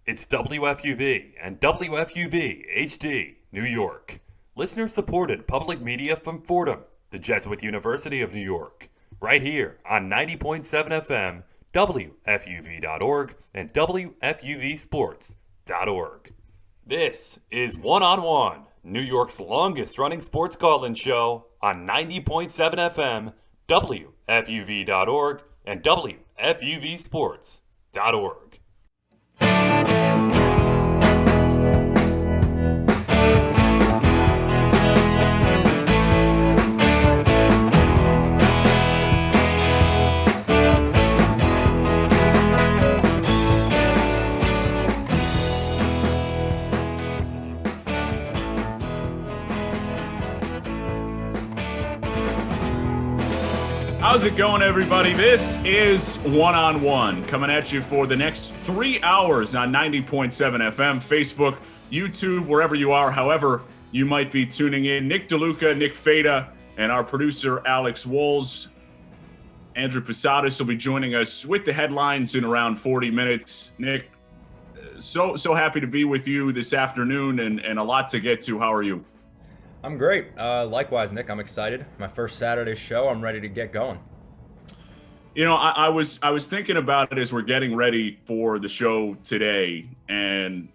It's WFUV and WFUV HD, New York. Listener supported public media from Fordham, the Jesuit University of New York. Right here on 90.7 FM, WFUV.org, and WFUVSports.org. This is One on One, New York's longest running sports call-in show on 90.7 FM, WFUV.org, and WFUVSports.org. How's it going, everybody? This is One on One, coming at you for the next 3 hours on 90.7 FM, Facebook, YouTube, wherever you are, however you might be tuning in. Nick DeLuca, Nick Fata, and our producer, Alex Wolz. Andrew Posadas will be joining us with the headlines in around 40 minutes. Nick, so happy to be with you this afternoon and a lot to get to. How are you? I'm great. Likewise, Nick, I'm excited. My first Saturday show. I'm ready to get going. You know, I was thinking about it as we're getting ready for the show today, and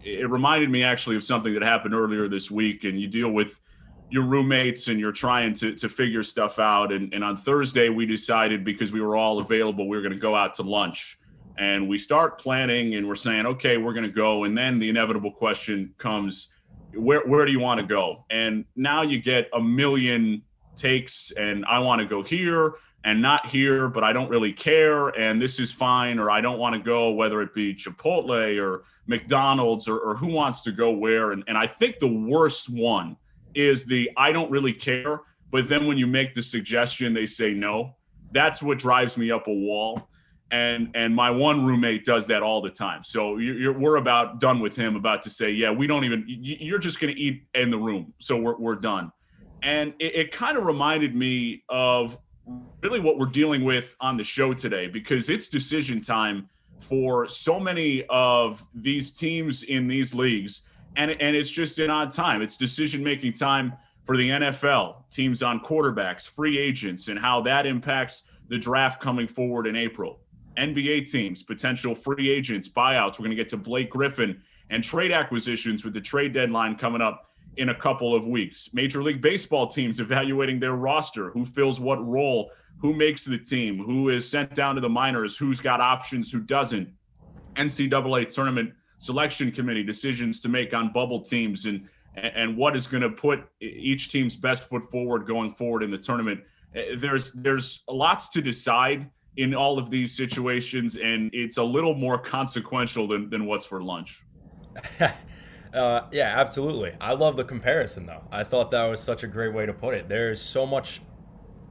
it reminded me actually of something that happened earlier this week. And you deal with your roommates and you're trying to figure stuff out. And on Thursday, we decided, because we were all available, we were going to go out to lunch. And we start planning and we're saying, okay, we're going to go. And then the inevitable question comes, where do you want to go? And now you get a million takes, and I want to go here and not here, but I don't really care, and this is fine, or I don't want to go, whether it be Chipotle or McDonald's or who wants to go where. And I think the worst one is the I don't really care, but then when you make the suggestion, they say no. That's what drives me up a wall. And my one roommate does that all the time. So we're about done with him, about to say, yeah, we don't even, you're just going to eat in the room. So we're done. And it kind of reminded me of really what we're dealing with on the show today, because it's decision time for so many of these teams in these leagues. And it's just an odd time. It's decision-making time for the NFL, teams on quarterbacks, free agents, and how that impacts the draft coming forward in April. NBA teams, potential free agents, buyouts. We're going to get to Blake Griffin and trade acquisitions with the trade deadline coming up in a couple of weeks. Major League Baseball teams evaluating their roster, who fills what role, who makes the team, who is sent down to the minors, who's got options, who doesn't. NCAA tournament selection committee decisions to make on bubble teams and what is going to put each team's best foot forward going forward in the tournament. There's lots to decide in all of these situations, and it's a little more consequential than what's for lunch. Yeah, absolutely. I love the comparison, though. I thought that was such a great way to put it. There's so much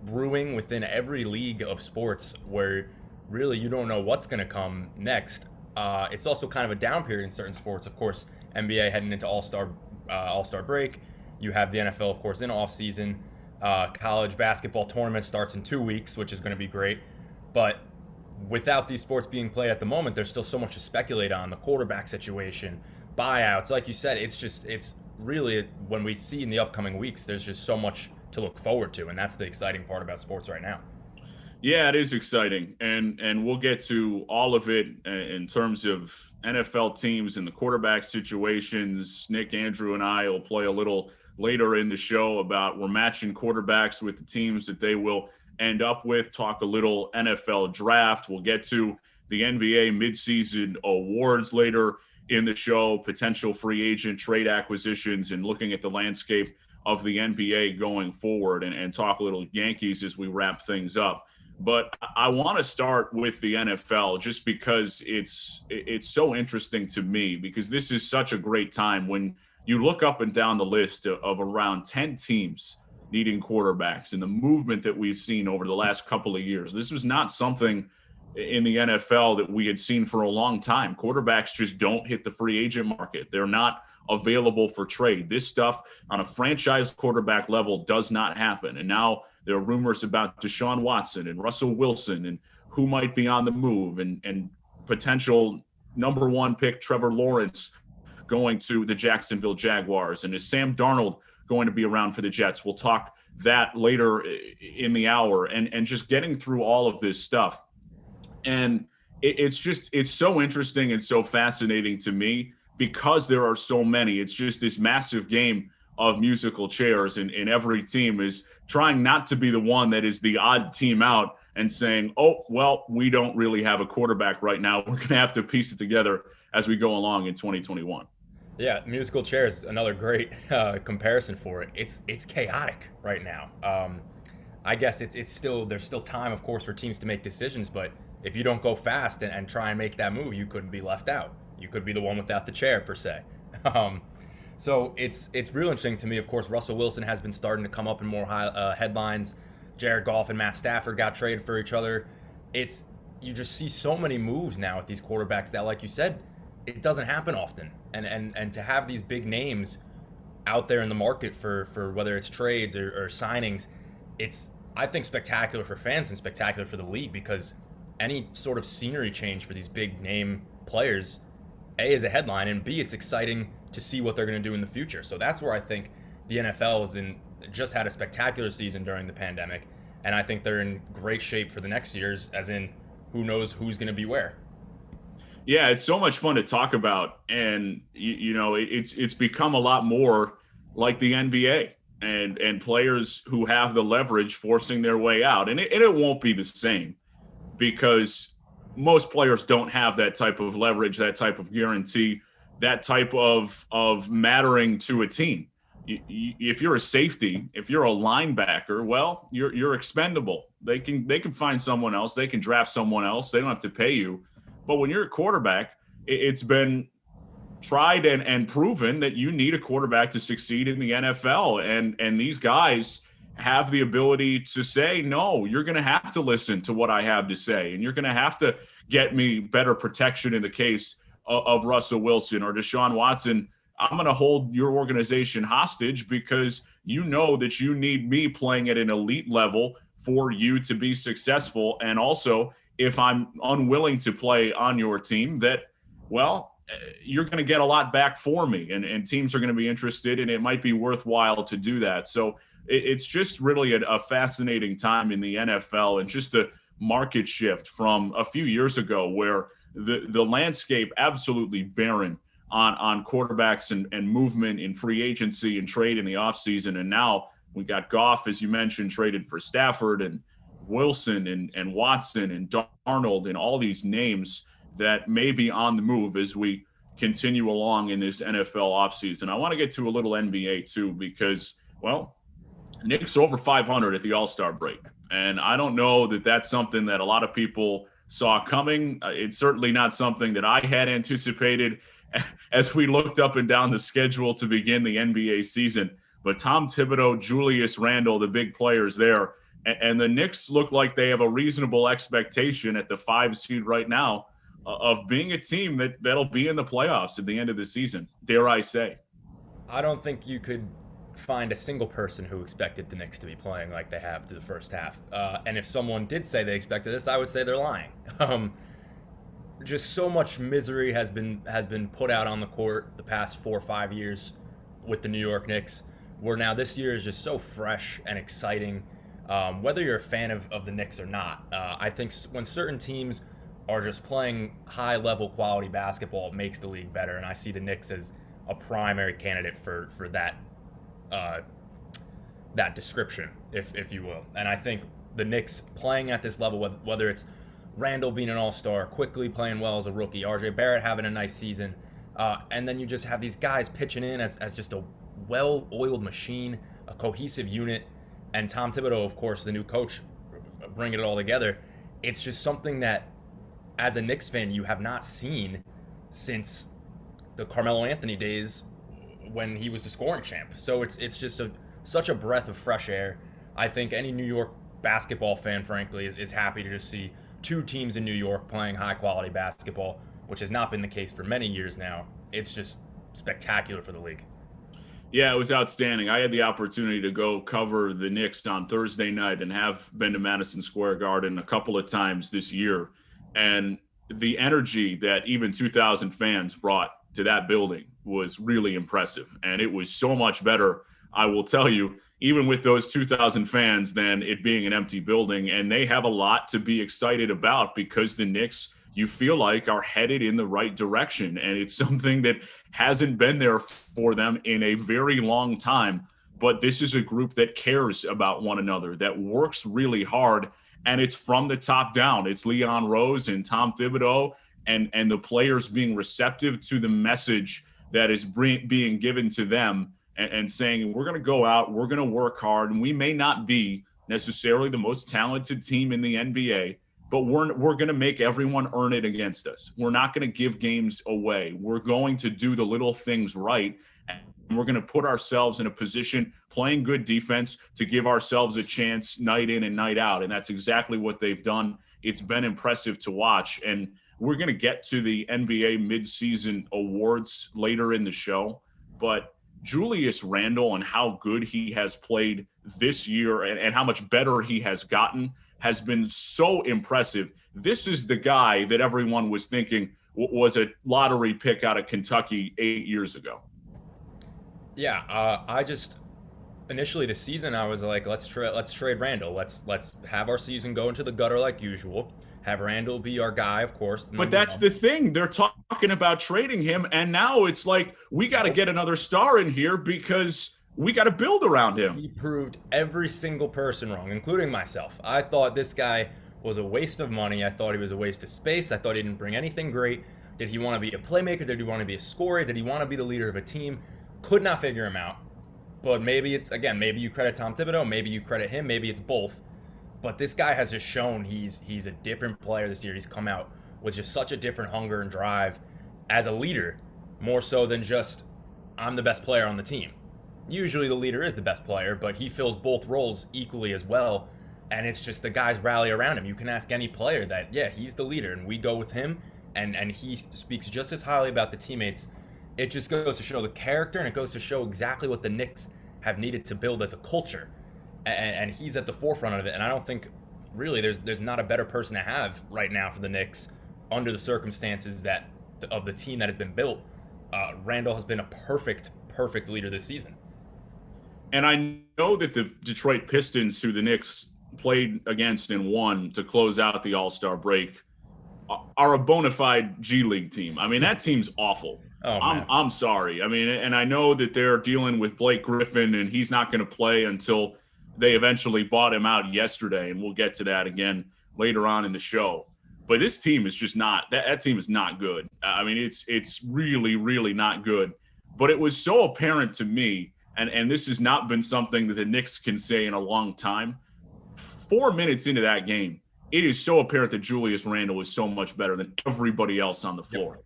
brewing within every league of sports where really you don't know what's going to come next. It's also kind of a down period in certain sports. Of course, NBA heading into All-Star break. You have the NFL, of course, in offseason. College basketball tournament starts in 2 weeks, which is going to be great. But without these sports being played at the moment, there's still so much to speculate on. The quarterback situation, buyouts, like you said, it's really, when we see in the upcoming weeks, there's just so much to look forward to, and that's the exciting part about sports right now. Yeah, it is exciting, and we'll get to all of it in terms of NFL teams and the quarterback situations. Nick, Andrew, and I will play a little later in the show about we're matching quarterbacks with the teams that they will end up with, talk a little NFL draft. We'll get to the NBA midseason awards later in the show, potential free agent trade acquisitions, and looking at the landscape of the NBA going forward, and talk a little Yankees as we wrap things up. But I want to start with the NFL just because it's so interesting to me, because this is such a great time when you look up and down the list of around 10 teams needing quarterbacks and the movement that we've seen over the last couple of years. This was not something in the NFL that we had seen for a long time. Quarterbacks just don't hit the free agent market. They're not available for trade. This stuff on a franchise quarterback level does not happen. And now there are rumors about Deshaun Watson and Russell Wilson and who might be on the move, and potential number 1 pick Trevor Lawrence going to the Jacksonville Jaguars? And is Sam Darnold going to be around for the Jets? We'll talk that later in the hour, and just getting through all of this stuff. And it's so interesting and so fascinating to me because there are so many. It's just this massive game of musical chairs, and every team is trying not to be the one that is the odd team out and saying, oh, well, we don't really have a quarterback right now. We're going to have to piece it together as we go along in 2021. Yeah, musical chairs, another great comparison for it. It's chaotic right now. I guess there's still time, of course, for teams to make decisions, but if you don't go fast and try and make that move, you could be left out. You could be the one without the chair, per se. So it's real interesting to me. Of course, Russell Wilson has been starting to come up in more headlines. Jared Goff and Matt Stafford got traded for each other. You just see so many moves now with these quarterbacks that, like you said, it doesn't happen often. And to have these big names out there in the market for whether it's trades or signings, it's, I think, spectacular for fans and spectacular for the league, because any sort of scenery change for these big name players, A, is a headline, and B, it's exciting to see what they're going to do in the future. So that's where I think the NFL just had a spectacular season during the pandemic, and I think they're in great shape for the next years, as in who knows who's going to be where. Yeah, it's so much fun to talk about, and it's become a lot more like the NBA and players who have the leverage forcing their way out, and it won't be the same because most players don't have that type of leverage, that type of guarantee, that type of mattering to a team. If you're a safety, if you're a linebacker, well, you're expendable. They can find someone else. They can draft someone else. They don't have to pay you. But when you're a quarterback, it's been tried and proven that you need a quarterback to succeed in the NFL. And these guys have the ability to say, no, you're going to have to listen to what I have to say. And you're going to have to get me better protection in the case of Russell Wilson or Deshaun Watson. I'm going to hold your organization hostage because you know that you need me playing at an elite level for you to be successful. And also, if I'm unwilling to play on your team, that, well, you're going to get a lot back for me, and teams are going to be interested, and it might be worthwhile to do that. So it's just really a fascinating time in the NFL, and just the market shift from a few years ago where the landscape absolutely barren on quarterbacks and movement in free agency and trade in the offseason. And now we got Goff, as you mentioned, traded for Stafford, and Wilson and Watson and Darnold and all these names that may be on the move as we continue along in this NFL offseason. I want to get to a little NBA too, because, well, Knicks over 500 at the All-Star break. And I don't know that that's something that a lot of people saw coming. It's certainly not something that I had anticipated as we looked up and down the schedule to begin the NBA season. But Tom Thibodeau, Julius Randle, the big players there, and the Knicks look like they have a reasonable expectation at the 5 seed right now of being a team that'll be in the playoffs at the end of the season, dare I say. I don't think you could find a single person who expected the Knicks to be playing like they have through the first half. And if someone did say they expected this, I would say they're lying. Just so much misery has been put out on the court the past 4 or 5 years with the New York Knicks, where now this year is just so fresh and exciting. Whether you're a fan of the Knicks or not, I think when certain teams are just playing high-level quality basketball, it makes the league better, and I see the Knicks as a primary candidate for that description, if you will. And I think the Knicks playing at this level, whether it's Randall being an all-star, quickly playing well as a rookie, RJ Barrett having a nice season, and then you just have these guys pitching in as just a well-oiled machine, a cohesive unit, and Tom Thibodeau, of course, the new coach, bringing it all together. It's just something that, as a Knicks fan, you have not seen since the Carmelo Anthony days when he was the scoring champ. So it's just such a breath of fresh air. I think any New York basketball fan, frankly, is happy to just see 2 teams in New York playing high-quality basketball, which has not been the case for many years now. It's just spectacular for the league. Yeah, it was outstanding. I had the opportunity to go cover the Knicks on Thursday night and have been to Madison Square Garden a couple of times this year. And the energy that even 2,000 fans brought to that building was really impressive. And it was so much better, I will tell you, even with those 2,000 fans, than it being an empty building. And they have a lot to be excited about because the Knicks, you feel like, are headed in the right direction. And it's something that hasn't been there for them in a very long time. But this is a group that cares about one another, that works really hard, and it's from the top down. It's Leon Rose and Tom Thibodeau and the players being receptive to the message that is being given to them and saying, we're going to go out, we're going to work hard, and we may not be necessarily the most talented team in the NBA, but we're going to make everyone earn it against us. We're not going to give games away. We're going to do the little things right, and we're going to put ourselves in a position playing good defense to give ourselves a chance night in and night out. And that's exactly what they've done. It's been impressive to watch. And we're going to get to the NBA midseason awards later in the show. But Julius Randle and how good he has played this year and how much better he has gotten has been so impressive. This is the guy that everyone was thinking was a lottery pick out of Kentucky 8 years ago. Yeah, I just initially this season I was like, let's trade Randle. Let's have our season go into the gutter like usual. Have Randle be our guy, of course. But that's the thing. They're talking about trading him, and now it's like we got to get another star in here because we got to build around him. He proved every single person wrong, including myself. I thought this guy was a waste of money. I thought he was a waste of space. I thought he didn't bring anything great. Did he want to be a playmaker? Did he want to be a scorer? Did he want to be the leader of a team? Could not figure him out. But maybe it's, again, maybe you credit Tom Thibodeau, maybe you credit him, maybe it's both. But this guy has just shown he's a different player this year. He's come out with just such a different hunger and drive as a leader, more so than just, I'm the best player on the team. Usually the leader is the best player, but he fills both roles equally as well. And it's just the guys rally around him. You can ask any player that, yeah, he's the leader, and we go with him, and he speaks just as highly about the teammates. It just goes to show the character, and it goes to show exactly what the Knicks have needed to build as a culture. And he's at the forefront of it. And I don't think really there's not a better person to have right now for the Knicks under the circumstances that of the team that has been built. Randle has been a perfect leader this season. And I know that the Detroit Pistons, who the Knicks played against and won to close out the All-Star break, are a bona fide G League team. I mean, that team's awful. Oh, I'm sorry. I mean, and I know that they're dealing with Blake Griffin, and he's not going to play until they eventually bought him out yesterday, and we'll get to that again later on in the show. But this team is just not that team is not good. I mean, it's really, really not good. But it was so apparent to me, and this has not been something that the Knicks can say in a long time. 4 minutes into that game, it is so apparent that Julius Randle is so much better than everybody else on the floor. Yep.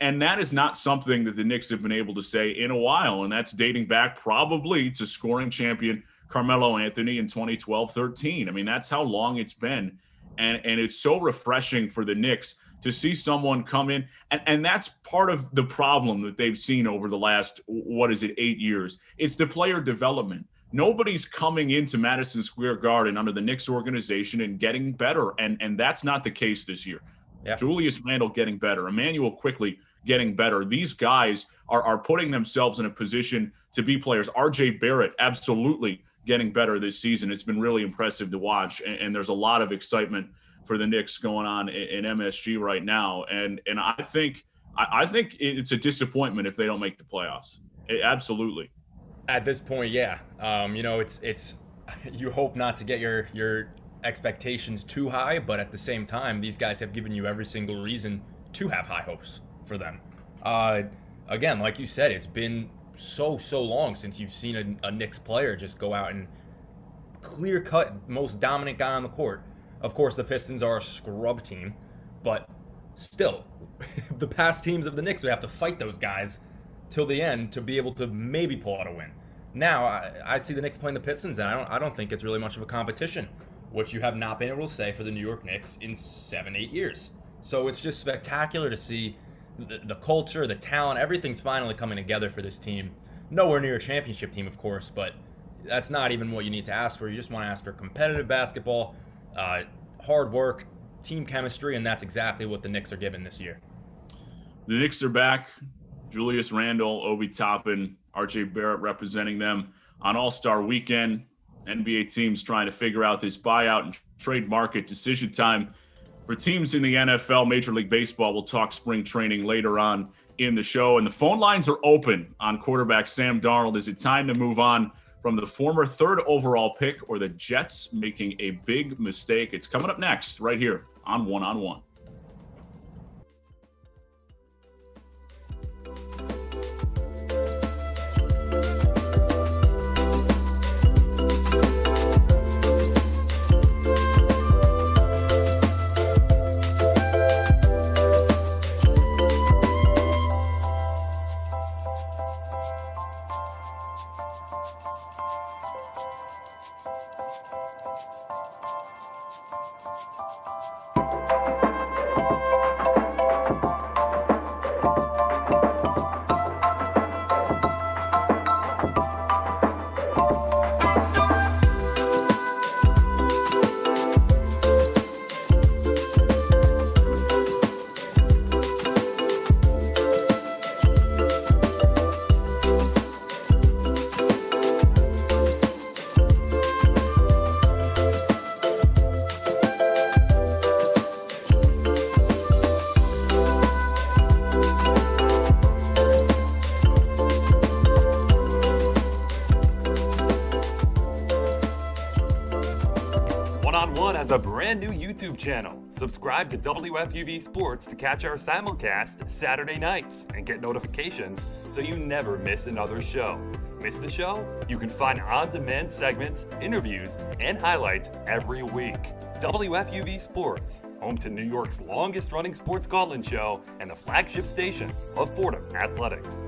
And that is not something that the Knicks have been able to say in a while, and that's dating back probably to scoring champion Carmelo Anthony in 2012-13. I mean, that's how long it's been. And it's so refreshing for the Knicks to see someone come in. And that's part of the problem that they've seen over the last, 8 years. It's the player development. Nobody's coming into Madison Square Garden under the Knicks organization and getting better. And that's not the case this year. Yeah. Julius Randle getting better. Emmanuel quickly getting better. These guys are putting themselves in a position to be players. RJ Barrett absolutely getting better this season. It's been really impressive to watch, and there's a lot of excitement for the Knicks going on in MSG right now. And I think it's a disappointment if they don't make the playoffs. Absolutely. At this point, yeah. It's you hope not to get your expectations too high, but at the same time, these guys have given you every single reason to have high hopes for them. Again, like you said, it's been so long since you've seen a Knicks player just go out and clear-cut most dominant guy on the court. Of course, the Pistons are a scrub team, but still, the past teams of the Knicks would have to fight those guys till the end to be able to maybe pull out a win. Now, I see the Knicks playing the Pistons, and I don't think it's really much of a competition, which you have not been able to say for the New York Knicks in 7-8 years. So it's just spectacular to see the culture, the talent, everything's finally coming together for this team. Nowhere near a championship team, of course, but that's not even what you need to ask for. You just want to ask for competitive basketball, hard work, team chemistry, and that's exactly what the Knicks are given this year. The Knicks are back. Julius Randle, Obi Toppin, RJ Barrett representing them on All-Star Weekend. NBA teams trying to figure out this buyout and trade market decision time. For teams in the NFL, Major League Baseball, we'll talk spring training later on in the show. And the phone lines are open on quarterback Sam Darnold. Is it time to move on from the former third overall pick or the Jets making a big mistake? It's coming up next right here on One on One. Has a brand new YouTube channel. Subscribe to WFUV Sports to catch our simulcast Saturday nights and get notifications so you never miss another show. Miss the show? You can find on-demand segments, interviews, and highlights every week. WFUV Sports, home to New York's longest-running sports call-in show and the flagship station of Fordham Athletics.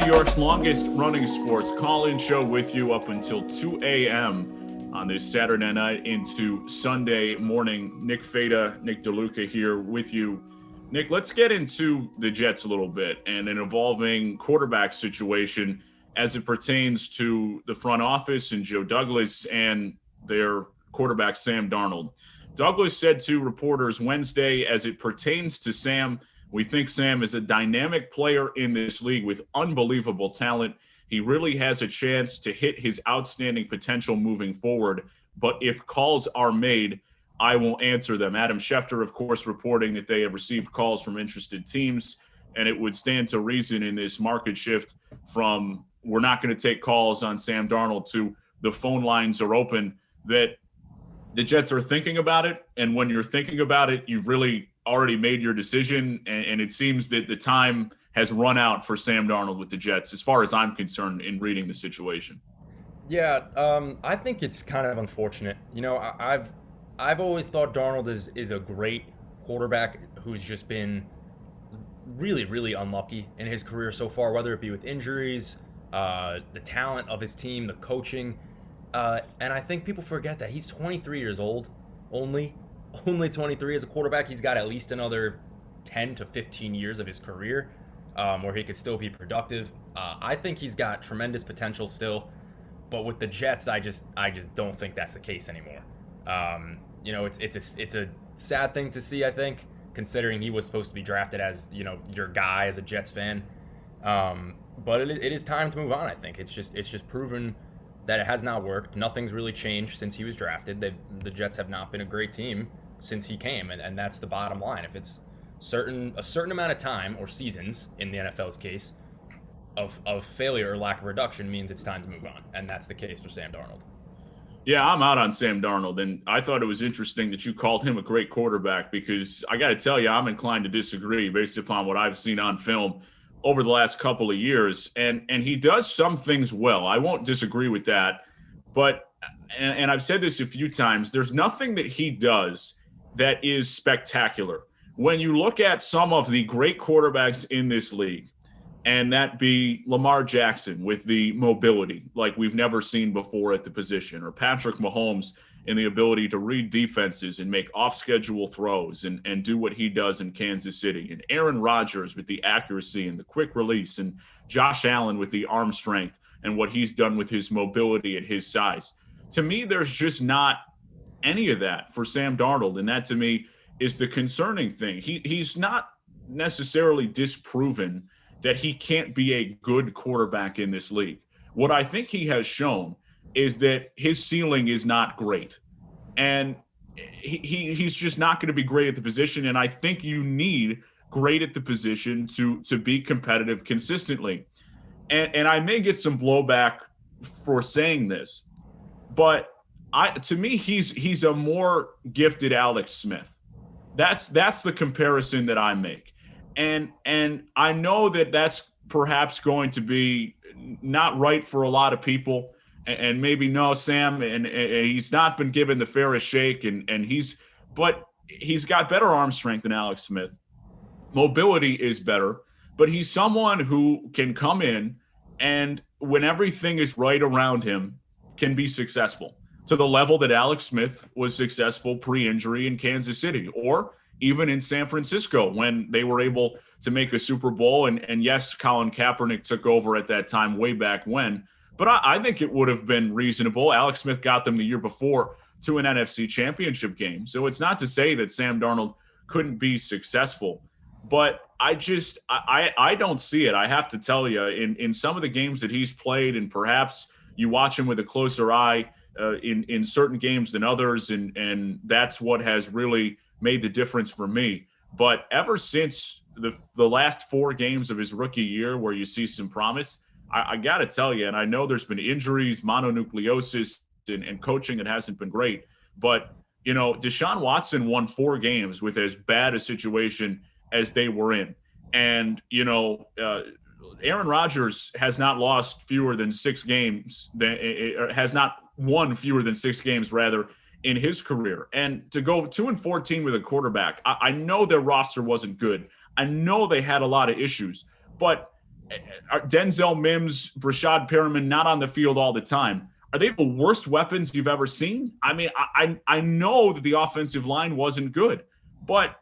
New York's longest running sports call-in show with you up until 2 a.m. on this Saturday night into Sunday morning. Nick Fata, Nick DeLuca here with you. Nick, let's get into the Jets a little bit and an evolving quarterback situation as it pertains to the front office and Joe Douglas and their quarterback Sam Darnold. Douglas said to reporters Wednesday, as it pertains to Sam, we think Sam is a dynamic player in this league with unbelievable talent. He really has a chance to hit his outstanding potential moving forward. But if calls are made, I will answer them. Adam Schefter, of course, reporting that they have received calls from interested teams, and it would stand to reason in this market shift from we're not going to take calls on Sam Darnold to the phone lines are open, that the Jets are thinking about it. And when you're thinking about it, you've really already made your decision, and it seems that the time has run out for Sam Darnold with the Jets, as far as I'm concerned, in reading the situation. Yeah, I think it's kind of unfortunate. You know, I've always thought Darnold is a great quarterback who's just been really, really unlucky in his career so far, whether it be with injuries, the talent of his team, the coaching, and I think people forget that he's 23 years old, only 23 as a quarterback. He's got at least another 10 to 15 years of his career where he could still be productive. I think he's got tremendous potential still, but with the Jets, I just don't think that's the case anymore. You know, it's a sad thing to see, I think, considering he was supposed to be drafted as, you know, your guy as a Jets fan. But it is time to move on. I think it's just proven that it has not worked. Nothing's really changed since he was drafted. The Jets have not been a great team since he came, and that's the bottom line. If it's a certain amount of time or seasons in the NFL's case of failure or lack of production, means it's time to move on, and that's the case for Sam Darnold. Yeah, I'm out on Sam Darnold, and I thought it was interesting that you called him a great quarterback because I got to tell you, I'm inclined to disagree based upon what I've seen on film over the last couple of years. And he does some things well. I won't disagree with that, but and I've said this a few times, there's nothing that he does that is spectacular. When you look at some of the great quarterbacks in this league, and that be Lamar Jackson with the mobility like we've never seen before at the position, or Patrick Mahomes in the ability to read defenses and make off-schedule throws and do what he does in Kansas City, and Aaron Rodgers with the accuracy and the quick release, and Josh Allen with the arm strength and what he's done with his mobility at his size. To me, there's just not any of that for Sam Darnold, and that to me is the concerning thing. He's not necessarily disproven that he can't be a good quarterback in this league. What I think he has shown is that his ceiling is not great. And he's just not going to be great at the position. And I think you need great at the position to be competitive consistently. And I may get some blowback for saying this, but to me, he's a more gifted Alex Smith. That's the comparison that I make. And I know that that's perhaps going to be not right for a lot of people, and maybe no, Sam, and he's not been given the fairest shake, but he's got better arm strength than Alex Smith. Mobility is better, but he's someone who can come in and when everything is right around him, can be successful to the level that Alex Smith was successful pre-injury in Kansas City, or even in San Francisco when they were able to make a Super Bowl. And yes, Colin Kaepernick took over at that time way back when. But I think it would have been reasonable. Alex Smith got them the year before to an NFC championship game. So it's not to say that Sam Darnold couldn't be successful. But I don't see it. I have to tell you, in some of the games that he's played, and perhaps you watch him with a closer eye in certain games than others, and that's what has really made the difference for me. But ever since the last 4 games of his rookie year where you see some promise, I got to tell you, and I know there's been injuries, mononucleosis, and coaching that hasn't been great. But, you know, Deshaun Watson won 4 games with as bad a situation as they were in. And, you know, Aaron Rodgers has not lost fewer than 6 games, has not won fewer than 6 games, rather, in his career. And to go 2-14 with a quarterback, I know their roster wasn't good. I know they had a lot of issues, but Denzel Mims, Brashad Perriman, not on the field all the time. Are they the worst weapons you've ever seen? I mean, I know that the offensive line wasn't good, but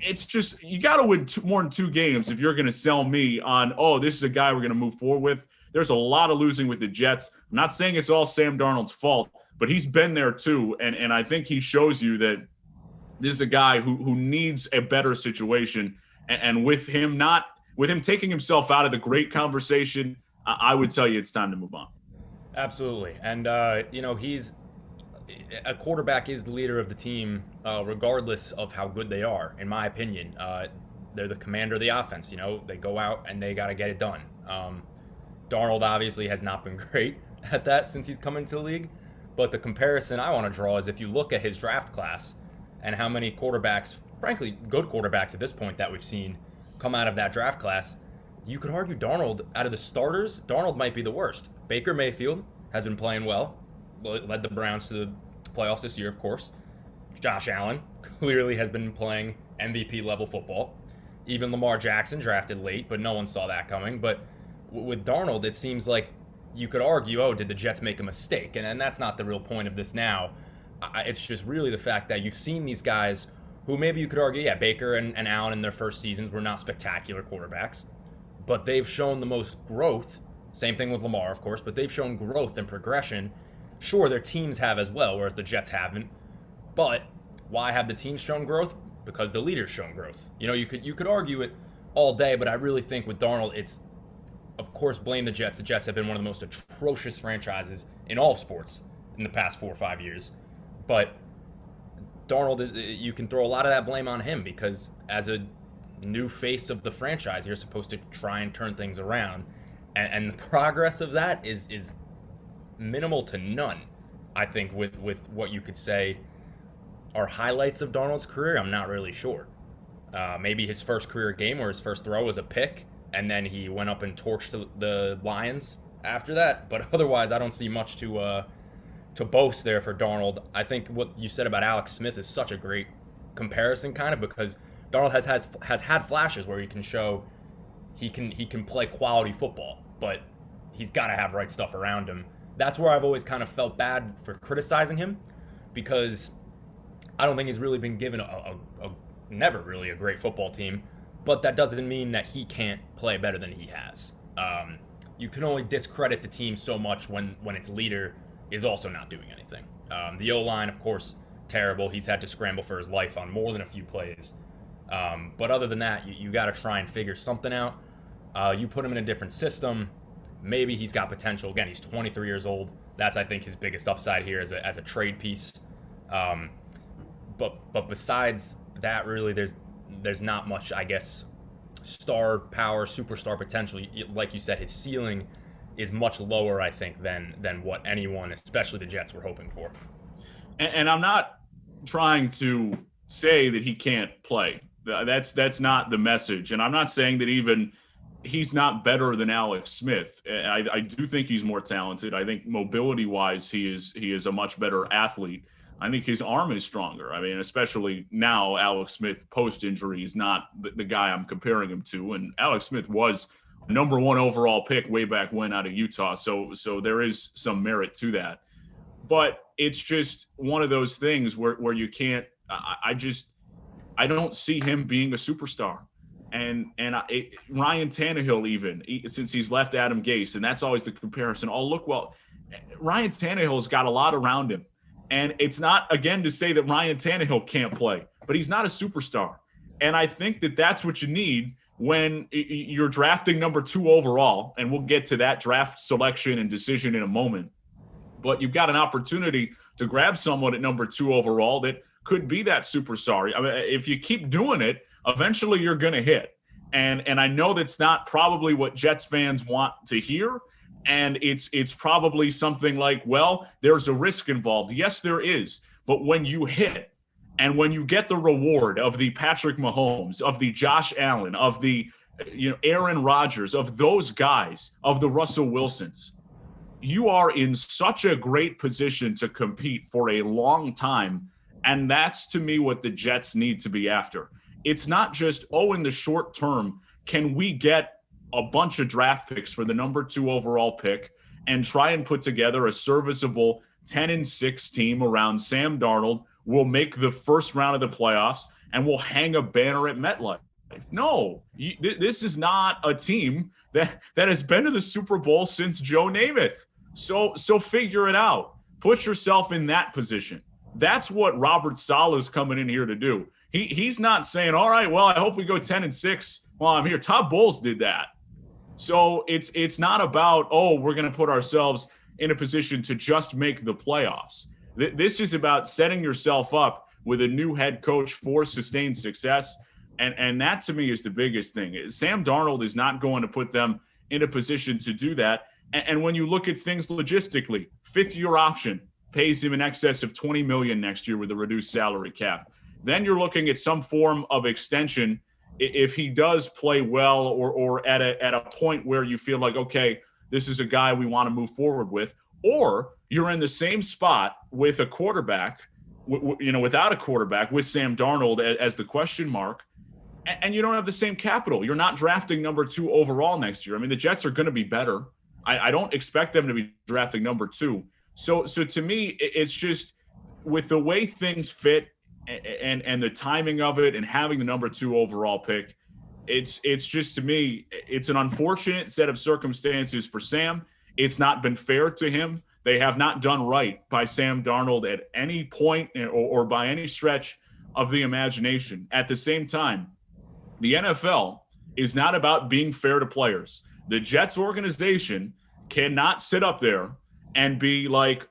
it's just, you got to win more than 2 games if you're going to sell me on, oh, this is a guy we're going to move forward with. There's a lot of losing with the Jets. I'm not saying it's all Sam Darnold's fault, but he's been there too. And I think he shows you that this is a guy who needs a better situation. And with him taking himself out of the great conversation, I would tell you it's time to move on. Absolutely. And, you know, a quarterback is the leader of the team, regardless of how good they are, in my opinion. They're the commander of the offense. You know, they go out and they got to get it done. Darnold obviously has not been great at that since he's come into the league. But the comparison I want to draw is if you look at his draft class and how many quarterbacks, frankly, good quarterbacks at this point that we've seen come out of that draft class, you could argue Darnold, out of the starters, Darnold might be the worst. Baker Mayfield has been playing well, led the Browns to the playoffs this year, of course. Josh Allen clearly has been playing MVP level football. Even Lamar Jackson drafted late, but no one saw that coming. But with Darnold, it seems like you could argue, oh, did the Jets make a mistake? And that's not the real point of this now. It's just really the fact that you've seen these guys who maybe you could argue, yeah, Baker and Allen in their first seasons were not spectacular quarterbacks, but they've shown the most growth. Same thing with Lamar, of course, but they've shown growth and progression. Sure, their teams have as well, whereas the Jets haven't. But why have the teams shown growth? Because the leader's shown growth. You know, you could argue it all day, but I really think with Darnold, it's, of course, blame the Jets. The Jets have been one of the most atrocious franchises in all of sports in the past 4 or 5 years. But Darnold you can throw a lot of that blame on him because as a new face of the franchise, you're supposed to try and turn things around. And the progress of that is minimal to none. I think with what you could say are highlights of Darnold's career, I'm not really sure. Maybe his first career game where his first throw was a pick, and then he went up and torched the Lions after that. But otherwise, I don't see much to boast there for Darnold. I think what you said about Alex Smith is such a great comparison, kind of, because Darnold has had flashes where he can show he can play quality football, but he's got to have right stuff around him. That's where I've always kind of felt bad for criticizing him, because I don't think he's really been given a never really a great football team, but that doesn't mean that he can't play better than he has. You can only discredit the team so much when its leader is also not doing anything. The O-line, of course, terrible. He's had to scramble for his life on more than a few plays. But other than that, you got to try and figure something out. You put him in a different system, maybe he's got potential. Again, he's 23 years old. That's, I think, his biggest upside here as a trade piece. But besides that, really, there's not much, I guess, star power, superstar potential. Like you said, his ceiling is much lower, I think, than what anyone, especially the Jets, were hoping for. And I'm not trying to say that he can't play. That's not the message. And I'm not saying that even he's not better than Alex Smith. I do think he's more talented. I think mobility-wise, he is a much better athlete. I think his arm is stronger. I mean, especially now, Alex Smith post-injury is not the guy I'm comparing him to. And Alex Smith was number 1 overall pick way back when out of Utah. So there is some merit to that. But it's just one of those things where you can't. I don't see him being a superstar. And Ryan Tannehill, even since he's left Adam Gase, and that's always the comparison. Oh, look, well, Ryan Tannehill's got a lot around him. And it's not, again, to say that Ryan Tannehill can't play, but he's not a superstar. And I think that that's what you need when you're drafting number 2 overall. And we'll get to that draft selection and decision in a moment. But you've got an opportunity to grab someone at number 2 overall that could be that superstar. I mean, if you keep doing it, eventually you're going to hit. And I know that's not probably what Jets fans want to hear. And it's probably something like, well, there's a risk involved. Yes, there is. But when you hit and when you get the reward of the Patrick Mahomes, of the Josh Allen, of the Aaron Rodgers, of those guys, of the Russell Wilsons, you are in such a great position to compete for a long time. And that's, to me, what the Jets need to be after. It's not just, in the short term, can we get a bunch of draft picks for the number 2 overall pick and try and put together a serviceable 10-6 team around Sam Darnold. We'll make the first round of the playoffs and we'll hang a banner at MetLife. No, this is not a team that has been to the Super Bowl since Joe Namath. So figure it out. Put yourself in that position. That's what Robert Saleh's coming in here to do. He's not saying, all right, well, I hope we go 10-6 while I'm here. Todd Bowles did that. So it's not about, we're going to put ourselves in a position to just make the playoffs. This is about setting yourself up with a new head coach for sustained success. And that, to me, is the biggest thing. Sam Darnold is not going to put them in a position to do that. And when you look at things logistically, 5th-year option pays him in excess of $20 million next year with a reduced salary cap. Then you're looking at some form of extension if he does play well or at a point where you feel like, okay, this is a guy we want to move forward with. Or you're in the same spot with a quarterback, without a quarterback, with Sam Darnold as the question mark, and you don't have the same capital. You're not drafting number 2 overall next year. I mean, the Jets are going to be better. I don't expect them to be drafting number 2. So to me, it's just with the way things fit and the timing of it and having the number 2 overall pick, it's just, to me, it's an unfortunate set of circumstances for Sam. It's not been fair to him. They have not done right by Sam Darnold at any point or by any stretch of the imagination. At the same time, the NFL is not about being fair to players. The Jets organization cannot sit up there and be like,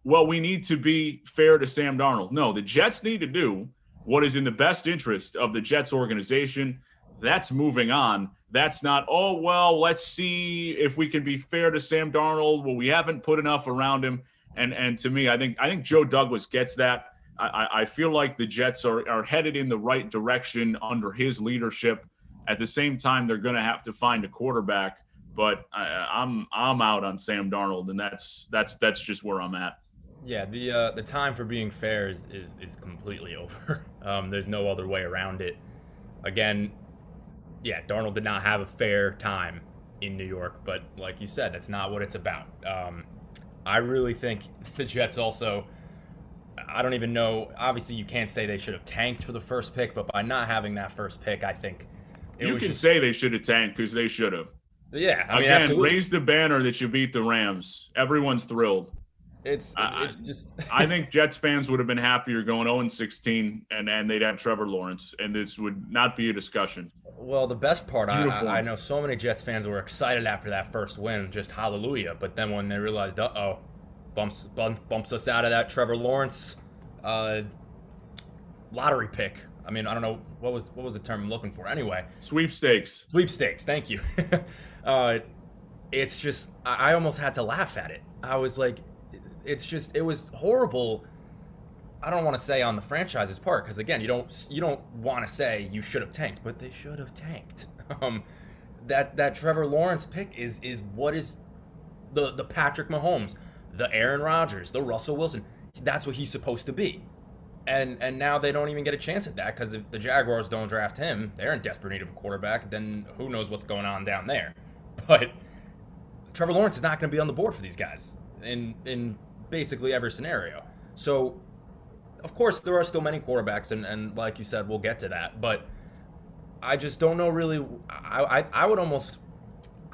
we need to be fair to Sam Darnold. No, the Jets need to do what is in the best interest of the Jets organization. That's moving on. That's not, let's see if we can be fair to Sam Darnold. Well, we haven't put enough around him. And to me, I think Joe Douglas gets that. I feel like the Jets are headed in the right direction under his leadership. At the same time, they're going to have to find a quarterback. But I'm out on Sam Darnold, and that's just where I'm at. Yeah, the time for being fair is completely over. There's no other way around it. Again, yeah, Darnold did not have a fair time in New York, but like you said, that's not what it's about. I really think the Jets also, I don't even know, obviously you can't say they should have tanked for the first pick, but by not having that first pick, I think you can say they should have tanked because they should have. Yeah, I mean, again, absolutely. Raise the banner that you beat the Rams. Everyone's thrilled. It's just. I think Jets fans would have been happier going 0-16, and they'd have Trevor Lawrence, and this would not be a discussion. Well, the best part, I know so many Jets fans were excited after that first win, just hallelujah. But then when they realized, bumps us out of that Trevor Lawrence lottery pick. I mean, I don't know what was the term I'm looking for. Anyway, Sweepstakes. Thank you. It's just I almost had to laugh at it. I was like, it was horrible. I don't want to say on the franchise's part because again, you don't want to say you should have tanked, but they should have tanked. That Trevor Lawrence pick is what is the Patrick Mahomes, the Aaron Rodgers, the Russell Wilson. That's what he's supposed to be. And now they don't even get a chance at that because if the Jaguars don't draft him, they're in desperate need of a quarterback. Then who knows what's going on down there? But Trevor Lawrence is not going to be on the board for these guys in basically every scenario. So, of course, there are still many quarterbacks, and like you said, we'll get to that. But I just don't know really. I would almost.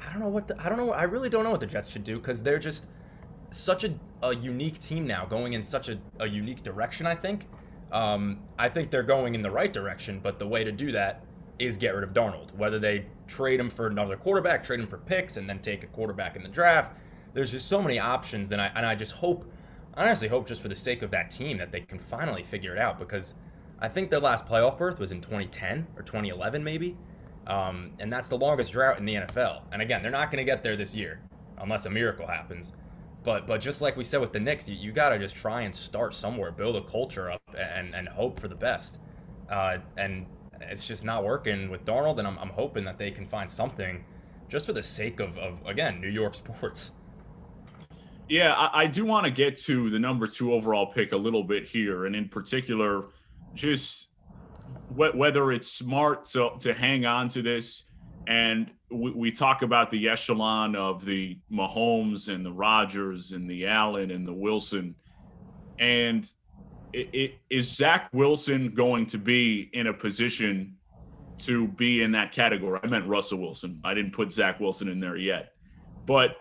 I really don't know what the Jets should do because they're just such a unique team now, going in such a unique direction. I think they're going in the right direction, but the way to do that is get rid of Darnold. Whether they trade him for another quarterback, trade him for picks, and then take a quarterback in the draft. There's just so many options, and I just hope, I honestly hope just for the sake of that team that they can finally figure it out because I think their last playoff berth was in 2010 or 2011 maybe, and that's the longest drought in the NFL. And again, they're not going to get there this year unless a miracle happens. But just like we said with the Knicks, you got to just try and start somewhere, build a culture up, and hope for the best. And it's just not working with Darnold, and I'm hoping that they can find something just for the sake of again, New York sports. Yeah, I do want to get to the number 2 overall pick a little bit here, and in particular, just whether it's smart to hang on to this. And we talk about the echelon of the Mahomes and the Rodgers and the Allen and the Wilson. And is Zach Wilson going to be in a position to be in that category? I meant Russell Wilson. I didn't put Zach Wilson in there yet. But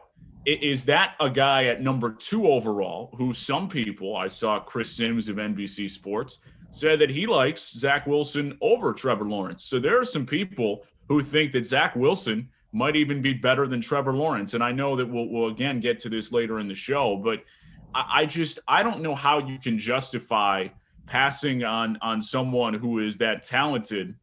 is that a guy at number 2 overall who some people, I saw Chris Sims of NBC Sports, said that he likes Zach Wilson over Trevor Lawrence. So there are some people who think that Zach Wilson might even be better than Trevor Lawrence. And I know that we'll again get to this later in the show, but I don't know how you can justify passing on someone who is that talented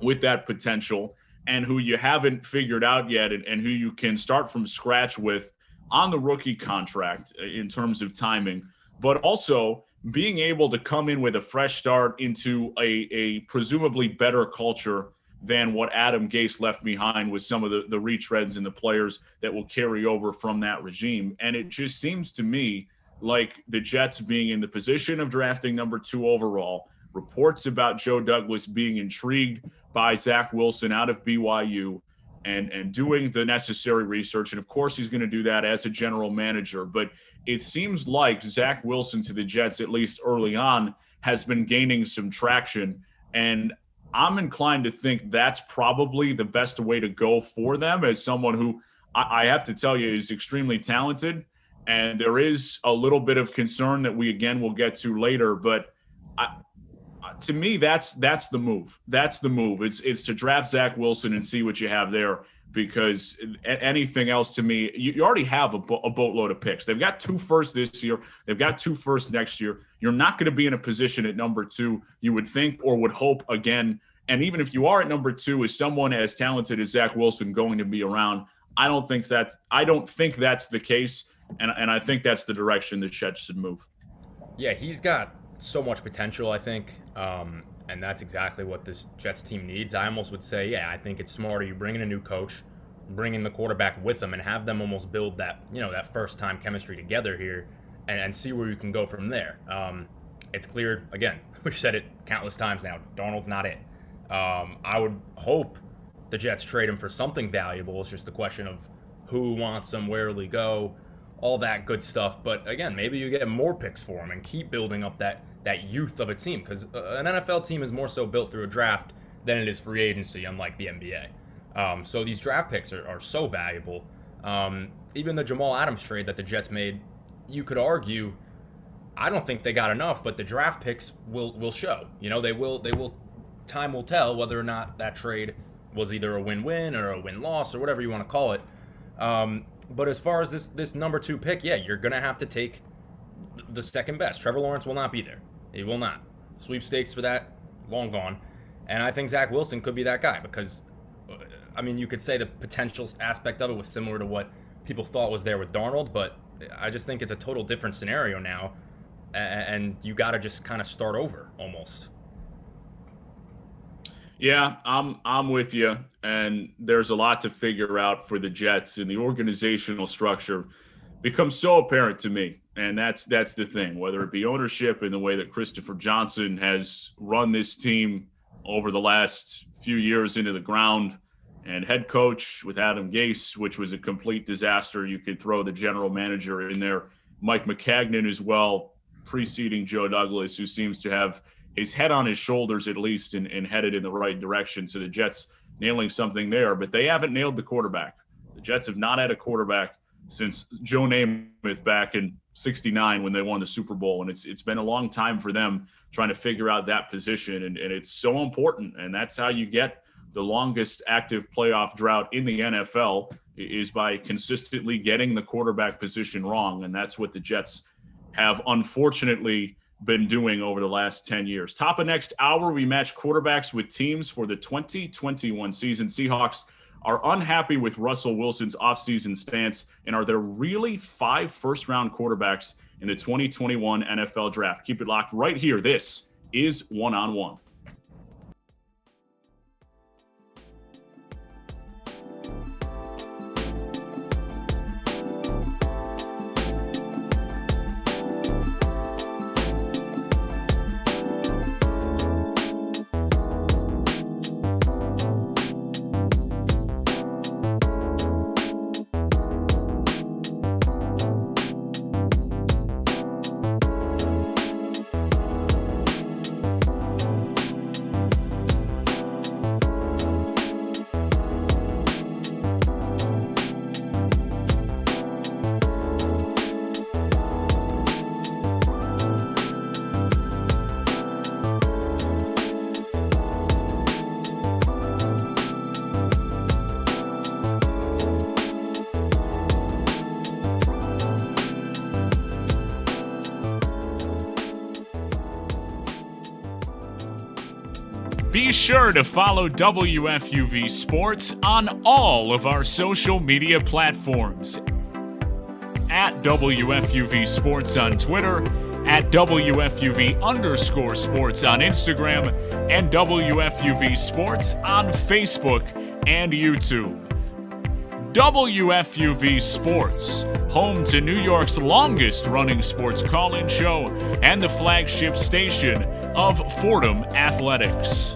with that potential and who you haven't figured out yet and who you can start from scratch with on the rookie contract in terms of timing, but also being able to come in with a fresh start into a presumably better culture than what Adam Gase left behind with some of the retreads and the players that will carry over from that regime. And it just seems to me like the Jets being in the position of drafting number 2 overall, reports about Joe Douglas being intrigued by Zach Wilson out of BYU and doing the necessary research. And of course, he's going to do that as a general manager. But it seems like Zach Wilson to the Jets, at least early on, has been gaining some traction. And I'm inclined to think that's probably the best way to go for them as someone who I have to tell you is extremely talented. And there is a little bit of concern that we, again, will get to later. But to me, that's the move. That's the move. It's to draft Zach Wilson and see what you have there, because anything else to me, you already have a boatload of picks. They've got 2 firsts this year. They've got 2 firsts next year. You're not going to be in a position at number 2, you would think, or would hope again. And even if you are at number 2, is someone as talented as Zach Wilson going to be around? I don't think that's the case. And I think that's the direction the Jets should move. Yeah, he's got so much potential, I think, and that's exactly what this Jets team needs. I almost would say, yeah, I think it's smarter you bring in a new coach, bring in the quarterback with them, and have them almost build that, that first-time chemistry together here, and see where you can go from there. It's clear, again, we've said it countless times now, Darnold's not it. I would hope the Jets trade him for something valuable. It's just a question of who wants him, where will he go, all that good stuff. But again, maybe you get more picks for him and keep building up that youth of a team, because an NFL team is more so built through a draft than it is free agency, unlike the NBA. So these draft picks are so valuable. Even the Jamal Adams trade that the Jets made, you could argue, I don't think they got enough, but the draft picks will show. They will. Time will tell whether or not that trade was either a win-win or a win-loss or whatever you want to call it. But as far as this number 2 pick, yeah, you're gonna have to take the second best. Trevor Lawrence will not be there. He will not. Sweepstakes for that, long gone. And I think Zach Wilson could be that guy because, you could say the potential aspect of it was similar to what people thought was there with Darnold, but I just think it's a total different scenario now, and you got to just kind of start over almost. Yeah, I'm with you, and there's a lot to figure out for the Jets, and the organizational structure becomes so apparent to me. And that's the thing, whether it be ownership and the way that Christopher Johnson has run this team over the last few years into the ground, and head coach with Adam Gase, which was a complete disaster. You could throw the general manager in there, Mike McCagnon as well, preceding Joe Douglas, who seems to have his head on his shoulders at least and headed in the right direction. So the Jets nailing something there, but they haven't nailed the quarterback. The Jets have not had a quarterback since Joe Namath back in '69 when they won the Super Bowl. And it's been a long time for them trying to figure out that position. And it's so important. And that's how you get the longest active playoff drought in the NFL, is by consistently getting the quarterback position wrong. And that's what the Jets have unfortunately been doing over the last 10 years. Top of next hour, we match quarterbacks with teams for the 2021 season. Seahawks are unhappy with Russell Wilson's offseason stance, and are there really 5 first-round quarterbacks in the 2021 NFL draft? Keep it locked right here. This is One on One. Be sure to follow WFUV Sports on all of our social media platforms. At WFUV Sports on Twitter, at WFUV_sports on Instagram, and WFUV Sports on Facebook and YouTube. WFUV Sports, home to New York's longest-running sports call-in show and the flagship station of Fordham Athletics.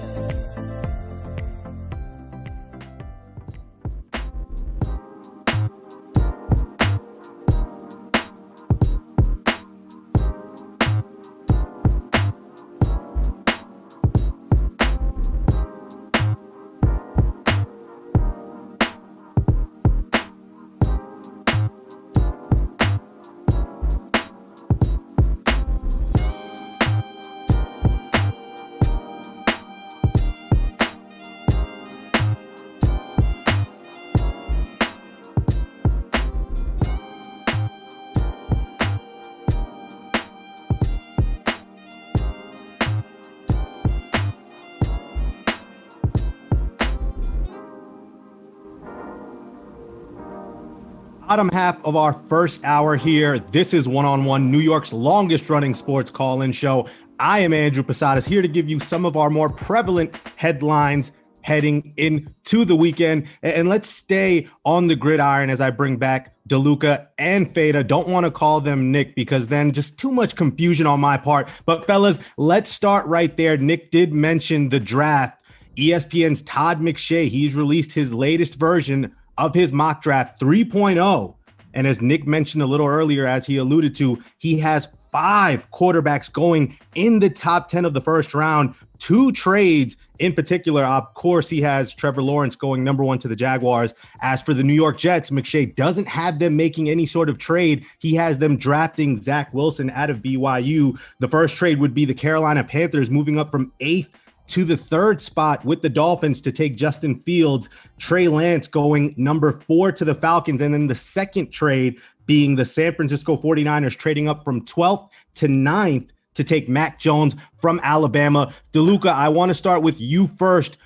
Bottom half of our first hour here. This is One-on-One, New York's longest running sports call-in show. I am Andrew Posadas, here to give you some of our more prevalent headlines heading into the weekend. And let's stay on the gridiron as I bring back DeLuca and Fata. Don't want to call them Nick because then just too much confusion on my part. But fellas, let's start right there. Nick did mention the draft. ESPN's Todd McShay, he's released his latest version of his mock draft 3.0. And as Nick mentioned a little earlier, as he alluded to, he has 5 quarterbacks going in the top 10 of the first round, 2 trades in particular. Of course, he has Trevor Lawrence going number 1 to the Jaguars. As for the New York Jets, McShay doesn't have them making any sort of trade. He has them drafting Zach Wilson out of BYU. The first trade would be the Carolina Panthers moving up from 8th to the 3rd spot with the Dolphins to take Justin Fields. Trey Lance going number 4 to the Falcons. And then the second trade being the San Francisco 49ers trading up from 12th to 9th to take Mac Jones from Alabama. DeLuca, I want to start with you first.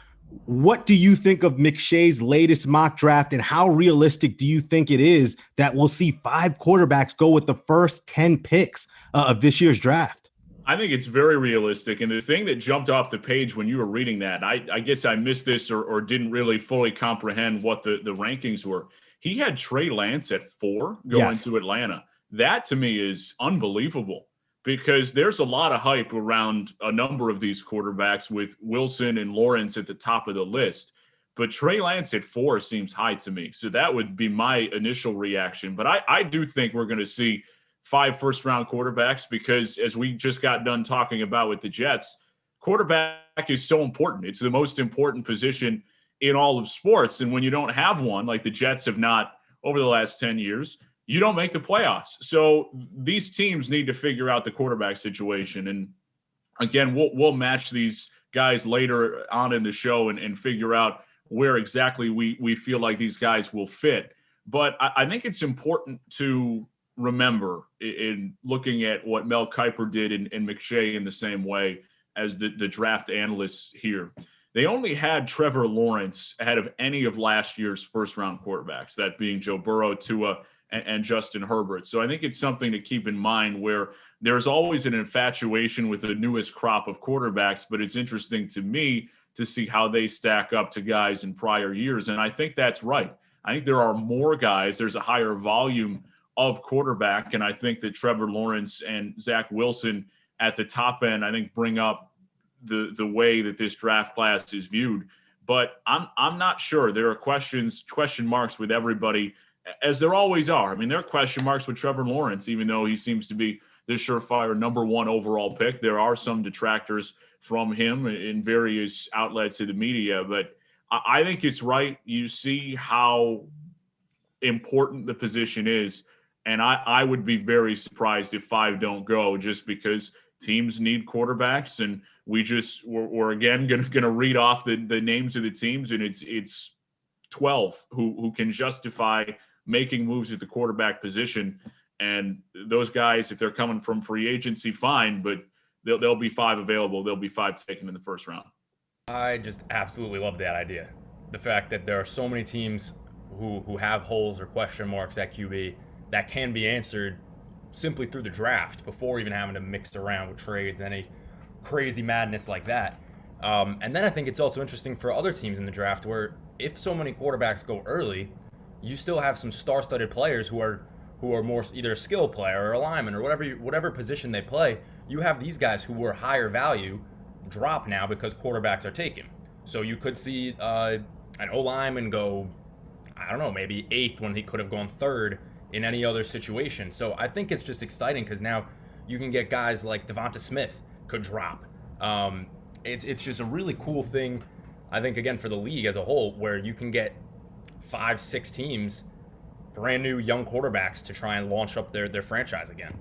What do you think of McShay's latest mock draft, and how realistic do you think it is that we'll see 5 quarterbacks go with the first 10 picks of this year's draft? I think it's very realistic. And the thing that jumped off the page when you were reading that, I guess I missed this or didn't really fully comprehend what the rankings were. He had Trey Lance at 4 going to Atlanta. That to me is unbelievable because there's a lot of hype around a number of these quarterbacks with Wilson and Lawrence at the top of the list. But Trey Lance at 4 seems high to me. So that would be my initial reaction. But I do think we're going to see 5 first-round quarterbacks because, as we just got done talking about with the Jets, quarterback is so important. It's the most important position in all of sports. And when you don't have one, like the Jets have not over the last 10 years, you don't make the playoffs. So these teams need to figure out the quarterback situation. And again, we'll match these guys later on in the show and figure out where exactly we feel like these guys will fit. But I think it's important to remember in looking at what Mel Kiper did and McShay in the same way as the draft analysts here. They only had Trevor Lawrence ahead of any of last year's first-round quarterbacks, that being Joe Burrow, Tua, and Justin Herbert. So I think it's something to keep in mind where there's always an infatuation with the newest crop of quarterbacks, but it's interesting to me to see how they stack up to guys in prior years. And I think that's right. I think there are more guys. There's a higher volume of quarterback, and I think that Trevor Lawrence and Zach Wilson at the top end, I think, bring up the way that this draft class is viewed. But I'm not sure. There are question marks with everybody, as there always are. I mean, there are question marks with Trevor Lawrence, even though he seems to be the surefire number 1 overall pick. There are some detractors from him in various outlets of the media, but I think it's right. You see how important the position is. And I would be very surprised if 5 don't go, just because teams need quarterbacks. And we're again going to read off the names of the teams, and it's 12 who can justify making moves at the quarterback position. And those guys, if they're coming from free agency, fine, but there'll be 5 available. There'll be 5 taken in the first round. I just absolutely love that idea. The fact that there are so many teams who have holes or question marks at QB that can be answered simply through the draft before even having to mix around with trades, any crazy madness like that. And then I think it's also interesting for other teams in the draft where if so many quarterbacks go early, you still have some star-studded players who are more either a skill player or a lineman or whatever position they play. You have these guys who were higher value drop now because quarterbacks are taken. So you could see an O-lineman go, I don't know, maybe 8th when he could have gone 3rd in any other situation. So I think it's just exciting because now you can get guys like Devonta Smith could drop. It's just a really cool thing, I think, again, for the league as a whole, where you can get 5-6 teams, brand new young quarterbacks to try and launch up their franchise again.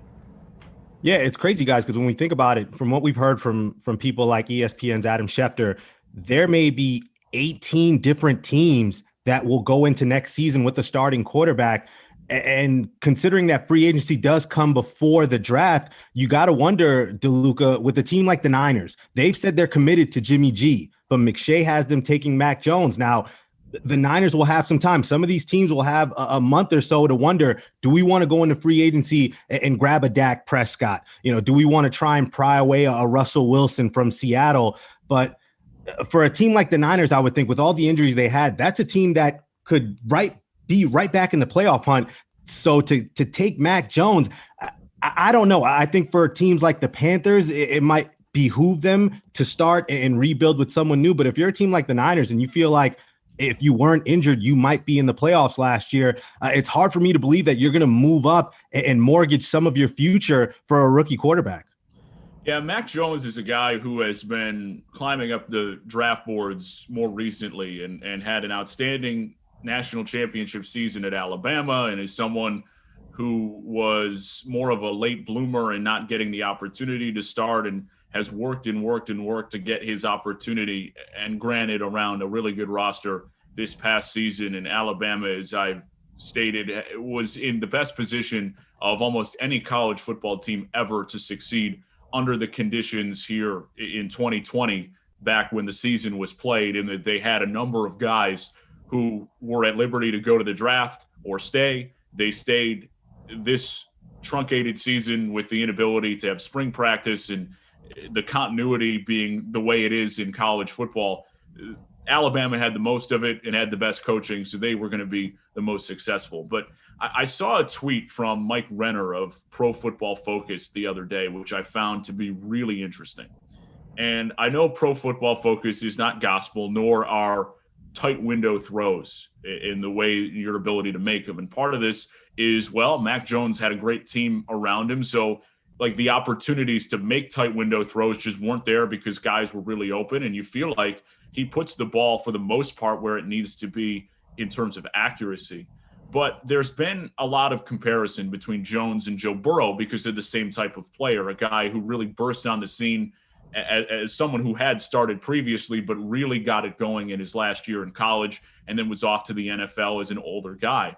Yeah, it's crazy, guys, because when we think about it, from what we've heard from people like ESPN's Adam Schefter, there may be 18 different teams that will go into next season with a starting quarterback. And considering that free agency does come before the draft, you got to wonder, DeLuca, with a team like the Niners, they've said they're committed to Jimmy G, but McShay has them taking Mac Jones. Now, the Niners will have some time. Some of these teams will have a month or so to wonder, do we want to go into free agency and grab a Dak Prescott? Do we want to try and pry away a Russell Wilson from Seattle? But for a team like the Niners, I would think with all the injuries they had, that's a team that could be right back in the playoff hunt. So to take Mac Jones, I don't know. I think for teams like the Panthers, it might behoove them to start and rebuild with someone new. But if you're a team like the Niners and you feel like if you weren't injured, you might be in the playoffs last year, it's hard for me to believe that you're going to move up and mortgage some of your future for a rookie quarterback. Yeah, Mac Jones is a guy who has been climbing up the draft boards more recently and had an outstanding national championship season at Alabama, and is someone who was more of a late bloomer and not getting the opportunity to start, and has worked to get his opportunity, and granted around a really good roster this past season. And Alabama, as I've stated, was in the best position of almost any college football team ever to succeed under the conditions here in 2020, back when the season was played, and that they had a number of guys who were at liberty to go to the draft or stay. They stayed this truncated season with the inability to have spring practice and the continuity being the way it is in college football. Alabama had the most of it and had the best coaching, so they were going to be the most successful. But I saw a tweet from Mike Renner of Pro Football Focus the other day, which I found to be really interesting. And I know Pro Football Focus is not gospel, nor are tight window throws in the way your ability to make them. And part of this is, well, Mac Jones had a great team around him. So like the opportunities to make tight window throws just weren't there because guys were really open. And you feel like he puts the ball for the most part where it needs to be in terms of accuracy. But there's been a lot of comparison between Jones and Joe Burrow because they're the same type of player, a guy who really burst on the scene as someone who had started previously, but really got it going in his last year in college, and then was off to the NFL as an older guy.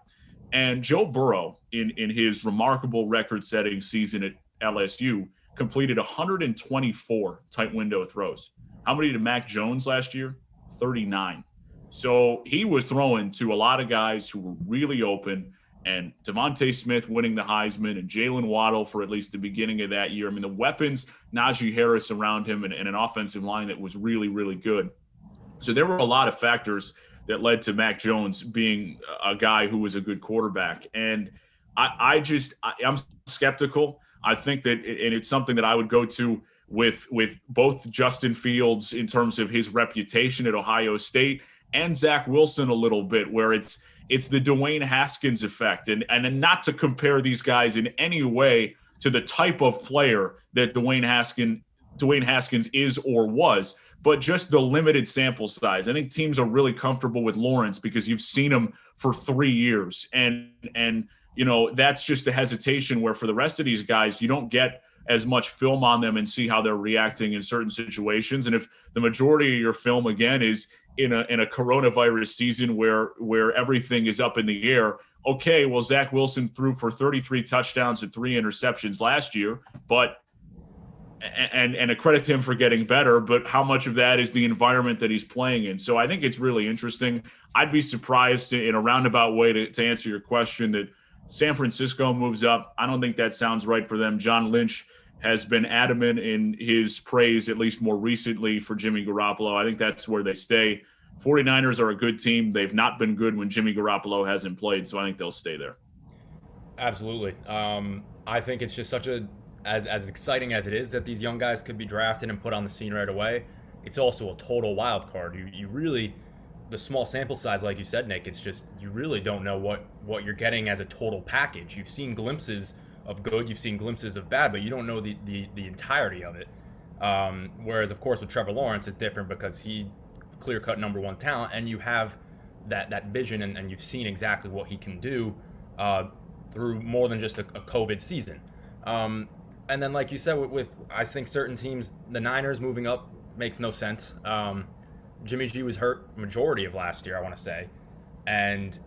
And Joe Burrow, in his remarkable record-setting season at LSU, completed 124 tight window throws. How many did Mac Jones last year? 39. So he was throwing to a lot of guys who were really open, and Devontae Smith winning the Heisman, and Jalen Waddle for at least the beginning of that year. I mean, the weapons, Najee Harris around him, and an offensive line that was really, really good. So there were a lot of factors that led to Mac Jones being a guy who was a good quarterback. And I'm skeptical. I think that, and it's something that I would go to with both Justin Fields in terms of his reputation at Ohio State, and Zach Wilson a little bit, where it's the Dwayne Haskins effect. And not to compare these guys in any way to the type of player that Dwayne Haskins is or was, but just the limited sample size. I think teams are really comfortable with Lawrence because you've seen him for 3 years. And you know, that's just the hesitation, where for the rest of these guys, you don't get as much film on them and see how they're reacting in certain situations. And if the majority of your film, again, is in a coronavirus season where everything is up in the air, okay, well, Zach Wilson threw for 33 touchdowns and 3 interceptions last year, but and a credit to him for getting better, but how much of that is the environment that he's playing in? So I think it's really interesting. I'd be surprised in a roundabout way to answer your question that San Francisco moves up. I don't think that sounds right for them. John Lynch has been adamant in his praise, at least more recently, for Jimmy Garoppolo. I think that's where they stay. 49ers are a good team. They've not been good when Jimmy Garoppolo hasn't played, so I think they'll stay there. Absolutely. I think it's just such as exciting as it is that these young guys could be drafted and put on the scene right away, it's also a total wild card. You really, the small sample size, like you said, Nick, it's just, you really don't know what you're getting as a total package. You've seen glimpses of good, you've seen glimpses of bad, but you don't know the entirety of it. Whereas, of course, with Trevor Lawrence, it's different because he clear-cut number one talent, and you have that vision, and you've seen exactly what he can do through more than just a COVID season. And then, like you said, with I think certain teams, the Niners moving up makes no sense. Jimmy G was hurt majority of last year, I want to say. And,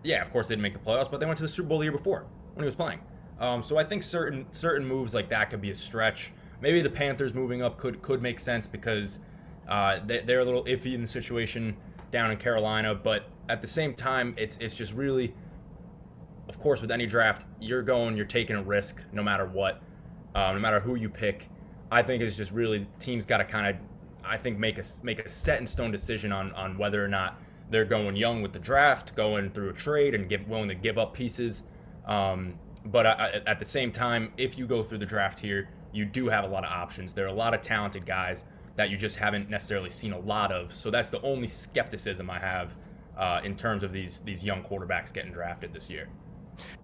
yeah, of course they didn't make the playoffs, but they went to the Super Bowl the year before when he was playing. So I think certain moves like that could be a stretch. Maybe the Panthers moving up could make sense because they're a little iffy in the situation down in Carolina. But at the same time, it's just really, of course, with any draft, you're taking a risk no matter what, no matter who you pick. I think it's just really teams got to kind of, I think, make a set in stone decision on whether or not they're going young with the draft, going through a trade, and willing to give up pieces. But at the same time, if you go through the draft here, you do have a lot of options. There are a lot of talented guys that you just haven't necessarily seen a lot of. So that's the only skepticism I have in terms of these young quarterbacks getting drafted this year.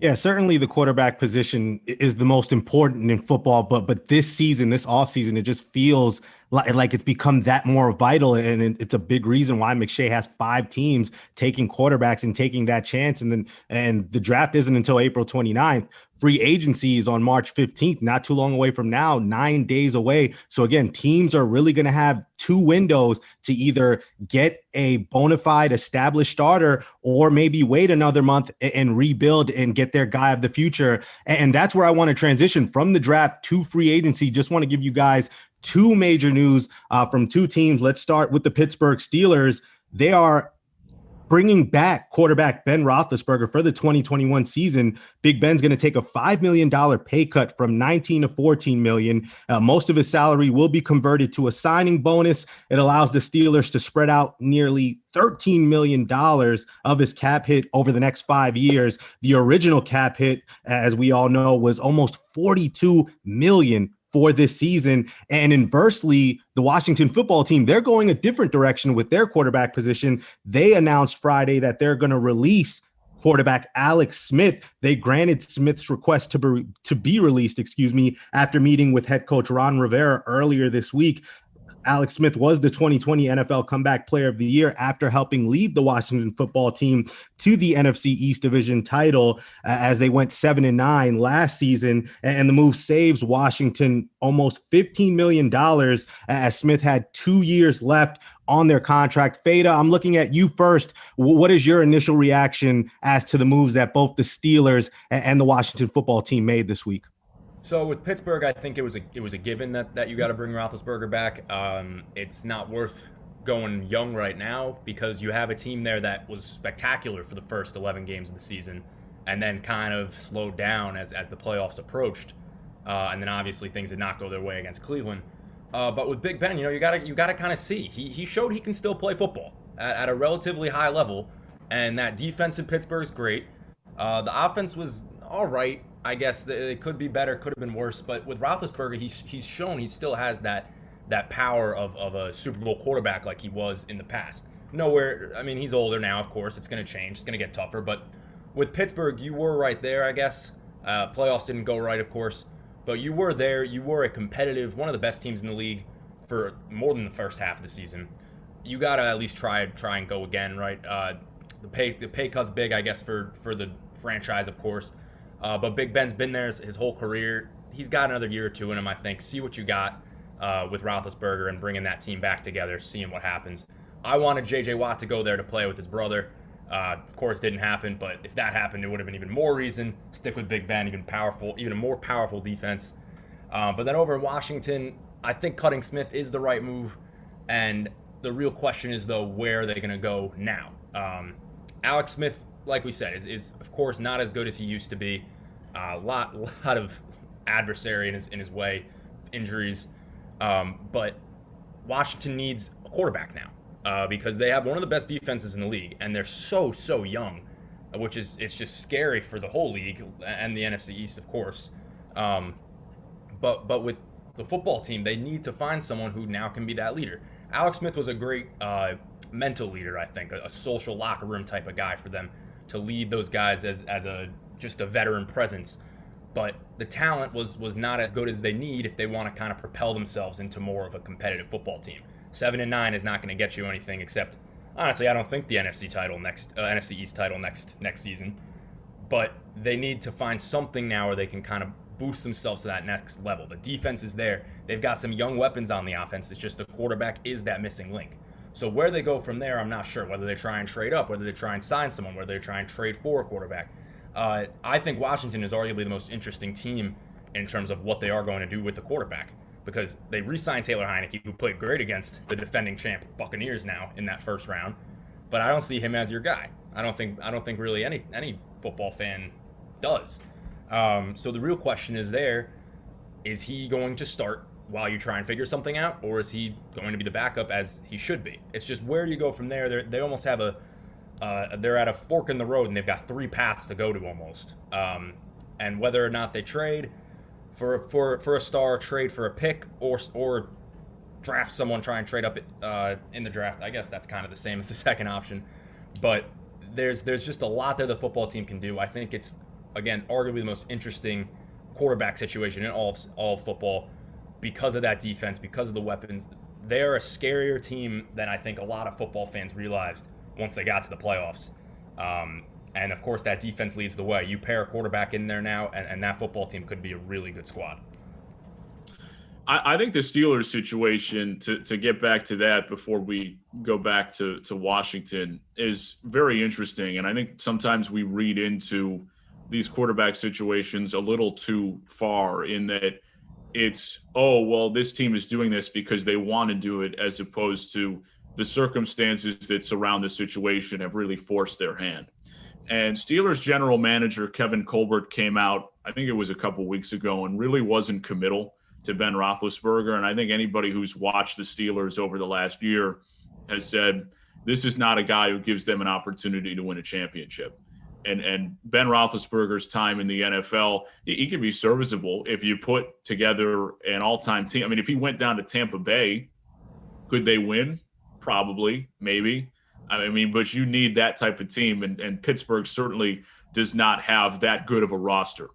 Yeah, certainly the quarterback position is the most important in football, but this season, this offseason, it just feels like it's become that more vital, and it's a big reason why McShay has 5 teams taking quarterbacks and taking that chance. And the draft isn't until April 29th. Free agency is on March 15th, not too long away from now, 9 days away. So again, teams are really going to have 2 windows to either get a bona fide established starter or maybe wait another month and rebuild and get their guy of the future. And that's where I want to transition from the draft to free agency. Just want to give you guys 2 major news from 2 teams. Let's start with the Pittsburgh Steelers. They are bringing back quarterback Ben Roethlisberger for the 2021 season. Big Ben's going to take a $5 million pay cut from $19 to $14 million. Most of his salary will be converted to a signing bonus. It allows the Steelers to spread out nearly $13 million of his cap hit over the next 5 years. The original cap hit, as we all know, was almost $42 million for this season. And inversely, the Washington football team, they're going a different direction with their quarterback position. They announced Friday that they're going to release quarterback Alex Smith. They granted Smith's request to be released, after meeting with head coach Ron Rivera earlier this week. Alex Smith was the 2020 NFL Comeback Player of the Year after helping lead the Washington football team to the NFC East Division title as they went 7-9 last season. And the move saves Washington almost $15 million as Smith had 2 years left on their contract. Fata, I'm looking at you first. What is your initial reaction as to the moves that both the Steelers and the Washington football team made this week? So with Pittsburgh, I think it was a given that you got to bring Roethlisberger back. It's not worth going young right now because you have a team there that was spectacular for the first 11 games of the season, and then kind of slowed down as the playoffs approached, and then obviously things did not go their way against Cleveland. But with Big Ben, you gotta kind of see he showed he can still play football at a relatively high level, and that defense in Pittsburgh is great. The offense was all right. I guess it could be better, could have been worse. But with Roethlisberger, he's shown he still has that power of a Super Bowl quarterback like he was in the past. He's older now, of course. It's going to change. It's going to get tougher. But with Pittsburgh, you were right there, I guess. Playoffs didn't go right, of course. But you were there. You were a competitive, one of the best teams in the league for more than the first half of the season. You got to at least try and go again, right? The pay cut's big, I guess, for the franchise, of course. But Big Ben's been there his whole career. He's got another year or 2 in him, I think. See what you got with Roethlisberger and bringing that team back together, seeing what happens. I wanted J.J. Watt to go there to play with his brother. Of course, didn't happen, but if that happened, it would have been even more reason. Stick with Big Ben, even a more powerful defense. But then over in Washington, I think cutting Smith is the right move. And the real question is, though, where are they going to go now? Alex Smith, like we said, is of course not as good as he used to be. A lot of adversary in his way, injuries. But Washington needs a quarterback now because they have one of the best defenses in the league, and they're so young, which is it's just scary for the whole league and the NFC East, of course. But with the football team, they need to find someone who now can be that leader. Alex Smith was a great mental leader, I think, a social locker room type of guy for them to lead those guys as just a veteran presence. But the talent was not as good as they need if they want to kind of propel themselves into more of a competitive football team. 7-9 is not going to get you anything except, honestly, I don't think the NFC East title next season. But they need to find something now where they can kind of boost themselves to that next level. The defense is there. They've got some young weapons on the offense. It's just the quarterback is that missing link. So where they go from there, I'm not sure. Whether they try and trade up, whether they try and sign someone, whether they try and trade for a quarterback. I think Washington is arguably the most interesting team in terms of what they are going to do with the quarterback because they re-signed Taylor Heineke, who played great against the defending champ Buccaneers now in that first round. but I don't see him as your guy. I don't think really any football fan does. So the real question is he going to start while you try and figure something out, or is he going to be the backup as he should be? It's just where do you go from there? They almost have they're at a fork in the road, and they've got three paths to go to almost. And whether or not they trade for a star, trade for a pick, or draft someone, try and trade up in the draft. I guess that's kind of the same as the second option. But there's just a lot there the football team can do. I think it's, again, arguably the most interesting quarterback situation in all of football because of that defense, because of the weapons. They're a scarier team than I think a lot of football fans realized once they got to the playoffs. And, of course, that defense leads the way. You pair a quarterback in there now, and that football team could be a really good squad. I think the Steelers situation, to get back to that before we go back to Washington, is very interesting. And I think sometimes we read into these quarterback situations a little too far in that it's, oh, well, this team is doing this because they want to do it, as opposed to the circumstances that surround the situation have really forced their hand. And Steelers general manager Kevin Colbert came out, I think it was a couple weeks ago, and really wasn't committal to Ben Roethlisberger. And I think anybody who's watched the Steelers over the last year has said, this is not a guy who gives them an opportunity to win a championship. And Ben Roethlisberger's time in the NFL, he could be serviceable if you put together an all-time team. I mean, if he went down to Tampa Bay, could they win? Probably, maybe. I mean, but you need that type of team, and Pittsburgh certainly does not have that good of a roster.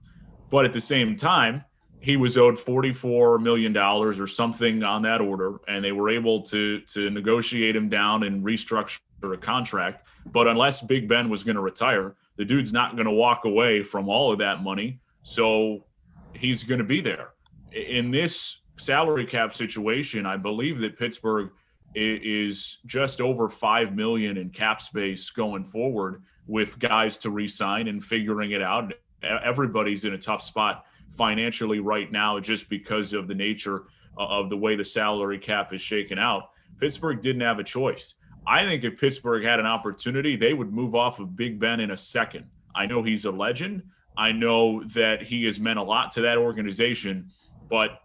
But at the same time, he was owed $44 million or something on that order, and they were able to negotiate him down and restructure a contract. But unless Big Ben was going to retire, the dude's not going to walk away from all of that money, so he's going to be there. In this salary cap situation, I believe that Pittsburgh is just over $5 million in cap space going forward, with guys to re-sign and figuring it out. Everybody's in a tough spot financially right now just because of the nature of the way the salary cap is shaken out. Pittsburgh didn't have a choice. I think if Pittsburgh had an opportunity, they would move off of Big Ben in a second. I know he's a legend. I know that he has meant a lot to that organization, but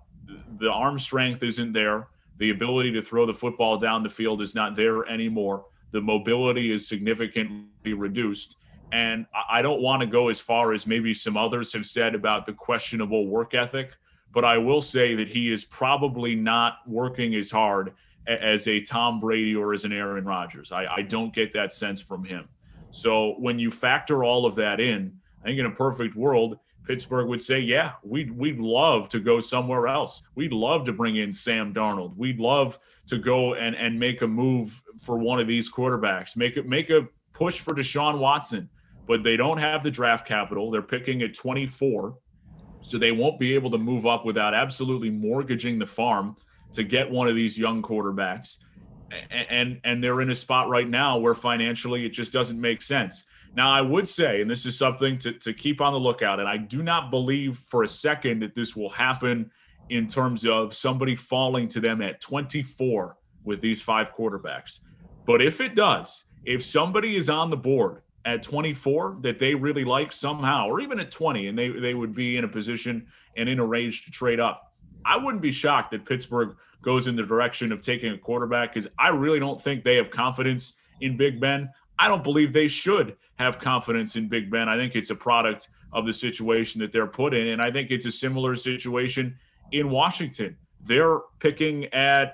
the arm strength isn't there. The ability to throw the football down the field is not there anymore. The mobility is significantly reduced. And I don't want to go as far as maybe some others have said about the questionable work ethic, but I will say that he is probably not working as hard as a Tom Brady or as an Aaron Rodgers. I don't get that sense from him. So when you factor all of that in, I think in a perfect world, Pittsburgh would say, yeah, we'd love to go somewhere else. We'd love to bring in Sam Darnold. We'd love to go and make a move for one of these quarterbacks, make a push for Deshaun Watson. But they don't have the draft capital. They're picking at 24, so they won't be able to move up without absolutely mortgaging the farm to get one of these young quarterbacks. And they're in a spot right now where financially it just doesn't make sense. Now, I would say, and this is something to keep on the lookout, and I do not believe for a second that this will happen in terms of somebody falling to them at 24 with these five quarterbacks. But if it does, if somebody is on the board at 24 that they really like somehow, or even at 20, and they would be in a position and in a range to trade up, I wouldn't be shocked that Pittsburgh goes in the direction of taking a quarterback, because I really don't think they have confidence in Big Ben. I don't believe they should have confidence in Big Ben. I think it's a product of the situation that they're put in, and I think it's a similar situation in Washington. They're picking at,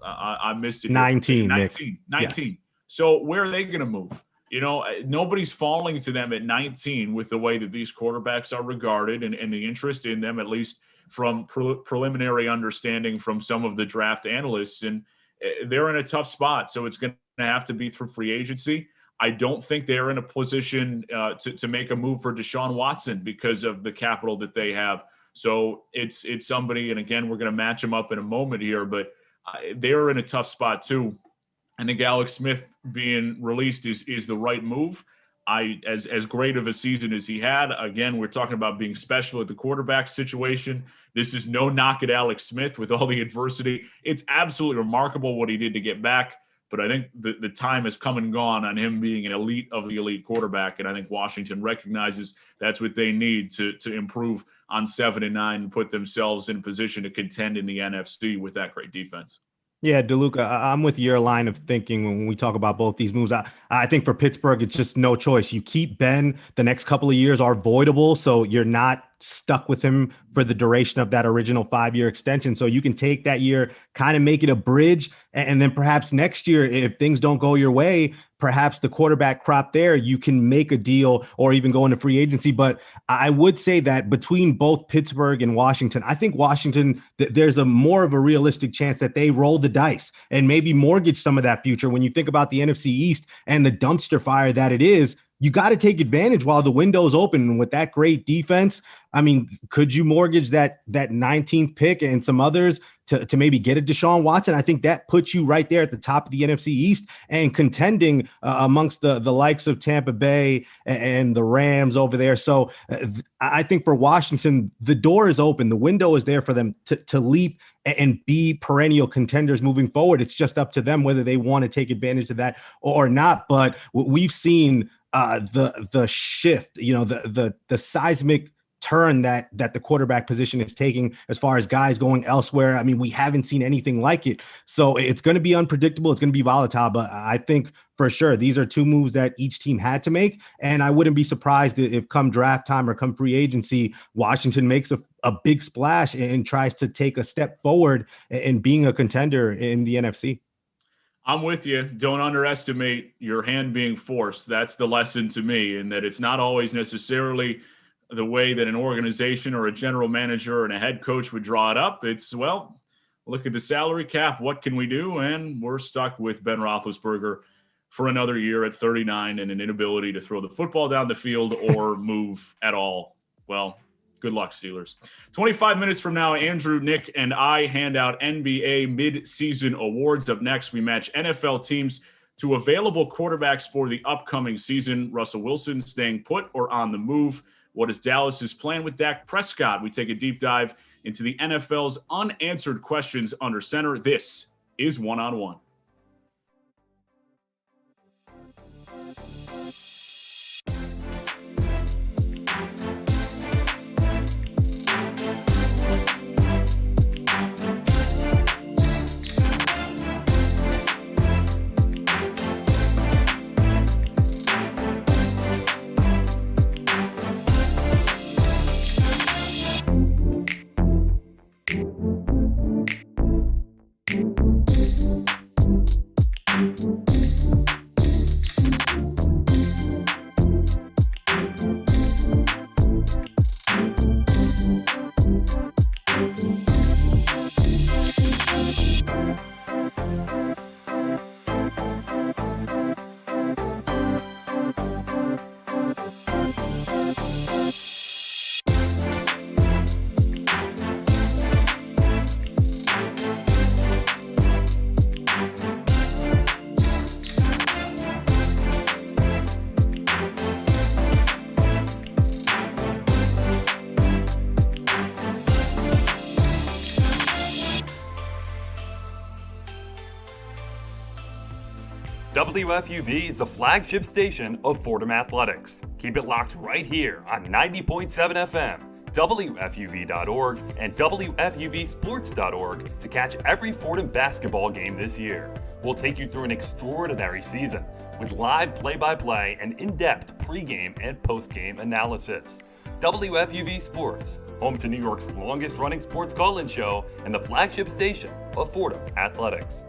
I missed it. 19. 19. Yes. So where are they going to move? You know, nobody's falling to them at 19 with the way that these quarterbacks are regarded and the interest in them, at least from preliminary understanding from some of the draft analysts. And they're in a tough spot. So it's going to have to be through free agency. I don't think they're in a position to make a move for Deshaun Watson because of the capital that they have. So it's somebody, and again, we're going to match them up in a moment here, but they're in a tough spot too. I think Alex Smith being released is the right move. As great of a season as he had, again, we're talking about being special at the quarterback situation. This is no knock at Alex Smith with all the adversity. It's absolutely remarkable what he did to get back. But I think the time has come and gone on him being an elite of the elite quarterback, and I think Washington recognizes that's what they need to improve on 7-9 and put themselves in position to contend in the NFC with that great defense. Yeah, DeLuca, I'm with your line of thinking when we talk about both these moves. I think for Pittsburgh, it's just no choice. You keep Ben, the next couple of years are voidable, so you're not stuck with him for the duration of that original 5-year extension. So you can take that year, kind of make it a bridge, and then perhaps next year, if things don't go your way, perhaps the quarterback crop there, you can make a deal or even go into free agency. But I would say that between both Pittsburgh and Washington, I think Washington, there's a more of a realistic chance that they roll the dice and maybe mortgage some of that future. When you think about the NFC East and the dumpster fire that it is, you got to take advantage while the window's open. And with that great defense, I mean, could you mortgage that 19th pick and some others to maybe get a Deshaun Watson? I think that puts you right there at the top of the NFC East and contending amongst the likes of Tampa Bay and the Rams over there. So I think for Washington, the door is open. The window is there for them to leap and be perennial contenders moving forward. It's just up to them whether they want to take advantage of that or not. But we've seen the shift, the seismic turn that the quarterback position is taking as far as guys going elsewhere. I mean, we haven't seen anything like it. So it's going to be unpredictable. It's going to be volatile. But I think for sure, these are two moves that each team had to make. And I wouldn't be surprised if come draft time or come free agency, Washington makes a big splash and tries to take a step forward in being a contender in the NFC. I'm with you. Don't underestimate your hand being forced. That's the lesson to me, in that it's not always necessarily the way that an organization or a general manager and a head coach would draw it up. It's, well, look at the salary cap. What can we do? And we're stuck with Ben Roethlisberger for another year at 39 and an inability to throw the football down the field or move at all. Well, good luck, Steelers. 25 minutes from now, Andrew, Nick, and I hand out NBA mid-season awards. Up next, we match NFL teams to available quarterbacks for the upcoming season. Russell Wilson staying put or on the move. What is Dallas's plan with Dak Prescott? We take a deep dive into the NFL's unanswered questions under center. This is One on One. WFUV is a flagship station of Fordham Athletics. Keep it locked right here on 90.7 FM, WFUV.org, and WFUVsports.org to catch every Fordham basketball game this year. We'll take you through an extraordinary season with live play-by-play and in-depth pregame and postgame analysis. WFUV Sports, home to New York's longest-running sports call-in show and the flagship station of Fordham Athletics.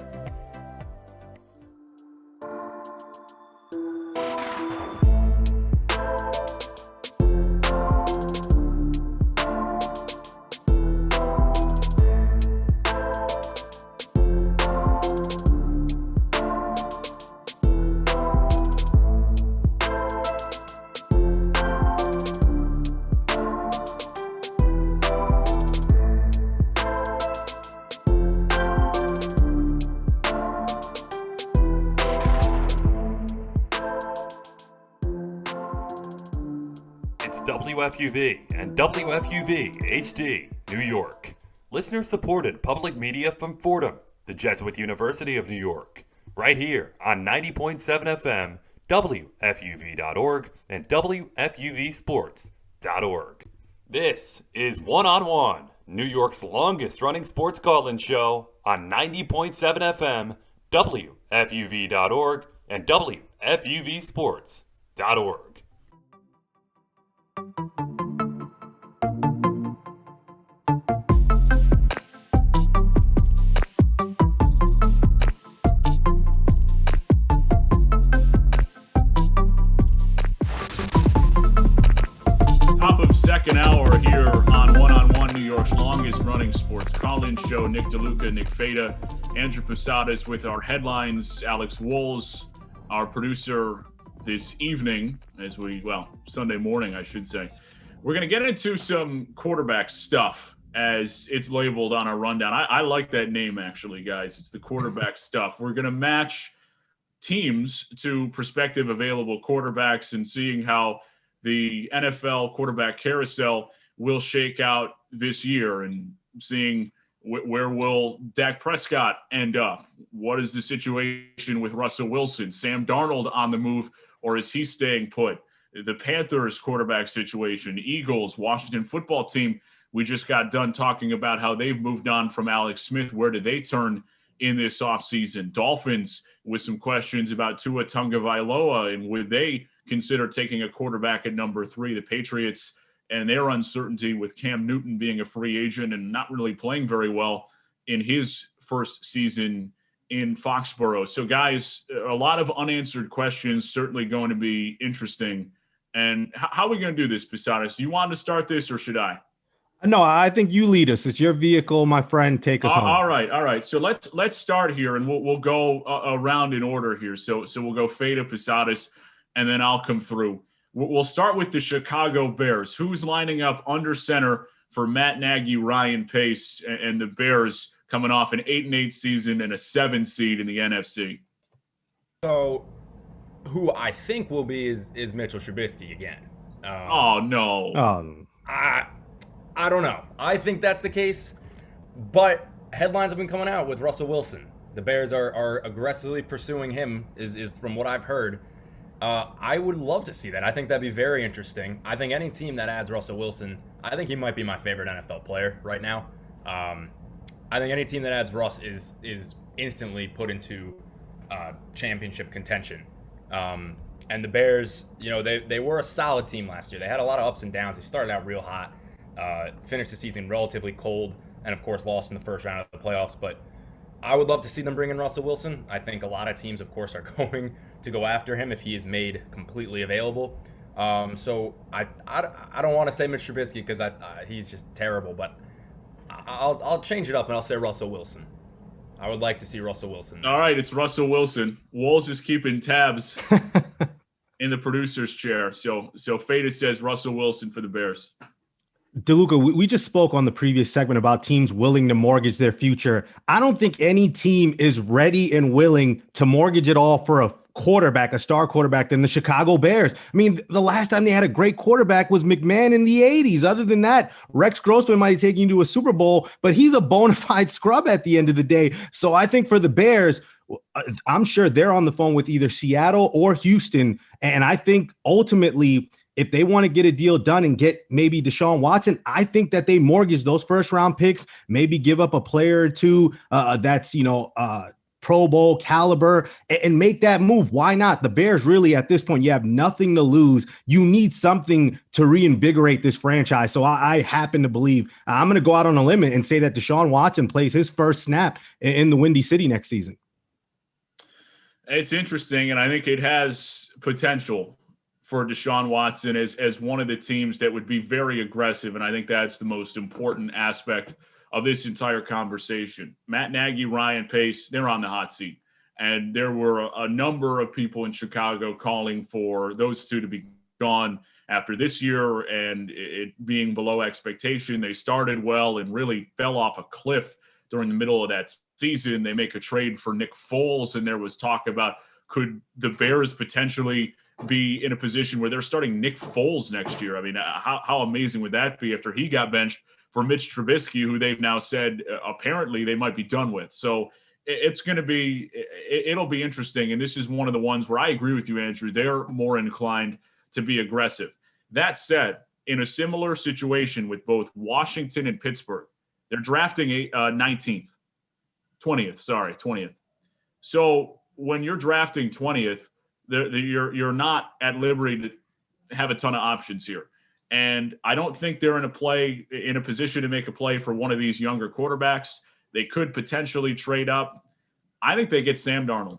WFUV and WFUV HD, New York. Listener-supported public media from Fordham, the Jesuit University of New York. right here on 90.7 FM, WFUV.org, and WFUVSports.org. This is One on One, New York's longest running sports call-in show on 90.7 FM, WFUV.org, and WFUVSports.org. Top of second hour here on One, New York's longest running sports call-in show. Nick DeLuca, Nick Fata, Andrew Posadas with our headlines. Alex Woles, our producer this evening, Sunday morning, I should say. We're going to get into some quarterback stuff as it's labeled on our rundown. I like that name, actually, guys. It's the quarterback stuff. We're going to match teams to prospective available quarterbacks and seeing how the NFL quarterback carousel will shake out this year, and seeing where will Dak Prescott end up? What is the situation with Russell Wilson? Sam Darnold on the move, or is he staying put? The Panthers quarterback situation, Eagles, Washington football team. We just got done talking about how they've moved on from Alex Smith. Where do they turn in this offseason? Dolphins with some questions about Tua Tagovailoa, and would they consider taking a quarterback at number 3? The Patriots and their uncertainty with Cam Newton being a free agent and not really playing very well in his first season in Foxborough. So, guys, a lot of unanswered questions, certainly going to be interesting. And how are we going to do this, Posadas? You want to start this, or should I? No, I think you lead us. It's your vehicle, my friend. Take us home. All right. So let's start here, and we'll go around in order here. So we'll go Fata, Posadas, and then I'll come through. We'll start with the Chicago Bears. Who's lining up under center for Matt Nagy, Ryan Pace, and the Bears coming off an 8-8 season and a 7 seed in the NFC? So, who I think will be is Mitchell Trubisky again. Oh no! I don't know. I think that's the case, but headlines have been coming out with Russell Wilson. The Bears are aggressively pursuing him, is from what I've heard. I would love to see that. I think that'd be very interesting. I think any team that adds Russell Wilson, I think he might be my favorite NFL player right now. I think any team that adds Russ is instantly put into championship contention. And the Bears, they were a solid team last year. They had a lot of ups and downs. They started out real hot, finished the season relatively cold, and of course lost in the first round of the playoffs. But I would love to see them bring in Russell Wilson. I think a lot of teams, of course, are going to go after him if he is made completely available. So I don't want to say Mitch Trubisky because he's just terrible, but I'll change it up and I'll say Russell Wilson. I would like to see Russell Wilson. All right, it's Russell Wilson. Woles is keeping tabs in the producer's chair. So Fata says Russell Wilson for the Bears. DeLuca, we just spoke on the previous segment about teams willing to mortgage their future. I don't think any team is ready and willing to mortgage it all for a quarterback, a star quarterback, than the Chicago Bears. I mean, the last time they had a great quarterback was McMahon in the 80s. Other than that, Rex Grossman might have taken you to a Super Bowl, but he's a bona fide scrub at the end of the day. So I think for the Bears, I'm sure they're on the phone with either Seattle or Houston. And I think ultimately, if they want to get a deal done and get maybe Deshaun Watson, I think that they mortgage those first round picks, maybe give up a player or two that's, Pro Bowl caliber and make that move. Why not? The Bears really at this point, you have nothing to lose. You need something to reinvigorate this franchise. So I happen to believe I'm going to go out on a limb and say that Deshaun Watson plays his first snap in the Windy City next season. It's interesting, and I think it has potential for Deshaun Watson as one of the teams that would be very aggressive, and I think that's the most important aspect of this entire conversation. Matt Nagy, Ryan Pace, they're on the hot seat. And there were a number of people in Chicago calling for those two to be gone after this year and it being below expectation. They started well and really fell off a cliff during the middle of that season. They make a trade for Nick Foles, and there was talk about could the Bears potentially be in a position where they're starting Nick Foles next year. I mean, how amazing would that be after he got benched for Mitch Trubisky, who they've now said apparently they might be done with. So it's going to be it'll be interesting. And this is one of the ones where I agree with you, Andrew. They're more inclined to be aggressive. That said, in a similar situation with both Washington and Pittsburgh, they're drafting 20th. So when you're drafting 20th, you're not at liberty to have a ton of options here. And I don't think they're in a position to make a play for one of these younger quarterbacks. They could potentially trade up. I think they get Sam Darnold.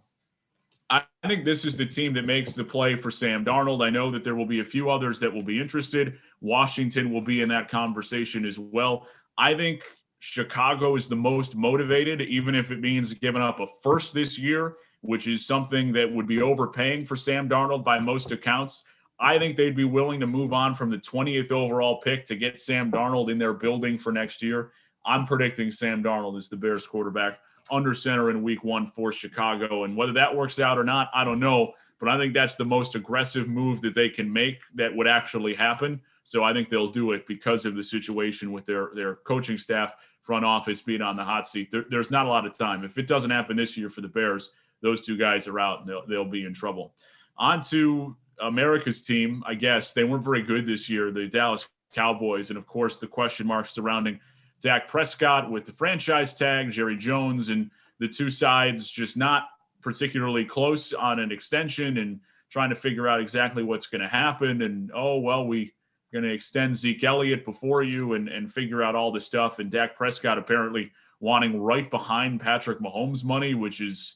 I think this is the team that makes the play for Sam Darnold. I know that there will be a few others that will be interested. Washington will be in that conversation as well. I think Chicago is the most motivated, even if it means giving up a first this year, which is something that would be overpaying for Sam Darnold by most accounts. I think they'd be willing to move on from the 20th overall pick to get Sam Darnold in their building for next year. I'm predicting Sam Darnold is the Bears quarterback under center in week 1 for Chicago. And whether that works out or not, I don't know. But I think that's the most aggressive move that they can make that would actually happen. So I think they'll do it because of the situation with their coaching staff, front office being on the hot seat. There's not a lot of time. If it doesn't happen this year for the Bears, those two guys are out and they'll be in trouble. On to America's team, I guess. They weren't very good this year, the Dallas Cowboys. And, of course, the question marks surrounding Dak Prescott with the franchise tag, Jerry Jones, and the two sides just not particularly close on an extension and trying to figure out exactly what's going to happen. And, we're going to extend Zeke Elliott before you and figure out all this stuff. And Dak Prescott apparently wanting right behind Patrick Mahomes' money, which is,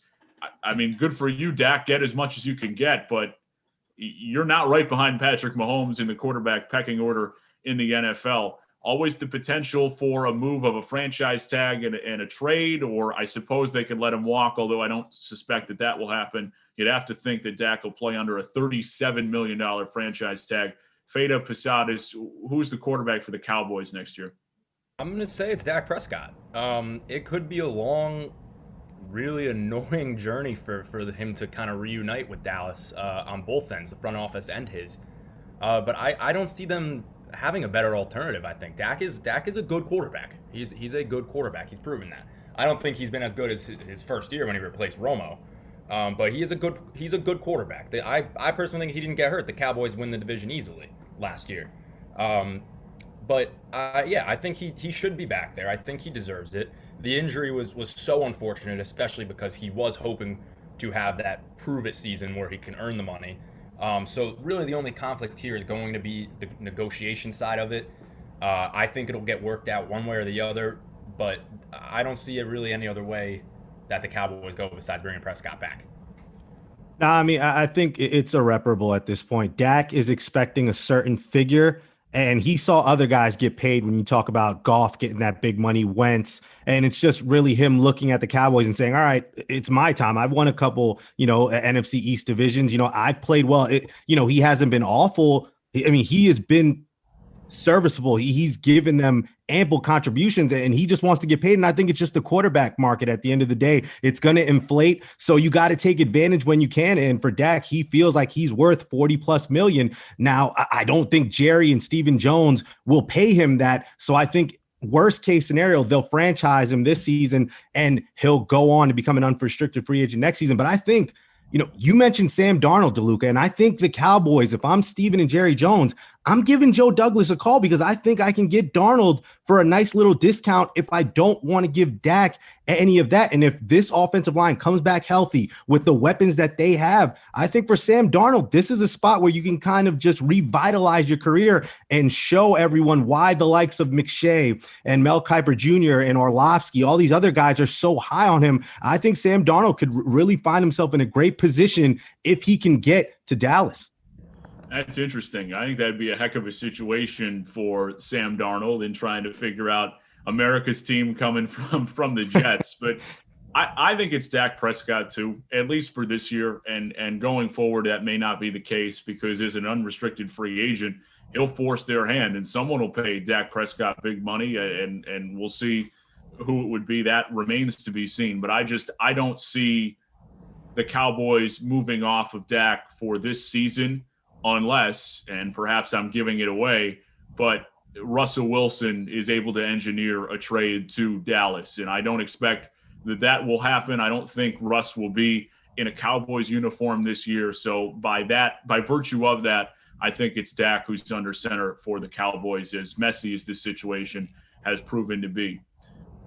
I mean, good for you, Dak. Get as much as you can get, but you're not right behind Patrick Mahomes in the quarterback pecking order in the NFL. Always the potential for a move of a franchise tag and a trade, or I suppose they could let him walk, although I don't suspect that will happen. You'd have to think that Dak will play under a $37 million franchise tag. Fata, Posadas, who's the quarterback for the Cowboys next year? I'm going to say it's Dak Prescott. It could be a long, really annoying journey for him to kind of reunite with Dallas on both ends, the front office and his. But I don't see them having a better alternative. I think Dak is a good quarterback. He's a good quarterback. He's proven that. I don't think he's been as good as his first year when he replaced Romo. But he's a good quarterback. I personally think he didn't get hurt. The Cowboys win the division easily last year. I think he should be back there. I think he deserves it. The injury was so unfortunate, especially because he was hoping to have that prove-it season where he can earn the money. So really the only conflict here is going to be the negotiation side of it. I think it'll get worked out one way or the other, but I don't see it really any other way that the Cowboys go besides bringing Prescott back. No, I mean, I think it's irreparable at this point. Dak is expecting a certain figure, and he saw other guys get paid when you talk about Goff getting that big money, Wentz, and it's just really him looking at the Cowboys and saying, all right, it's my time. I've won a couple, NFC East divisions. I've played well. He hasn't been awful. I mean, he has been serviceable. He's given them ample contributions, and he just wants to get paid. And I think it's just the quarterback market at the end of the day. It's going to inflate. So you got to take advantage when you can. And for Dak, he feels like he's worth 40 plus million. Now, I don't think Jerry and Stephen Jones will pay him that. So I think worst case scenario, they'll franchise him this season and he'll go on to become an unrestricted free agent next season. But I think, you mentioned Sam Darnold, DeLuca, and I think the Cowboys, if I'm Steven and Jerry Jones, I'm giving Joe Douglas a call because I think I can get Darnold for a nice little discount if I don't want to give Dak any of that. And if this offensive line comes back healthy with the weapons that they have, I think for Sam Darnold, this is a spot where you can kind of just revitalize your career and show everyone why the likes of McShay and Mel Kiper Jr. and Orlovsky, all these other guys are so high on him. I think Sam Darnold could really find himself in a great position if he can get to Dallas. That's interesting. I think that'd be a heck of a situation for Sam Darnold in trying to figure out America's team coming from the Jets. But I think it's Dak Prescott too, at least for this year. And going forward, that may not be the case because as an unrestricted free agent, he'll force their hand and someone will pay Dak Prescott big money and we'll see who it would be. That remains to be seen. But I don't see the Cowboys moving off of Dak for this season unless, and perhaps I'm giving it away, but Russell Wilson is able to engineer a trade to Dallas. And I don't expect that will happen. I don't think Russ will be in a Cowboys uniform this year. So by virtue of that, I think it's Dak who's under center for the Cowboys, as messy as this situation has proven to be.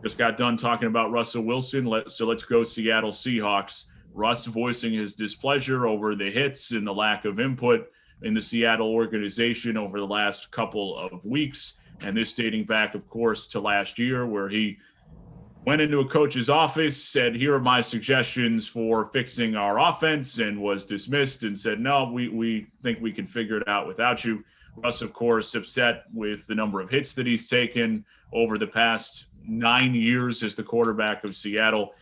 Just got done talking about Russell Wilson, so let's go Seattle Seahawks. Russ voicing his displeasure over the hits and the lack of input in the Seattle organization over the last couple of weeks. And this dating back, of course, to last year, where he went into a coach's office, said, here are my suggestions for fixing our offense, and was dismissed and said, no, we think we can figure it out without you. Russ, of course, upset with the number of hits that he's taken over the past 9 years as the quarterback of Seattle.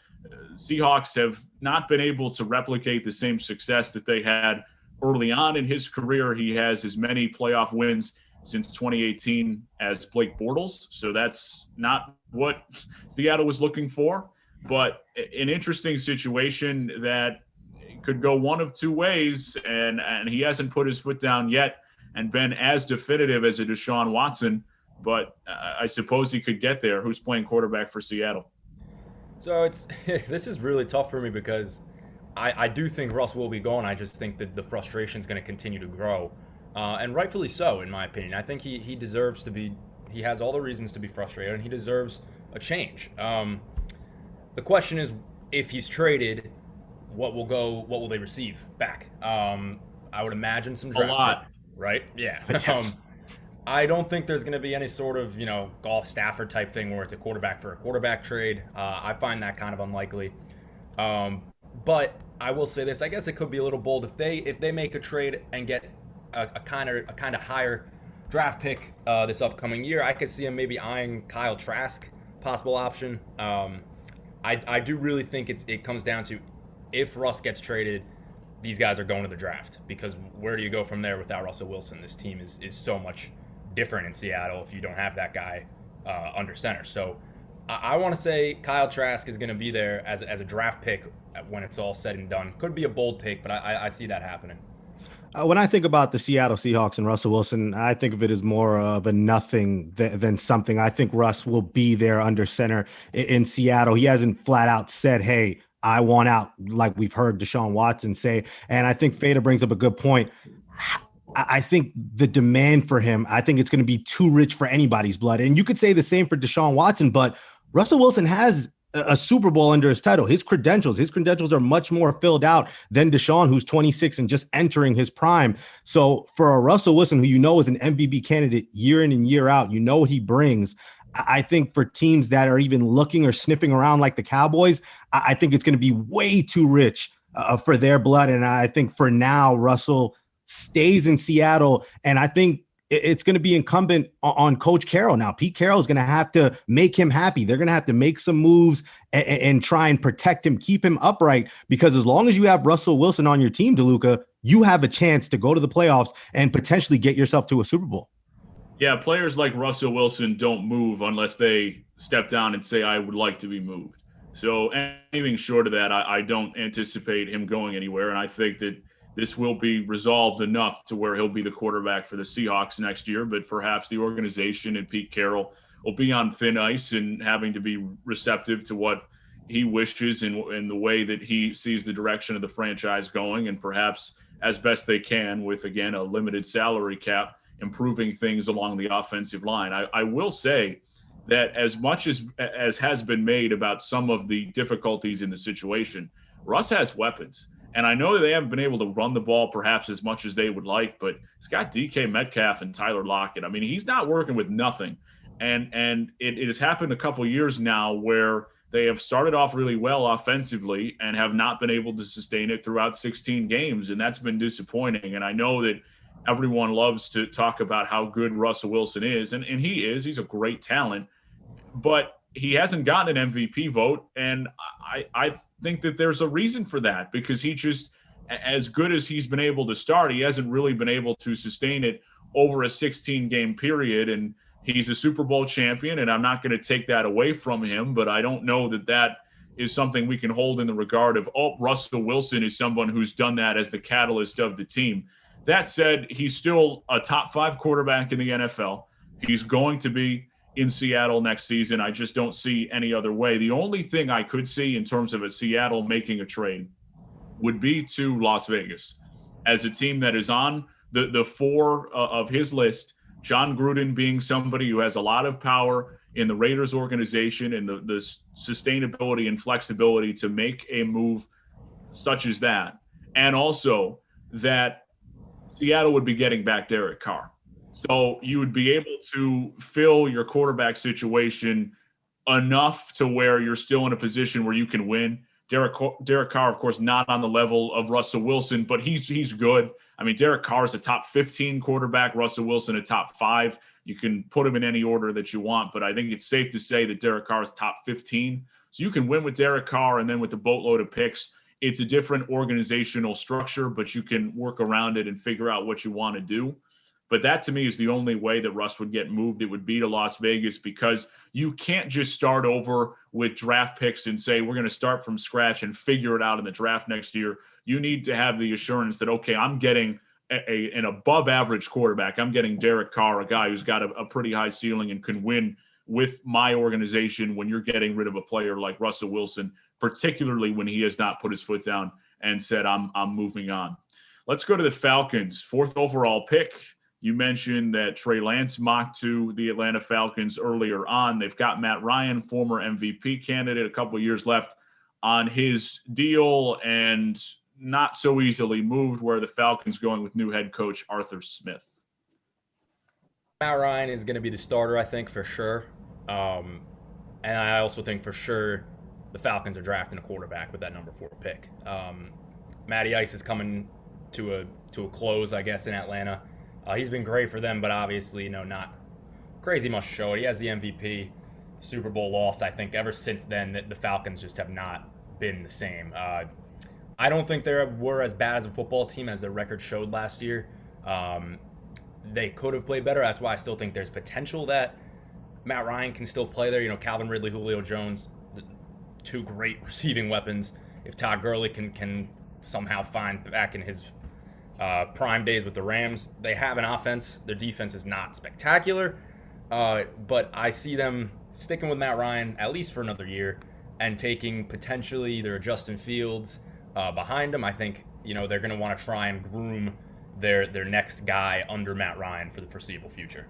Seahawks have not been able to replicate the same success that they had early on in his career. He has as many playoff wins since 2018 as Blake Bortles. So that's not what Seattle was looking for, but an interesting situation that could go one of two ways. And he hasn't put his foot down yet and been as definitive as a Deshaun Watson, but I suppose he could get there. Who's playing quarterback for Seattle? So this is really tough for me because I do think Russ will be gone. I just think that the frustration is going to continue to grow. And rightfully so, in my opinion. I think he deserves to be, he has all the reasons to be frustrated, and he deserves a change. The question is, if he's traded, what will they receive back? I would imagine some draft a lot, pick, right? Yeah. Yes. I don't think there's going to be any sort of, Golf Stafford type thing where it's a quarterback for a quarterback trade. I find that kind of unlikely. But I will say this, I guess it could be a little bold if they make a trade and get a kind of higher draft pick this upcoming year. I could see him maybe eyeing Kyle Trask, possible option. I do really think it comes down to, if Russ gets traded, these guys are going to the draft, because where do you go from there without Russell Wilson? This team is so much different in Seattle if you don't have that guy under center. So I want to say Kyle Trask is going to be there as a draft pick when it's all said and done. Could be a bold take, but I see that happening. When I think about the Seattle Seahawks and Russell Wilson, I think of it as more of a nothing than something. I think Russ will be there under center in Seattle. He hasn't flat out said, hey, I want out, like we've heard Deshaun Watson say. And I think Fata brings up a good point. I think the demand for him, I think it's going to be too rich for anybody's blood. And you could say the same for Deshaun Watson, but Russell Wilson has a Super Bowl under his title. His credentials are much more filled out than Deshaun, who's 26 and just entering his prime. So for a Russell Wilson, who is an MVP candidate year in and year out, what he brings. I think for teams that are even looking or sniffing around like the Cowboys, I think it's going to be way too rich for their blood. And I think for now, Russell stays in Seattle. And I think it's going to be incumbent on Coach Carroll. Now, Pete Carroll is going to have to make him happy. They're going to have to make some moves and try and protect him, keep him upright, because as long as you have Russell Wilson on your team, DeLuca, you have a chance to go to the playoffs and potentially get yourself to a Super Bowl. Yeah, players like Russell Wilson don't move unless they step down and say, I would like to be moved. So anything short of that, I don't anticipate him going anywhere. And I think that this will be resolved enough to where he'll be the quarterback for the Seahawks next year. But perhaps the organization and Pete Carroll will be on thin ice and having to be receptive to what he wishes and the way that he sees the direction of the franchise going. And perhaps as best they can with, again, a limited salary cap, improving things along the offensive line. I will say that as much as has been made about some of the difficulties in the situation, Russ has weapons. And I know that they haven't been able to run the ball perhaps as much as they would like, but he's got DK Metcalf and Tyler Lockett. I mean, he's not working with nothing. And it has happened a couple of years now where they have started off really well offensively and have not been able to sustain it throughout 16 games. And that's been disappointing. And I know that everyone loves to talk about how good Russell Wilson is, and he is. He's a great talent, but he hasn't gotten an MVP vote, and I think that there's a reason for that, because he just, as good as he's been able to start, he hasn't really been able to sustain it over a 16-game period, and he's a Super Bowl champion, and I'm not going to take that away from him, but I don't know that is something we can hold in the regard of, Russell Wilson is someone who's done that as the catalyst of the team. That said, he's still a top 5 quarterback in the NFL. He's going to be in Seattle next season. I just don't see any other way. The only thing I could see in terms of a Seattle making a trade would be to Las Vegas as a team that is on the four of his list. John Gruden being somebody who has a lot of power in the Raiders organization and the sustainability and flexibility to make a move such as that. And also that Seattle would be getting back Derek Carr. So you would be able to fill your quarterback situation enough to where you're still in a position where you can win. Derek Carr, of course, not on the level of Russell Wilson, but he's good. I mean, Derek Carr is a top 15 quarterback, Russell Wilson a top 5. You can put him in any order that you want, but I think it's safe to say that Derek Carr is top 15. So you can win with Derek Carr, and then with the boatload of picks, it's a different organizational structure, but you can work around it and figure out what you want to do. But that, to me, is the only way that Russ would get moved. It would be to Las Vegas, because you can't just start over with draft picks and say, we're going to start from scratch and figure it out in the draft next year. You need to have the assurance that, okay, I'm getting an above average quarterback. I'm getting Derek Carr, a guy who's got a pretty high ceiling and can win with my organization when you're getting rid of a player like Russell Wilson, particularly when he has not put his foot down and said, I'm moving on. Let's go to the Falcons. 4th overall pick. You mentioned that Trey Lance mocked to the Atlanta Falcons earlier on. They've got Matt Ryan, former MVP candidate, a couple of years left on his deal and not so easily moved, where the Falcons going with new head coach Arthur Smith. Matt Ryan is going to be the starter, I think, for sure. And I also think for sure the Falcons are drafting a quarterback with that number 4 pick. Matty Ice is coming to a close, I guess, in Atlanta. He's been great for them, but obviously, not crazy much to show it. He has the MVP, Super Bowl loss. I think ever since then, the Falcons just have not been the same. I don't think they were as bad as a football team as their record showed last year. They could have played better. That's why I still think there's potential that Matt Ryan can still play there. Calvin Ridley, Julio Jones, 2 great receiving weapons. If Todd Gurley can somehow find back in his prime days with the Rams, they have an offense. Their defense is not spectacular, but I see them sticking with Matt Ryan at least for another year and taking potentially either a Justin Fields behind him. I think they're going to want to try and groom their next guy under Matt Ryan for the foreseeable future.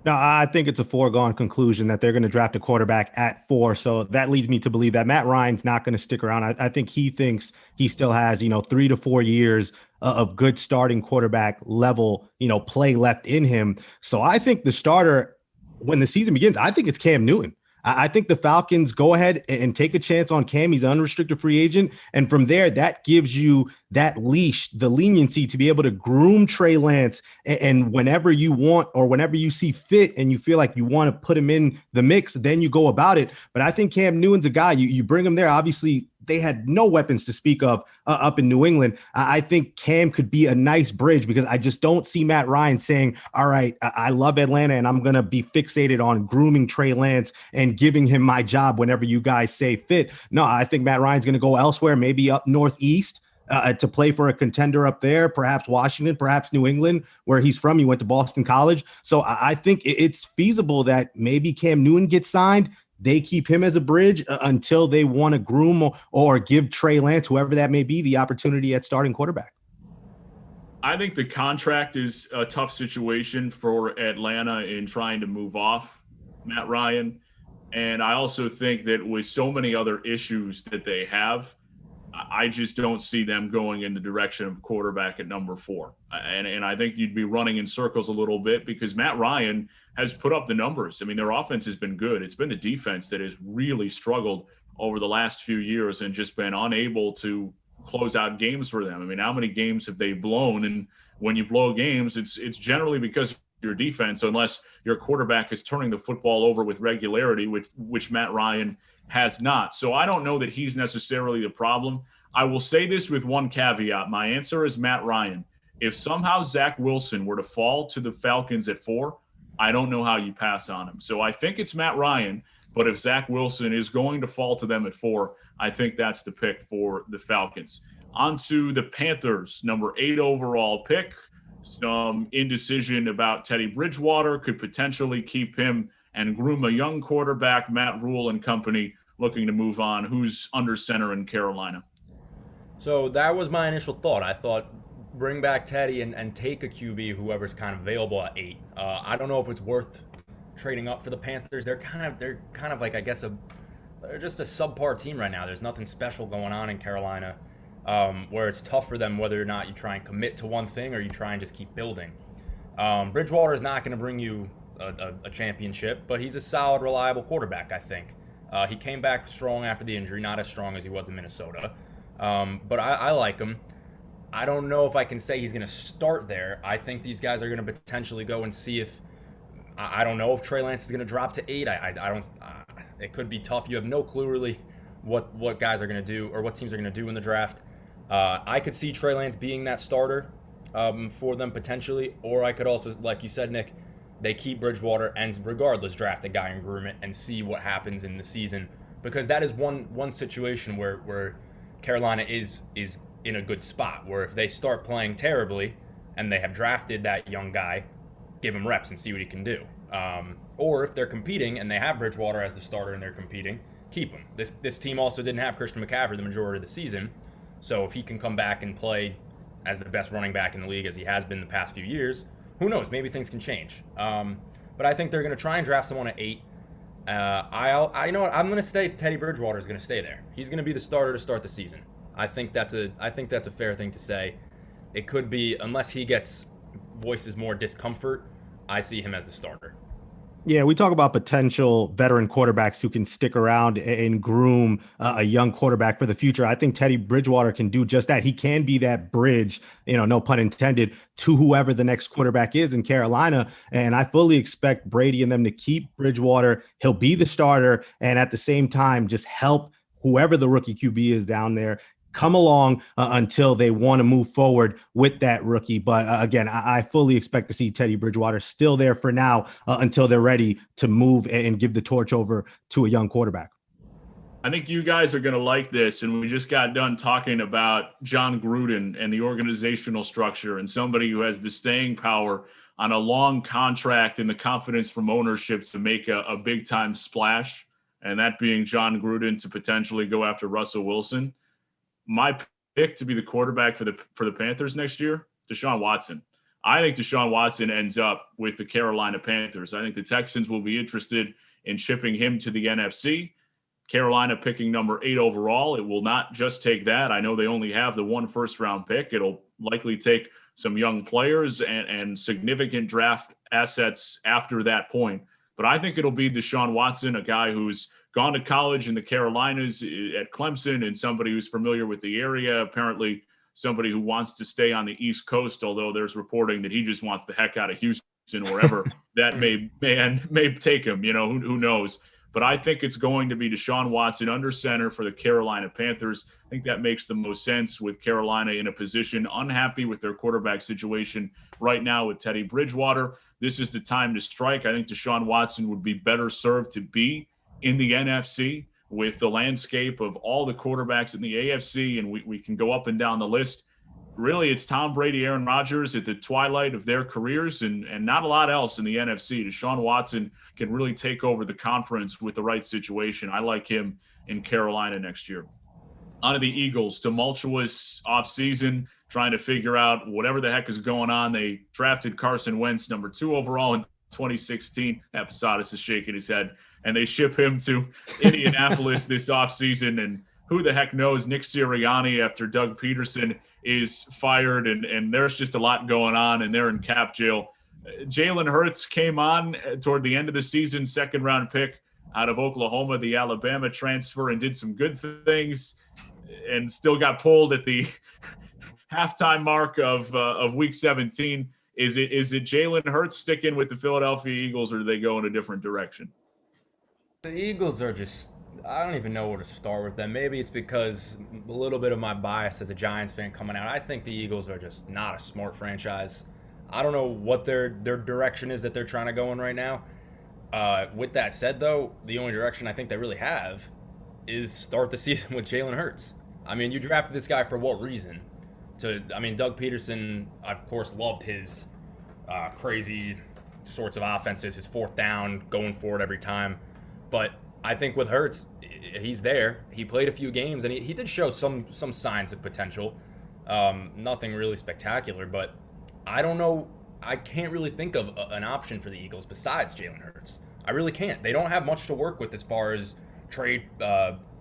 No, I think it's a foregone conclusion that they're going to draft a quarterback at 4. So that leads me to believe that Matt Ryan's not going to stick around. I think he thinks he still has, 3 to 4 years of good starting quarterback level, play left in him. So I think the starter, when the season begins, I think it's Cam Newton. I think the Falcons go ahead and take a chance on Cam. He's an unrestricted free agent. And from there, that gives you that leash, the leniency to be able to groom Trey Lance. And whenever you want or whenever you see fit and you feel like you want to put him in the mix, then you go about it. But I think Cam Newton's a guy, you bring him there. Obviously, they had no weapons to speak of up in New England. I think Cam could be a nice bridge, because I just don't see Matt Ryan saying, all right, I love Atlanta and I'm going to be fixated on grooming Trey Lance and giving him my job whenever you guys say fit. No, I think Matt Ryan's going to go elsewhere, maybe up northeast to play for a contender up there, perhaps Washington, perhaps New England, where he's from. He went to Boston College. So I think it's feasible that maybe Cam Newton gets signed. They keep him as a bridge until they want to groom or give Trey Lance, whoever that may be, the opportunity at starting quarterback. I think the contract is a tough situation for Atlanta in trying to move off Matt Ryan. And I also think that with so many other issues that they have, I just don't see them going in the direction of quarterback at number 4. And I think you'd be running in circles a little bit, because Matt Ryan has put up the numbers. I mean, their offense has been good. It's been the defense that has really struggled over the last few years and just been unable to close out games for them. I mean, how many games have they blown? And when you blow games, it's generally because of your defense, unless your quarterback is turning the football over with regularity, which Matt Ryan has not. So I don't know that he's necessarily the problem. I will say this with one caveat. My answer is Matt Ryan. If somehow Zach Wilson were to fall to the Falcons at 4, I don't know how you pass on him. So I think it's Matt Ryan, but if Zach Wilson is going to fall to them at 4, I think that's the pick for the Falcons. On to the Panthers, number 8 overall pick. Some indecision about Teddy Bridgewater, could potentially keep him and groom a young quarterback, Matt Rule and company, looking to move on? Who's under center in Carolina? So that was my initial thought. I thought bring back Teddy and take a QB, whoever's kind of available at 8. I don't know if it's worth trading up for the Panthers. They're kind of like, I guess, they're just a subpar team right now. There's nothing special going on in Carolina, where it's tough for them whether or not you try and commit to one thing or you try and just keep building. Bridgewater is not going to bring you a championship, but he's a solid, reliable quarterback, I think. He came back strong after the injury, not as strong as he was in Minnesota. But I like him. I don't know if I can say he's going to start there. I think these guys are going to potentially go and see if I don't know if Trey Lance is going to drop to 8. I don't. It could be tough. You have no clue really what guys are going to do or what teams are going to do in the draft. I could see Trey Lance being that starter for them potentially, or I could also, like you said, Nick, they keep Bridgewater and regardless draft a guy and groom it and see what happens in the season, because that is one situation where Carolina is in a good spot, where if they start playing terribly and they have drafted that young guy, give him reps and see what he can do. Or if they're competing and they have Bridgewater as the starter and they're competing, keep him. This team also didn't have Christian McCaffrey the majority of the season, so if he can come back and play as the best running back in the league as he has been the past few years, who knows? Maybe things can change. But I think they're going to try and draft someone at 8. You know what? I'm going to say Teddy Bridgewater is going to stay there. He's going to be the starter to start the season. I think that's a fair thing to say. It could be, unless he voices more discomfort, I see him as the starter. Yeah, we talk about potential veteran quarterbacks who can stick around and groom a young quarterback for the future. I think Teddy Bridgewater can do just that. He can be that bridge, no pun intended, to whoever the next quarterback is in Carolina. And I fully expect Brady and them to keep Bridgewater. He'll be the starter, and at the same time, just help whoever the rookie QB is down there come along until they want to move forward with that rookie. But again, I fully expect to see Teddy Bridgewater still there for now until they're ready to move and give the torch over to a young quarterback. I think you guys are going to like this. And we just got done talking about John Gruden and the organizational structure and somebody who has the staying power on a long contract and the confidence from ownership to make a big time splash. And that being John Gruden to potentially go after Russell Wilson. My pick to be the quarterback for the Panthers next year, Deshaun Watson. I think Deshaun Watson ends up with the Carolina Panthers. I think the Texans will be interested in shipping him to the NFC. Carolina picking number 8 overall. It will not just take that. I know they only have the 1 first-round pick. It'll likely take some young players and significant draft assets after that point. But I think it'll be Deshaun Watson, a guy who's gone to college in the Carolinas at Clemson and somebody who's familiar with the area, apparently somebody who wants to stay on the East Coast, although there's reporting that he just wants the heck out of Houston, wherever that may take him, who knows. But I think it's going to be Deshaun Watson under center for the Carolina Panthers. I think that makes the most sense with Carolina in a position unhappy with their quarterback situation right now with Teddy Bridgewater. This is the time to strike. I think Deshaun Watson would be better served to be in the NFC with the landscape of all the quarterbacks in the AFC, and we can go up and down the list. Really, it's Tom Brady, Aaron Rodgers at the twilight of their careers and not a lot else in the NFC. Deshaun Watson can really take over the conference with the right situation. I like him in Carolina next year. On to the Eagles, tumultuous offseason, trying to figure out whatever the heck is going on. They drafted Carson Wentz, number 2 overall in 2016. Posadas is shaking his head. And they ship him to Indianapolis this offseason. And who the heck knows, Nick Sirianni after Doug Peterson is fired. And there's just a lot going on, and they're in cap jail. Jalen Hurts came on toward the end of the season, 2nd-round pick out of Oklahoma, the Alabama transfer, and did some good things and still got pulled at the halftime mark of Week 17. Is it Jalen Hurts sticking with the Philadelphia Eagles, or do they go in a different direction? The Eagles are just, I don't even know where to start with them. Maybe it's because a little bit of my bias as a Giants fan coming out. I think the Eagles are just not a smart franchise. I don't know what their direction is that they're trying to go in right now. With that said, though, the only direction I think they really have is start the season with Jalen Hurts. I mean, you drafted this guy for what reason? Doug Peterson, of course, loved his crazy sorts of offenses, his fourth down, going for it every time. But I think with Hurts, he's there. He played a few games, and he did show some signs of potential. Nothing really spectacular, but I don't know. I can't really think of an option for the Eagles besides Jalen Hurts. I really can't. They don't have much to work with as far as trade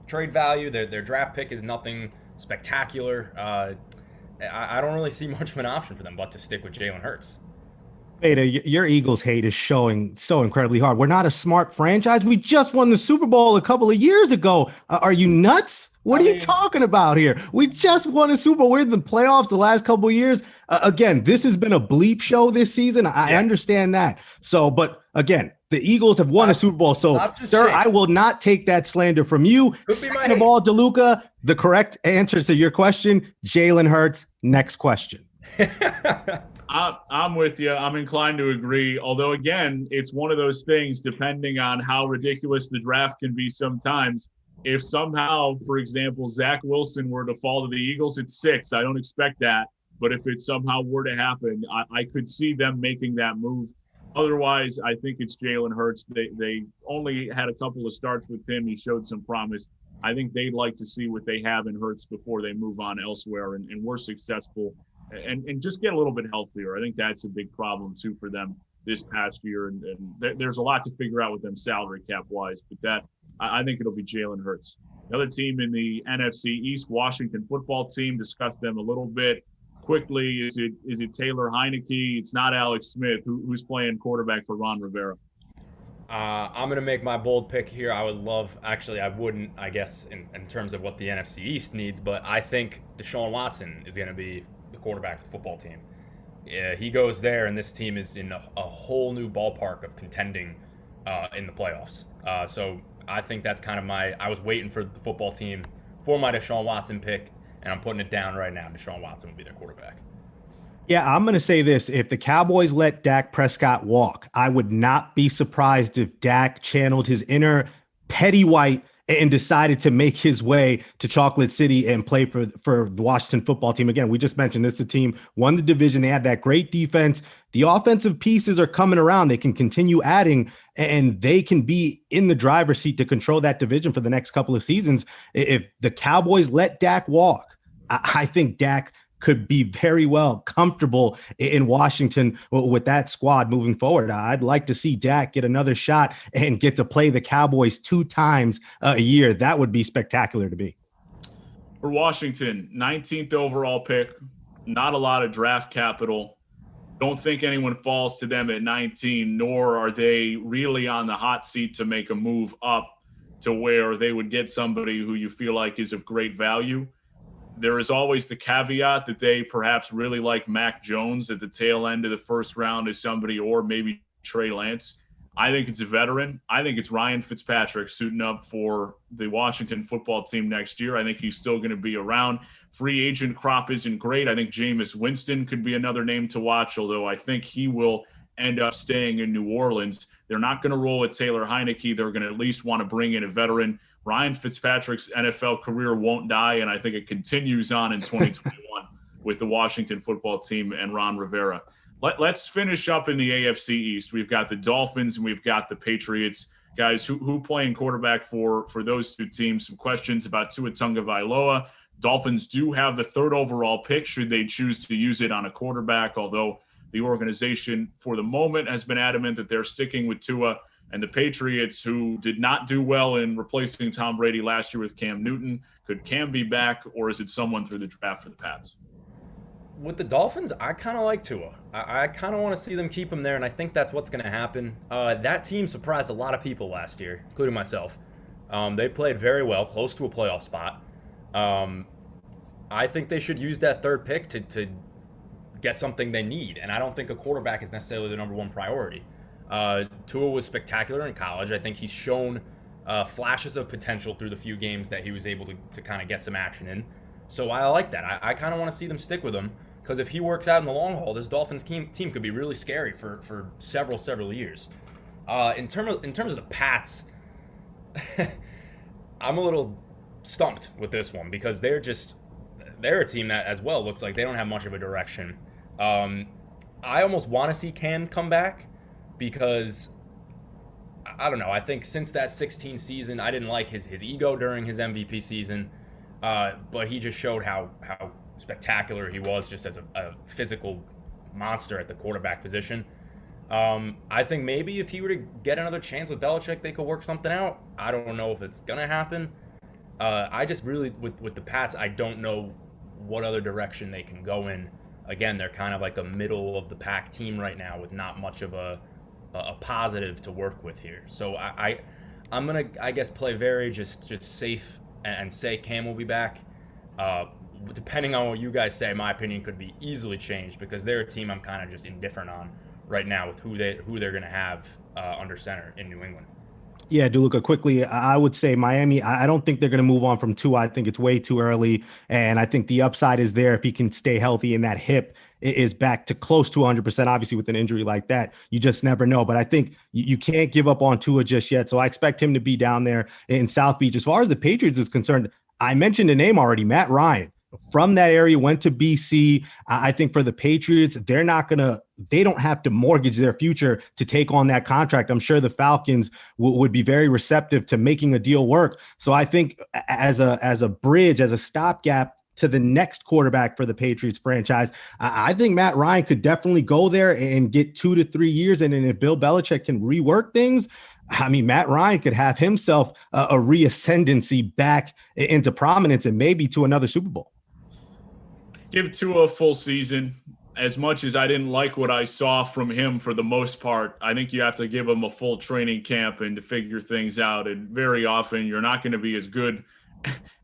value. Their draft pick is nothing spectacular. I don't really see much of an option for them but to stick with Jalen Hurts. Fata, your Eagles hate is showing so incredibly hard. We're not a smart franchise. We just won the Super Bowl a couple of years ago. Are you nuts? What are you talking about here? We just won a Super Bowl. We're in the playoffs the last couple of years. Again, this has been a bleep show this season. I understand that. So, but again, the Eagles have won a Super Bowl. So, sir, I will not take that slander from you. Second of all, DeLuca, the correct answer to your question, Jalen Hurts. Next question. I'm with you. I'm inclined to agree. Although, again, it's one of those things, depending on how ridiculous the draft can be sometimes. If somehow, for example, Zach Wilson were to fall to the Eagles at 6, I don't expect that. But if it somehow were to happen, I could see them making that move. Otherwise, I think it's Jalen Hurts. They only had a couple of starts with him. He showed some promise. I think they'd like to see what they have in Hurts before they move on elsewhere and we're successful and just get a little bit healthier. I think that's a big problem, too, for them this past year. And there's a lot to figure out with them salary cap-wise. But I think it'll be Jalen Hurts. Another team in the NFC East, Washington football team, discussed them a little bit. Quickly, is it Taylor Heineke? It's not Alex Smith. Who's playing quarterback for Ron Rivera? I'm going to make my bold pick here. I wouldn't, I guess, in terms of what the NFC East needs, but I think Deshaun Watson is going to be the quarterback for the football team. Yeah, he goes there, and this team is in a whole new ballpark of contending in the playoffs. So I think that's kind of I was waiting for the football team for my Deshaun Watson pick, and I'm putting it down right now. Deshaun Watson will be their quarterback. Yeah, I'm going to say this. If the Cowboys let Dak Prescott walk, I would not be surprised if Dak channeled his inner Petty White and decided to make his way to Chocolate City and play for the Washington football team. Again, we just mentioned this, the team won the division. They have that great defense. The offensive pieces are coming around. They can continue adding, and they can be in the driver's seat to control that division for the next couple of seasons. If the Cowboys let Dak walk, I think Dak could be very well comfortable in Washington with that squad moving forward. I'd like to see Dak get another shot and get to play the Cowboys 2 times a year. That would be spectacular to be. For Washington, 19th overall pick, not a lot of draft capital. Don't think anyone falls to them at 19, nor are they really on the hot seat to make a move up to where they would get somebody who you feel like is of great value. There is always the caveat that they perhaps really like Mac Jones at the tail end of the first round as somebody, or maybe Trey Lance. I think it's a veteran. I think it's Ryan Fitzpatrick suiting up for the Washington football team next year. I think he's still going to be around. Free agent crop isn't great. I think Jameis Winston could be another name to watch, although I think he will end up staying in New Orleans. They're not going to roll with Taylor Heineke. They're going to at least want to bring in a veteran. Ryan Fitzpatrick's NFL career won't die, and I think it continues on in 2021 with the Washington football team and Ron Rivera. Let's finish up in the AFC East. We've got the Dolphins and we've got the Patriots. Guys, who playing quarterback for those two teams? Some questions about Tua Tagovailoa. Dolphins do have the 3rd overall pick should they choose to use it on a quarterback, although the organization for the moment has been adamant that they're sticking with Tua. And the Patriots, who did not do well in replacing Tom Brady last year with Cam Newton, could Cam be back, or is it someone through the draft for the Pats? With the Dolphins, I kind of like Tua. I kind of want to see them keep him there, and I think that's what's going to happen. That team surprised a lot of people last year, including myself. They played very well, close to a playoff spot. I think they should use that 3rd pick to get something they need, and I don't think a quarterback is necessarily the number 1 priority. Tua was spectacular in college. I think he's shown flashes of potential through the few games that he was able to kind of get some action in. So I like that. I kind of want to see them stick with him, because if he works out in the long haul, this Dolphins team could be really scary for several years. In terms of the Pats, I'm a little stumped with this one, because they're a team that as well looks like they don't have much of a direction. I almost want to see Cam come back, because I don't know. I think since that 16 season, I didn't like his ego during his MVP season, but he just showed how spectacular he was just as a physical monster at the quarterback position. I think maybe if he were to get another chance with Belichick, they could work something out. I don't know if it's gonna happen. I just really, with the Pats, I don't know what other direction they can go in. Again, they're kind of like a middle of the pack team right now with not much of a positive to work with here. So I'm gonna, I guess, play very just safe and say Cam will be back. Depending on what you guys say, my opinion could be easily changed because they're a team I'm kind of just indifferent on right now with who they're gonna have under center in New England. Yeah, DeLuca, quickly, I would say Miami, I don't think they're going to move on from Tua. I think it's way too early, and I think the upside is there if he can stay healthy and that hip is back to close to 100%. Obviously, with an injury like that, you just never know. But I think you can't give up on Tua just yet, so I expect him to be down there in South Beach. As far as the Patriots is concerned, I mentioned a name already, Matt Ryan. From that area, went to BC. I think for the Patriots, they don't have to mortgage their future to take on that contract. I'm sure the Falcons would be very receptive to making a deal work. So I think as a bridge, as a stopgap to the next quarterback for the Patriots franchise, I think Matt Ryan could definitely go there and get 2 to 3 years. And then if Bill Belichick can rework things, I mean, Matt Ryan could have himself a reascendancy back into prominence and maybe to another Super Bowl. Give Tua a full season. As much as I didn't like what I saw from him for the most part, I think you have to give him a full training camp and to figure things out. And very often you're not going to be as good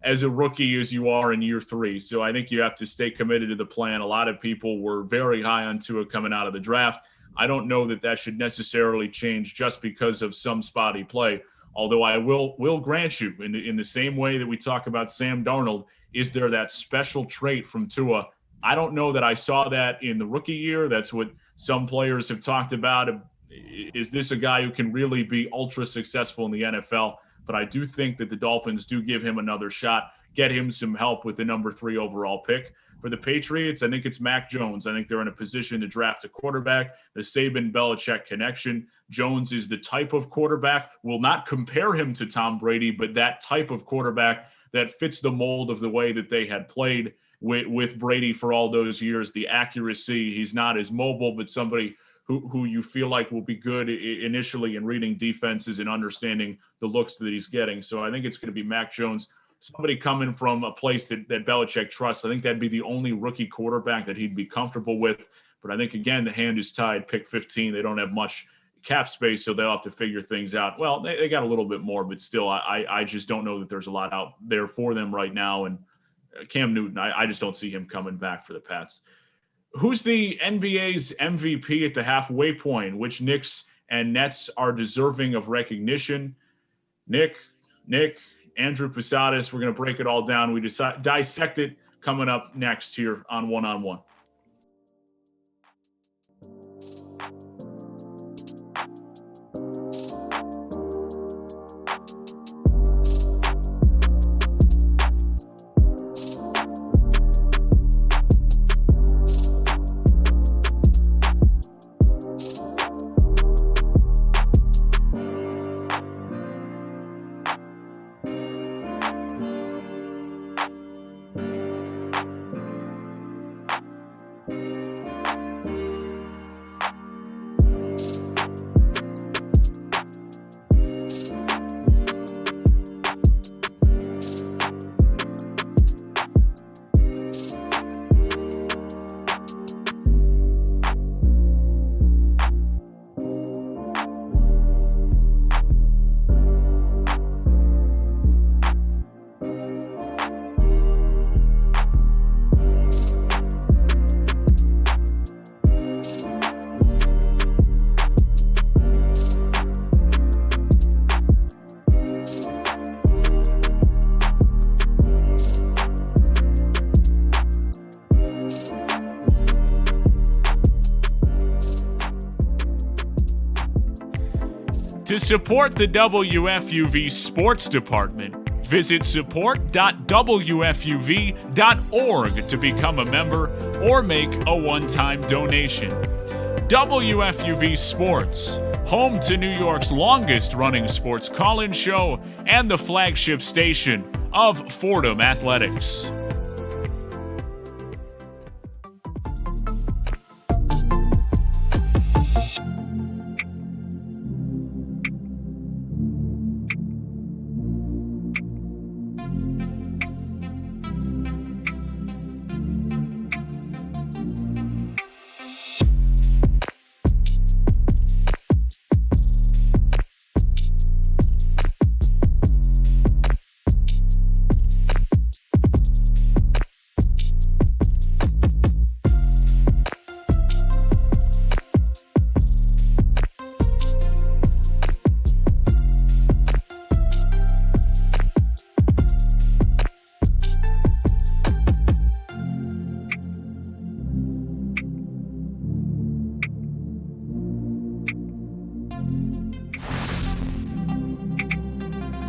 as a rookie as you are in year 3. So I think you have to stay committed to the plan. A lot of people were very high on Tua coming out of the draft. I don't know that should necessarily change just because of some spotty play. Although I will grant you, in the same way that we talk about Sam Darnold, is there that special trait from Tua? I don't know that I saw that in the rookie year. That's what some players have talked about. Is this a guy who can really be ultra successful in the NFL? But I do think that the Dolphins do give him another shot, get him some help with the number 3 overall pick. For the Patriots, I think it's Mac Jones. I think they're in a position to draft a quarterback. The Saban-Belichick connection. Jones is the type of quarterback. Will not compare him to Tom Brady, but that type of quarterback that fits the mold of the way that they had played with Brady for all those years. The accuracy, he's not as mobile, but somebody who you feel like will be good initially in reading defenses and understanding the looks that he's getting. So I think it's going to be Mac Jones. Somebody coming from a place that Belichick trusts. I think that'd be the only rookie quarterback that he'd be comfortable with. But I think, again, the hand is tied. Pick 15. They don't have much cap space, so they'll have to figure things out. Well, they got a little bit more, but still, I just don't know that there's a lot out there for them right now. And Cam Newton, I just don't see him coming back for the Pats. Who's the NBA's MVP at the halfway point? Which Knicks and Nets are deserving of recognition? Nick, Andrew Posadas, we're going to break it all down. We dissect it coming up next here on One on One. To support the WFUV Sports Department, visit support.wfuv.org to become a member or make a one-time donation. WFUV Sports, home to New York's longest-running sports call-in show and the flagship station of Fordham Athletics.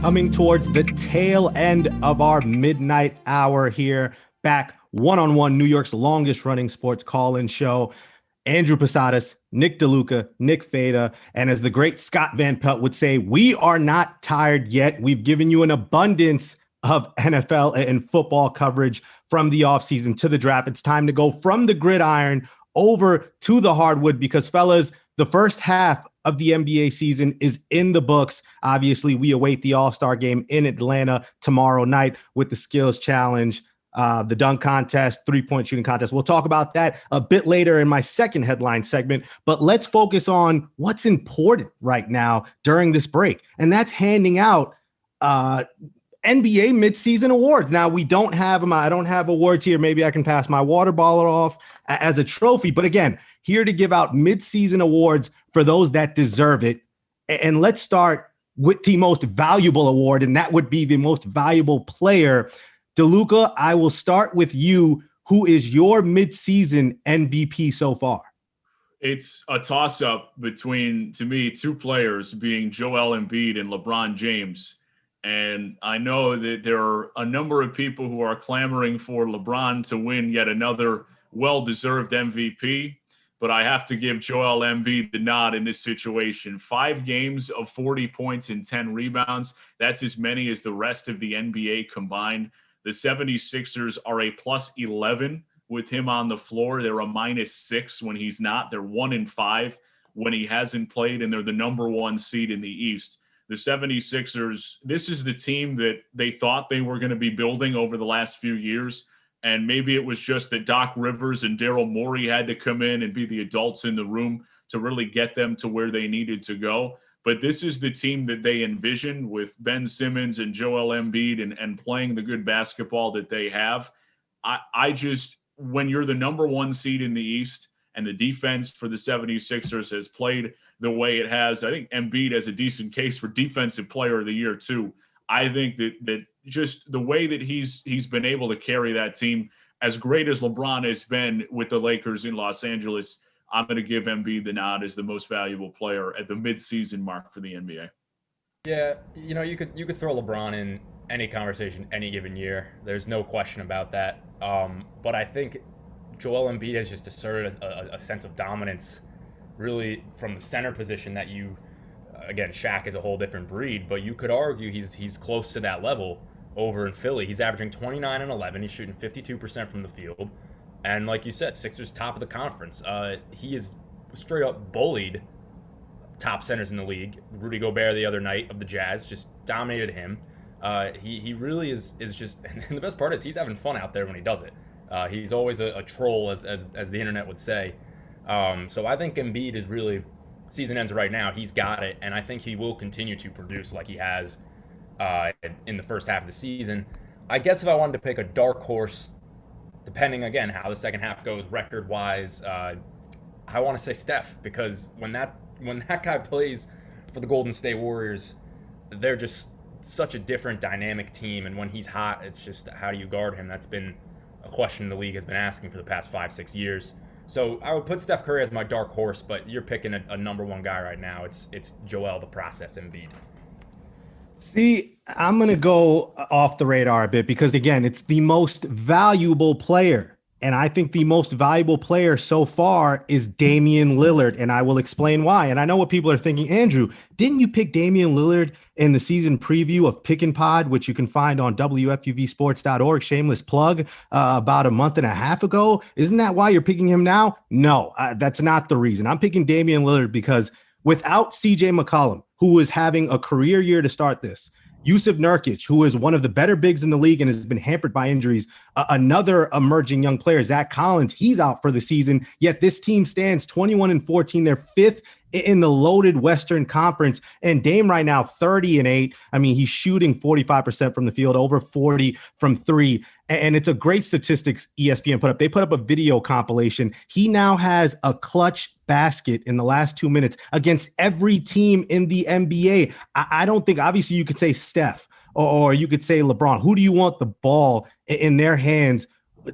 Coming towards the tail end of our midnight hour here, back one-on-one, New York's longest running sports call-in show. Andrew Posadas, Nick DeLuca, Nick Fata, and as the great Scott Van Pelt would say, we are not tired yet. We've given you an abundance of NFL and football coverage from the offseason to the draft. It's time to go from the gridiron over to the hardwood because, fellas, the first half of the NBA season is in the books. Obviously, we await the All-Star game in Atlanta tomorrow night with the skills challenge, the dunk contest, three-point shooting contest. We'll talk about that a bit later in my second headline segment, but let's focus on what's important right now during this break, and that's handing out NBA midseason awards. Now, we don't have them. I don't have awards here. Maybe I can pass my water bottle off as a trophy, but again, here to give out midseason awards for those that deserve it. And let's start with the most valuable award, and that would be the most valuable player. DeLuca, I will start with you. Who is your midseason MVP so far? It's a toss-up between, to me, two players being Joel Embiid and LeBron James. And I know that there are a number of people who are clamoring for LeBron to win yet another well-deserved MVP. But I have to give Joel Embiid the nod in this situation. 5 games of 40 points and 10 rebounds. That's as many as the rest of the NBA combined. The 76ers are a plus 11 with him on the floor. They're a minus 6 when he's not. They're 1-5 when he hasn't played, and they're the number 1 seed in the East. The 76ers, this is the team that they thought they were going to be building over the last few years. And maybe it was just that Doc Rivers and Daryl Morey had to come in and be the adults in the room to really get them to where they needed to go. But this is the team that they envisioned with Ben Simmons and Joel Embiid and playing the good basketball that they have. I just, when you're the number 1 seed in the East and the defense for the 76ers has played the way it has, I think Embiid has a decent case for Defensive Player of the Year too. I think that just the way that he's been able to carry that team, as great as LeBron has been with the Lakers in Los Angeles, I'm going to give Embiid the nod as the most valuable player at the midseason mark for the NBA. Yeah, you could throw LeBron in any conversation any given year. There's no question about that. But I think Joel Embiid has just asserted a sense of dominance, really from the center position that you. Again, Shaq is a whole different breed, but you could argue he's close to that level over in Philly. He's averaging 29 and 11. He's shooting 52% from the field. And like you said, Sixers top of the conference. He is straight up bullied top centers in the league. Rudy Gobert the other night of the Jazz just dominated him. He really is just, and the best part is he's having fun out there when he does it. He's always a troll, as the internet would say. So I think Embiid is really, season ends right now, he's got it, and I think he will continue to produce like he has in the first half of the season. I guess if I wanted to pick a dark horse, depending again how the second half goes record-wise, I want to say Steph, because when that guy plays for the Golden State Warriors, they're just such a different dynamic team, and when he's hot, it's just how do you guard him? That's been a question the league has been asking for the past 5-6 years. So I would put Steph Curry as my dark horse, but you're picking a number 1 guy right now. It's Joel the Process Embiid. See, I'm going to go off the radar a bit because, again, it's the most valuable player And I think the most valuable player so far is Damian Lillard. And I will explain why. And I know what people are thinking. Andrew, didn't you pick Damian Lillard in the season preview of Pick and Pod, which you can find on WFUVsports.org, shameless plug, about a month and a half ago? Isn't that why you're picking him now? No, that's not the reason. I'm picking Damian Lillard because without CJ McCollum, who is having a career year to start this, Yusuf Nurkic, who is one of the better bigs in the league and has been hampered by injuries. Another emerging young player, Zach Collins, he's out for the season. Yet this team stands 21-14. They're fifth in the loaded Western Conference. And Dame right now, 30-8. I mean, he's shooting 45% from the field, over 40 from three. And it's a great statistics ESPN put up. They put up a video compilation. He now has a clutch basket in the last 2 minutes against every team in the NBA. I don't think, obviously, you could say Steph or you could say LeBron. Who do you want the ball in their hands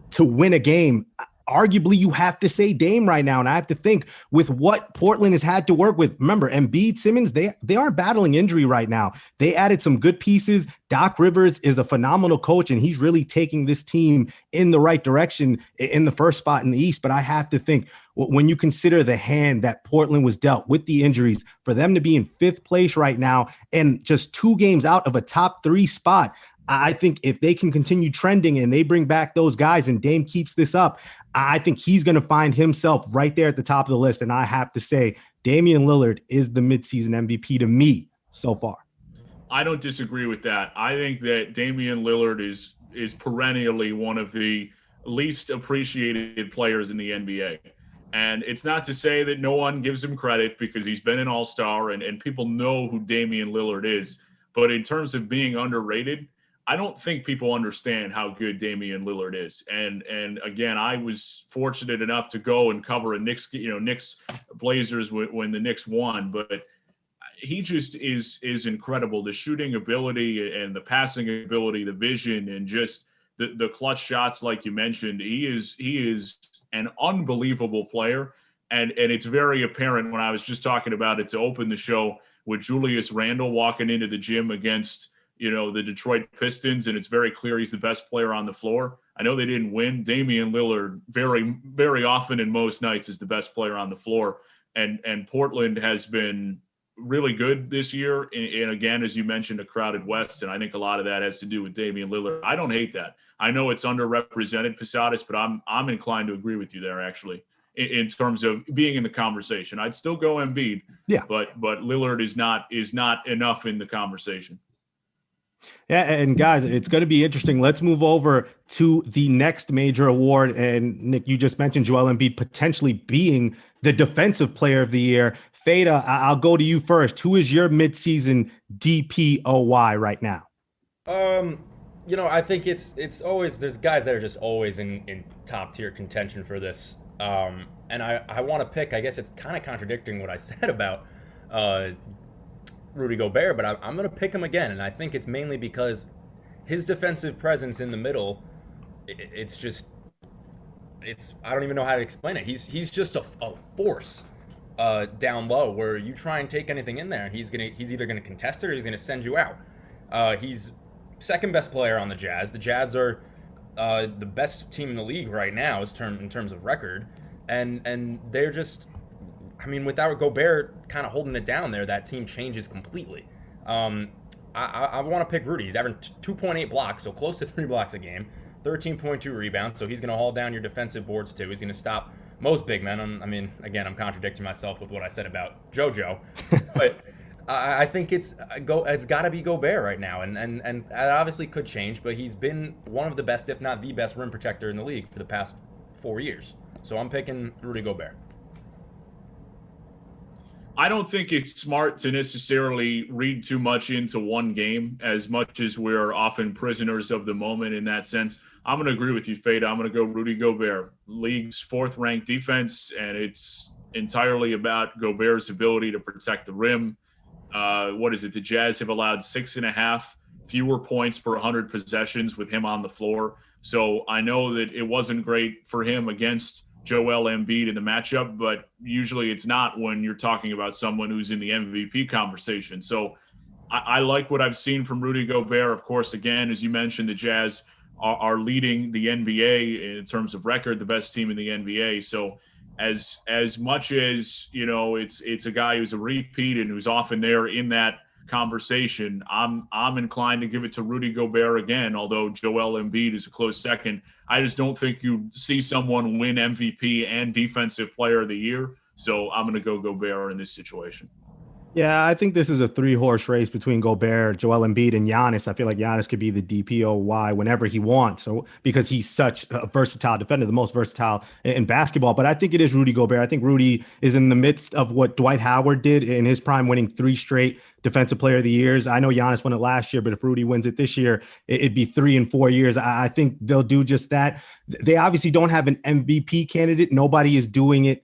to win a game? Arguably, you have to say Dame right now. And I have to think with what Portland has had to work with. Remember, Embiid, Simmons, they aren't battling injury right now. They added some good pieces. Doc Rivers is a phenomenal coach, and he's really taking this team in the right direction in the first spot in the East. But I have to think when you consider the hand that Portland was dealt with the injuries, for them to be in fifth place right now and just 2 games out of a top 3 spot, I think if they can continue trending and they bring back those guys and Dame keeps this up, I think he's going to find himself right there at the top of the list. And I have to say, Damian Lillard is the midseason MVP to me so far. I don't disagree with that. I think that Damian Lillard is perennially one of the least appreciated players in the NBA. And it's not to say that no one gives him credit because he's been an all-star and people know who Damian Lillard is. But in terms of being underrated, I don't think people understand how good Damian Lillard is. And again, I was fortunate enough to go and cover a Knicks Blazers when the Knicks won, but he just is incredible. The shooting ability and the passing ability, the vision, and just the clutch shots, like you mentioned. He is an unbelievable player. And it's very apparent when I was just talking about it to open the show with Julius Randle walking into the gym against the Detroit Pistons, and it's very clear he's the best player on the floor. I know they didn't win. Damian Lillard very, very often and most nights is the best player on the floor. And Portland has been really good this year. And again, as you mentioned, a crowded West. And I think a lot of that has to do with Damian Lillard. I don't hate that. I know it's underrepresented, Posadas, but I'm inclined to agree with you there, actually, in terms of being in the conversation. I'd still go Embiid. Yeah. But Lillard is not enough in the conversation. Yeah, and guys, it's going to be interesting. Let's move over to the next major award. And Nick, you just mentioned Joel Embiid potentially being the defensive player of the year. Fata, I'll go to you first. Who is your midseason DPOY right now? I think it's always, there's guys that are just always in top tier contention for this. And I want to pick, I guess it's kind of contradicting what I said about Rudy Gobert, but I'm going to pick him again, and I think it's mainly because his defensive presence in the middle, I don't even know how to explain it. He's just a force down low where you try and take anything in there, and he's either going to contest it or he's going to send you out. He's second best player on the Jazz. The Jazz are the best team in the league right now in terms of record, and they're just, without Gobert kind of holding it down there, that team changes completely. I want to pick Rudy. He's averaging 2.8 blocks, so close to 3 blocks a game, 13.2 rebounds, so he's going to haul down your defensive boards too. He's going to stop most big men. Again, I'm contradicting myself with what I said about JoJo, but I think it's got to be Gobert right now, and that obviously could change, but he's been one of the best, if not the best, rim protector in the league for the past 4 years. So I'm picking Rudy Gobert. I don't think it's smart to necessarily read too much into one game, as much as we're often prisoners of the moment in that sense. I'm going to agree with you, Fata. I'm going to go Rudy Gobert. League's 4th-ranked defense, and it's entirely about Gobert's ability to protect the rim. The Jazz have allowed 6.5 fewer points per 100 possessions with him on the floor. So I know that it wasn't great for him against Joel Embiid in the matchup, but usually it's not when you're talking about someone who's in the MVP conversation. So I like what I've seen from Rudy Gobert. Of course, again, as you mentioned, the Jazz are leading the NBA in terms of record, the best team in the NBA. So as much as, you know, it's a guy who's a repeat and who's often there in that conversation, I'm inclined to give it to Rudy Gobert again, although Joel Embiid is a close second. I just don't think you see someone win MVP and Defensive Player of the Year. So I'm going to go Gobert in this situation. Yeah, I think this is a three-horse race between Gobert, Joel Embiid, and Giannis. I feel like Giannis could be the DPOY whenever he wants, so because he's such a versatile defender, the most versatile in basketball. But I think it is Rudy Gobert. I think Rudy is in the midst of what Dwight Howard did in his prime, winning 3 straight Defensive Player of the Years. I know Giannis won it last year, but if Rudy wins it this year, it'd be 3 and 4 years. I think they'll do just that. They obviously don't have an MVP candidate. Nobody is doing it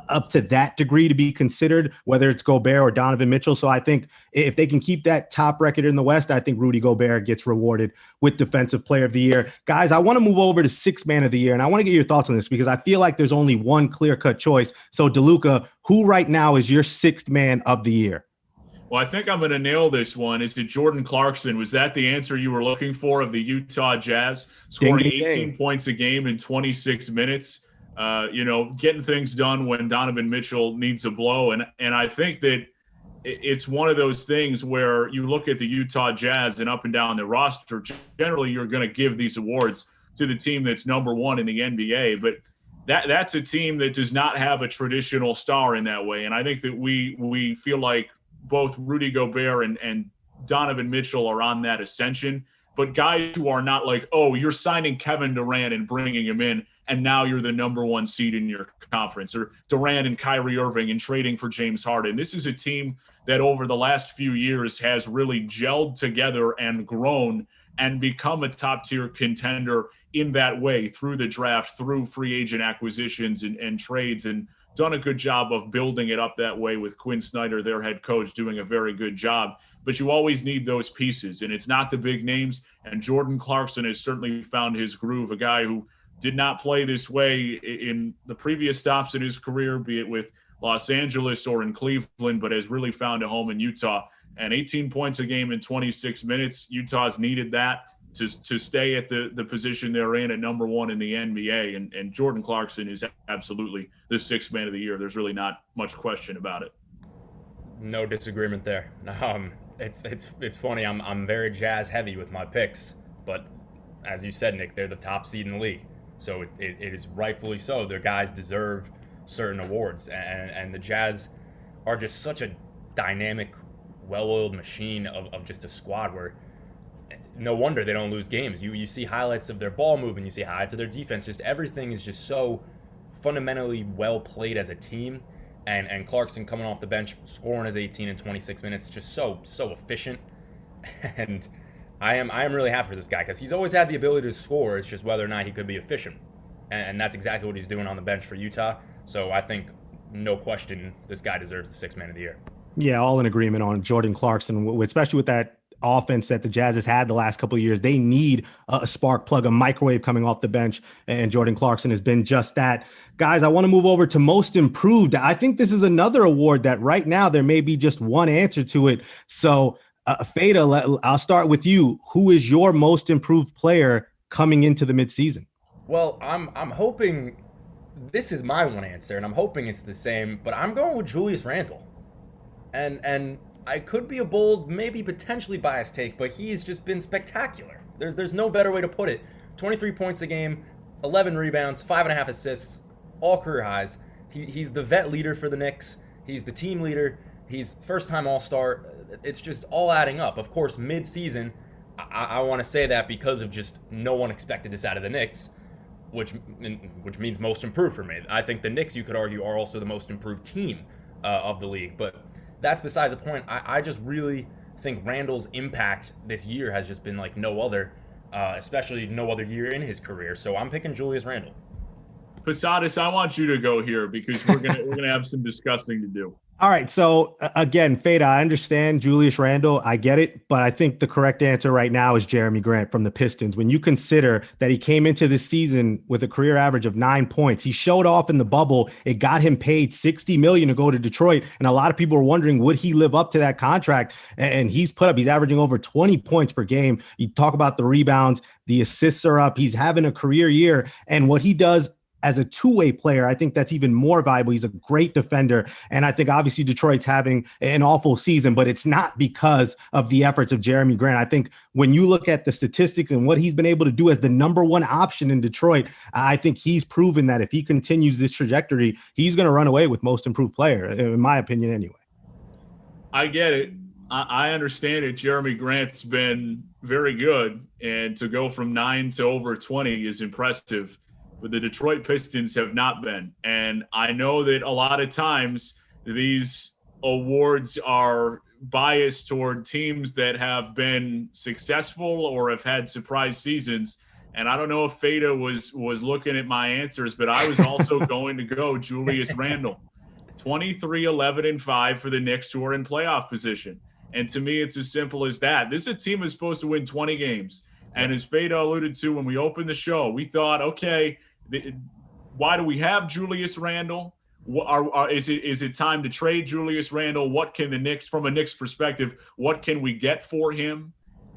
up to that degree to be considered, whether it's Gobert or Donovan Mitchell. So I think if they can keep that top record in the West, I think Rudy Gobert gets rewarded with Defensive Player of the Year. Guys, I want to move over to Sixth Man of the Year, and I want to get your thoughts on this because I feel like there's only one clear-cut choice. So DeLuca, who right now is your Sixth Man of the Year? Well, I think I'm going to nail this one. Is it Jordan Clarkson? Was that the answer you were looking for of the Utah Jazz? Scoring 18 points a game in 26 minutes. You know, getting things done when Donovan Mitchell needs a blow. And I think that it's one of those things where you look at the Utah Jazz and up and down their roster, generally you're going to give these awards to the team that's number one in the NBA. But that's a team that does not have a traditional star in that way. And I think that we feel like both Rudy Gobert and Donovan Mitchell are on that ascension. But guys who are not like, oh, you're signing Kevin Durant and bringing him in, and now you're the number one seed in your conference, or Durant and Kyrie Irving and trading for James Harden. This is a team that over the last few years has really gelled together and grown and become a top-tier contender in that way through the draft, through free agent acquisitions and trades, and done a good job of building it up that way with Quinn Snyder, their head coach, doing a very good job. But you always need those pieces, and it's not the big names. And Jordan Clarkson has certainly found his groove, a guy who did not play this way in the previous stops in his career, be it with Los Angeles or in Cleveland, but has really found a home in Utah. And 18 points a game in 26 minutes, Utah's needed that to stay at the position they're in at number one in the NBA. And Jordan Clarkson is absolutely the Sixth Man of the Year. There's really not much question about it. No disagreement there. It's funny. I'm very Jazz heavy with my picks, but as you said, Nick, they're the top seed in the league, so it is rightfully so. Their guys deserve certain awards, and the Jazz are just such a dynamic, well-oiled machine of just a squad where no wonder they don't lose games. You see highlights of their ball movement, you see highlights of their defense. Just everything is just so fundamentally well played as a team. And Clarkson coming off the bench, scoring his 18 in 26 minutes, just so efficient. And I am really happy for this guy because he's always had the ability to score. It's just whether or not he could be efficient. And that's exactly what he's doing on the bench for Utah. So I think, no question, this guy deserves the Sixth Man of the Year. Yeah, all in agreement on Jordan Clarkson, especially with that offense that the Jazz has had the last couple of years. They need a spark plug, a microwave coming off the bench, and Jordan Clarkson has been just that. Guys, I want to move over to Most Improved. I think this is another award that right now there may be just one answer to it. So, Fata, I'll start with you. Who is your Most Improved player coming into the midseason? Well, I'm hoping this is my one answer, and I'm hoping it's the same, but I'm going with Julius Randle. And I could be a bold, maybe potentially biased take, but he's just been spectacular. There's no better way to put it. 23 points a game, 11 rebounds, 5.5 assists, all career highs. He's the vet leader for the Knicks. He's the team leader. He's first-time All-Star. It's just all adding up. Of course, mid-season, I want to say that because of just no one expected this out of the Knicks, which means most improved for me. I think the Knicks, you could argue, are also the most improved team of the league, but that's besides the point. I just really think Randall's impact this year has just been like no other, especially no other year in his career. So I'm picking Julius Randle. Posadas, I want you to go here because we're gonna have some discussing to do. All right. So again, Fata, I understand Julius Randle. I get it. But I think the correct answer right now is Jeremy Grant from the Pistons. When you consider that he came into this season with a career average of 9 points, he showed off in the bubble. It got him paid $60 million to go to Detroit. And a lot of people were wondering, would he live up to that contract? And he's averaging over 20 points per game. You talk about the rebounds, the assists are up. He's having a career year. And what he does as a two-way player, I think that's even more valuable. He's a great defender. And I think obviously Detroit's having an awful season, but it's not because of the efforts of Jeremy Grant. I think when you look at the statistics and what he's been able to do as the number one option in Detroit, I think he's proven that if he continues this trajectory, he's going to run away with most improved player, in my opinion anyway. I get it. I understand it. Jeremy Grant's been very good. And to go from 9 to over 20 is impressive. But the Detroit Pistons have not been. And I know that a lot of times these awards are biased toward teams that have been successful or have had surprise seasons. And I don't know if Fata was looking at my answers, but I was also going to go Julius Randle. 23, 11, and 5 for the Knicks, who are in playoff position. And to me, it's as simple as that. This is a team that's supposed to win 20 games. And as Fata alluded to when we opened the show, we thought, okay, why do we have Julius Randle? Is it time to trade Julius Randle? What can the Knicks, from a Knicks perspective, what can we get for him?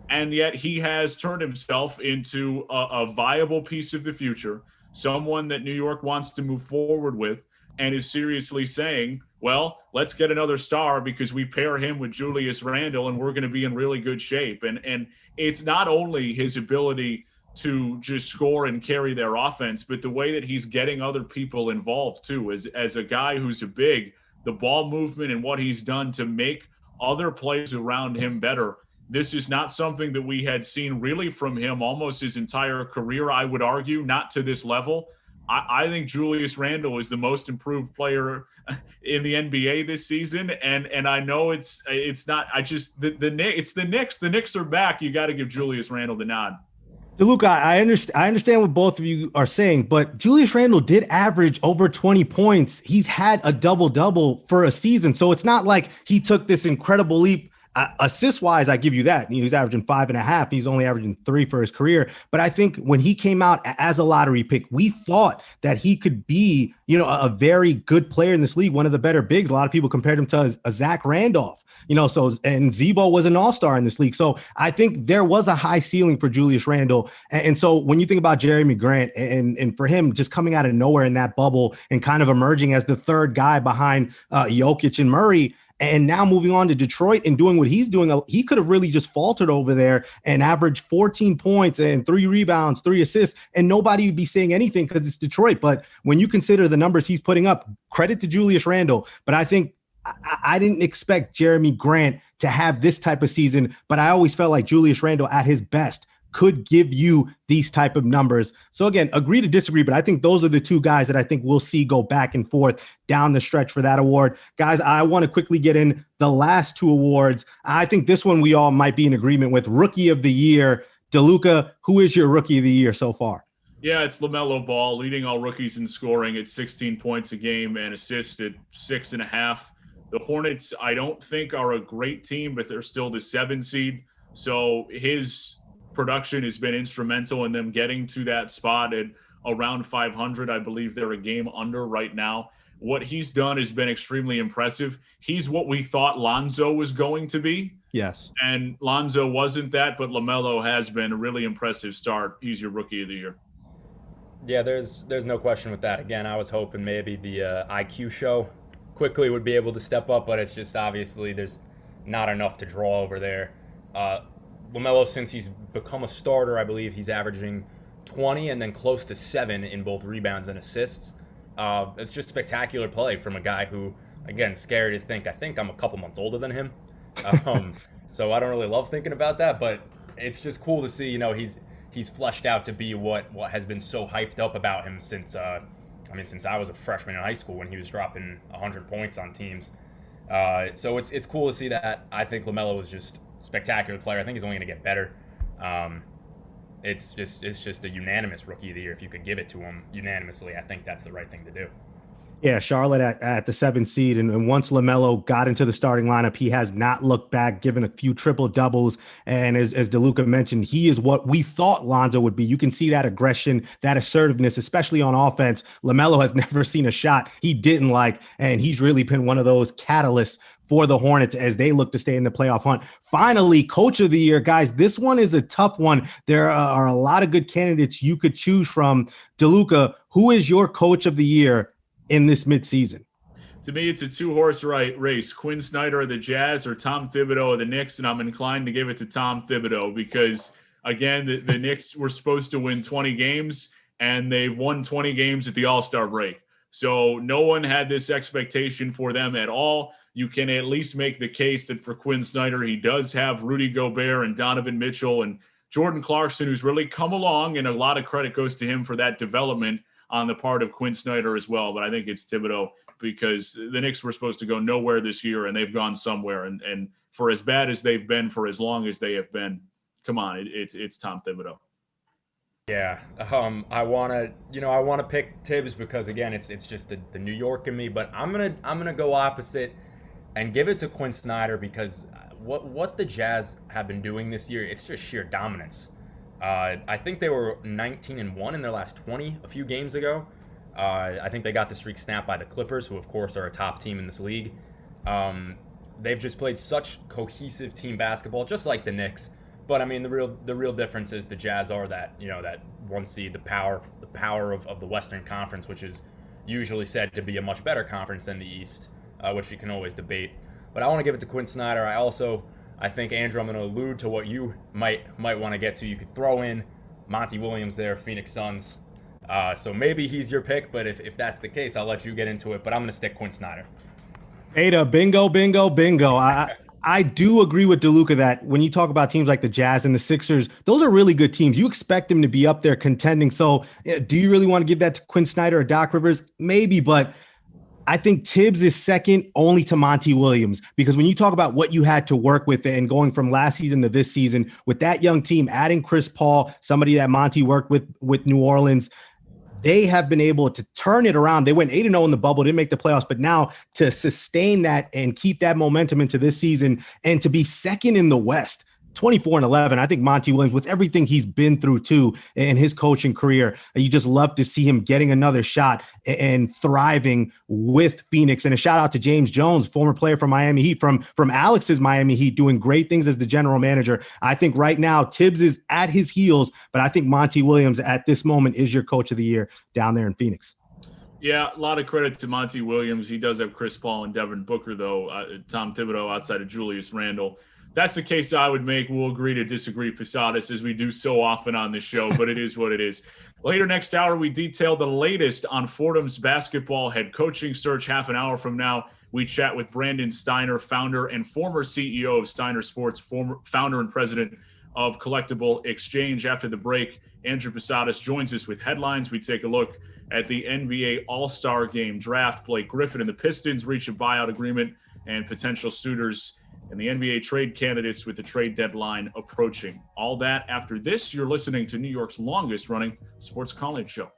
And yet he has turned himself into a viable piece of the future, someone that New York wants to move forward with, and is seriously saying, well, let's get another star because we pair him with Julius Randle and we're going to be in really good shape. And it's not only his ability to just score and carry their offense, but the way that he's getting other people involved too. As a guy who's a big, the ball movement and what he's done to make other players around him better. This is not something that we had seen really from him almost his entire career, I would argue, not to this level. I think Julius Randle is the most improved player in the NBA this season, and I know it's not. It's the Knicks. The Knicks are back. You got to give Julius Randle the nod. DeLuca, I understand what both of you are saying, but Julius Randle did average over 20 points. He's had a double-double for a season, so it's not like he took this incredible leap. Assist-wise, I give you that. He's averaging 5.5. He's only averaging 3 for his career. But I think when he came out as a lottery pick, we thought that he could be, a very good player in this league, one of the better bigs. A lot of people compared him to a Zach Randolph. And Zebo was an all-star in this league. So I think there was a high ceiling for Julius Randle. And so when you think about Jeremy Grant and for him just coming out of nowhere in that bubble and kind of emerging as the third guy behind Jokic and Murray, and now moving on to Detroit and doing what he's doing, he could have really just faltered over there and averaged 14 points and 3 rebounds, 3 assists, and nobody would be saying anything because it's Detroit. But when you consider the numbers he's putting up, credit to Julius Randle. But I think I didn't expect Jeremy Grant to have this type of season, but I always felt like Julius Randle at his best could give you these type of numbers. So again, agree to disagree, but I think those are the two guys that I think we'll see go back and forth down the stretch for that award. Guys, I want to quickly get in the last 2 awards. I think this one we all might be in agreement with. Rookie of the Year. DeLuca, who is your Rookie of the Year so far? Yeah, it's LaMelo Ball, leading all rookies in scoring at 16 points a game and assists at 6.5. The Hornets, I don't think, are a great team, but they're still the 7 seed. So his production has been instrumental in them getting to that spot at around 500. I believe they're a game under right now. What he's done has been extremely impressive. He's what we thought Lonzo was going to be. Yes. And Lonzo wasn't that, but LaMelo has been a really impressive start. He's your Rookie of the Year. Yeah, there's no question with that. Again, I was hoping maybe the IQ show quickly would be able to step up, but it's just obviously there's not enough to draw over there. LaMelo, since he's become a starter, I believe he's averaging 20 and then close to 7 in both rebounds and assists. It's just spectacular play from a guy who, again, scary to think. I think I'm a couple months older than him. So I don't really love thinking about that, but it's just cool to see, he's fleshed out to be what has been so hyped up about him since I was a freshman in high school when he was dropping 100 points on teams. So it's cool to see that. I think LaMelo was just spectacular player. I think he's only going to get better. it's just a unanimous Rookie of the Year. If you could give it to him unanimously, I think that's the right thing to do. Yeah, Charlotte at the 7th seed. And once LaMelo got into the starting lineup, he has not looked back, given a few triple doubles. And as DeLuca mentioned, he is what we thought Lonzo would be. You can see that aggression, that assertiveness, especially on offense. LaMelo has never seen a shot he didn't like. And he's really been one of those catalysts for the Hornets as they look to stay in the playoff hunt. Finally, Coach of the Year, guys, this one is a tough one. There are a lot of good candidates you could choose from. DeLuca, who is your Coach of the Year in this midseason? To me, it's a two-horse race. Quinn Snyder of the Jazz or Tom Thibodeau of the Knicks, and I'm inclined to give it to Tom Thibodeau because, again, the Knicks were supposed to win 20 games, and they've won 20 games at the All-Star break. So no one had this expectation for them at all. You can at least make the case that for Quinn Snyder, he does have Rudy Gobert and Donovan Mitchell and Jordan Clarkson, who's really come along, and a lot of credit goes to him for that development on the part of Quinn Snyder as well. But I think it's Thibodeau because the Knicks were supposed to go nowhere this year, and they've gone somewhere. And for as bad as they've been, for as long as they have been, come on, it's Tom Thibodeau. Yeah, I want to pick Tibbs because again, it's just the New York in me. But I'm gonna go opposite and give it to Quinn Snyder because what the Jazz have been doing this year, it's just sheer dominance. I think they were 19-1 in their last 20 a few games ago. I think they got the streak snapped by the Clippers, who of course are a top team in this league. They've just played such cohesive team basketball, just like the Knicks. But I mean, the real difference is the Jazz are that one seed, the power of the Western Conference, which is usually said to be a much better conference than the East, which we can always debate. But I want to give it to Quinn Snyder. I think, Andrew, I'm going to allude to what you might want to get to. You could throw in Monty Williams there, Phoenix Suns. So maybe he's your pick, but if that's the case, I'll let you get into it. But I'm going to stick Quinn Snyder. Ada, bingo, bingo, bingo. I do agree with DeLuca that when you talk about teams like the Jazz and the Sixers, those are really good teams. You expect them to be up there contending. So do you really want to give that to Quinn Snyder or Doc Rivers? Maybe, but I think Tibbs is second only to Monty Williams, because when you talk about what you had to work with and going from last season to this season with that young team, adding Chris Paul, somebody that Monty worked with New Orleans, they have been able to turn it around. They went 8-0 in the bubble, didn't make the playoffs, but now to sustain that and keep that momentum into this season and to be second in the West, 24-11. I think Monty Williams, with everything he's been through too in his coaching career, you just love to see him getting another shot and thriving with Phoenix. And a shout out to James Jones, former player from Miami Heat, from Alex's Miami Heat, doing great things as the general manager. I think right now Tibbs is at his heels, but I think Monty Williams at this moment is your Coach of the Year down there in Phoenix. Yeah, a lot of credit to Monty Williams. He does have Chris Paul and Devin Booker, though. Tom Thibodeau outside of Julius Randle. That's the case I would make. We'll agree to disagree, Posadas, as we do so often on this show, but it is what it is. Later next hour, we detail the latest on Fordham's basketball head coaching search. Half an hour from now, we chat with Brandon Steiner, founder and former CEO of Steiner Sports, former founder and president of CollectibleXchange. After the break, Andrew Posadas joins us with headlines. We take a look at the NBA All-Star Game draft. Blake Griffin and the Pistons reach a buyout agreement, and potential suitors and the NBA trade candidates with the trade deadline approaching. All that after this. You're listening to New York's longest running sports call-in show.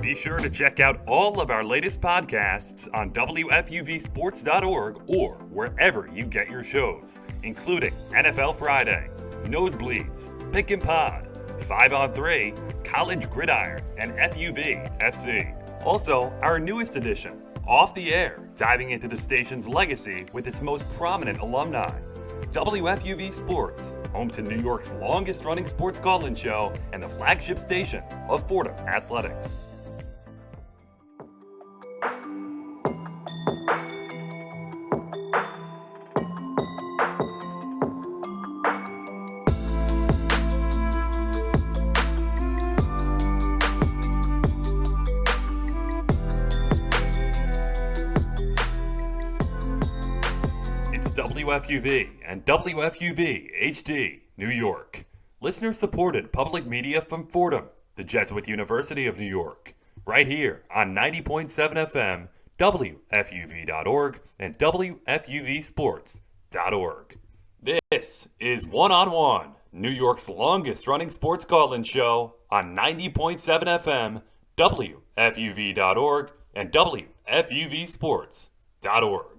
Be sure to check out all of our latest podcasts on WFUVsports.org or wherever you get your shows, including NFL Friday, Nosebleeds, Pick and Pod, 5on3, College Gridiron, and FUV FC. Also, our newest edition, Off the Air, diving into the station's legacy with its most prominent alumni. WFUV Sports, home to New York's longest-running sports call-in show and the flagship station of Fordham Athletics. WFUV and WFUV HD, New York. Listener-supported public media from Fordham, the Jesuit University of New York. Right here on 90.7 FM, WFUV.org, and WFUVSports.org. This is One on One, New York's longest-running sports call-in show on 90.7 FM, WFUV.org, and WFUVSports.org.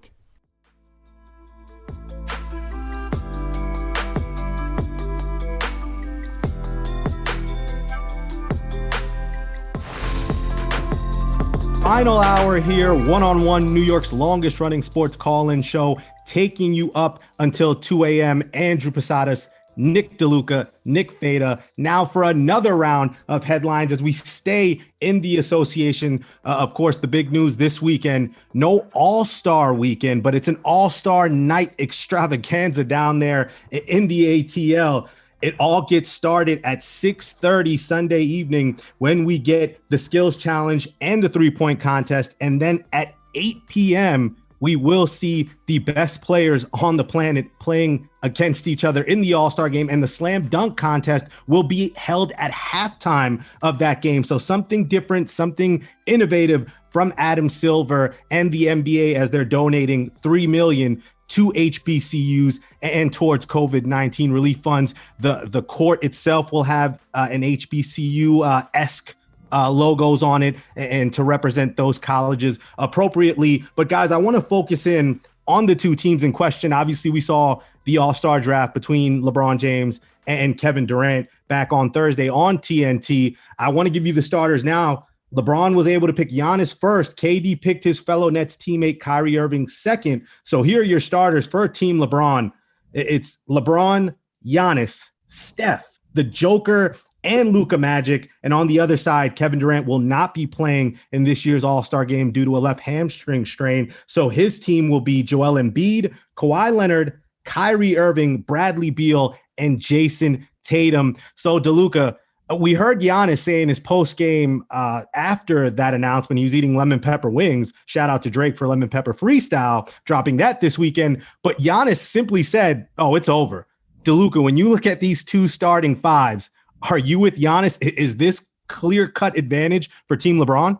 Final hour here, one-on-one, New York's longest running sports call-in show, taking you up until 2 a.m. Andrew Posadas, Nick DeLuca, Nick Fata, now for another round of headlines as we stay in the association. Of course, the big news this weekend, no All-Star weekend, but it's an All-Star night extravaganza down there in the ATL. It all gets started at 6:30 Sunday evening when we get the skills challenge and the three-point contest. And then at 8 p.m., we will see the best players on the planet playing against each other in the All-Star game. And the slam dunk contest will be held at halftime of that game. So something different, something innovative from Adam Silver and the NBA as they're donating $3 million to HBCUs and towards COVID-19 relief funds. The court itself will have an HBCU-esque logos on it and to represent those colleges appropriately. But guys, I want to focus in on the two teams in question. Obviously, we saw the All-Star draft between LeBron James and Kevin Durant back on Thursday on TNT. I want to give you the starters now. LeBron was able to pick Giannis first. KD picked his fellow Nets teammate Kyrie Irving second. So here are your starters for Team LeBron. It's LeBron, Giannis, Steph, the Joker, and Luka Magic. And on the other side, Kevin Durant will not be playing in this year's All-Star game due to a left hamstring strain. So his team will be Joel Embiid, Kawhi Leonard, Kyrie Irving, Bradley Beal, and Jason Tatum. So DeLuca, we heard Giannis say in his post-game after that announcement, he was eating lemon pepper wings. Shout out to Drake for Lemon Pepper Freestyle, dropping that this weekend. But Giannis simply said, oh, it's over. DeLuca, when you look at these two starting fives, are you with Giannis? Is this clear-cut advantage for Team LeBron?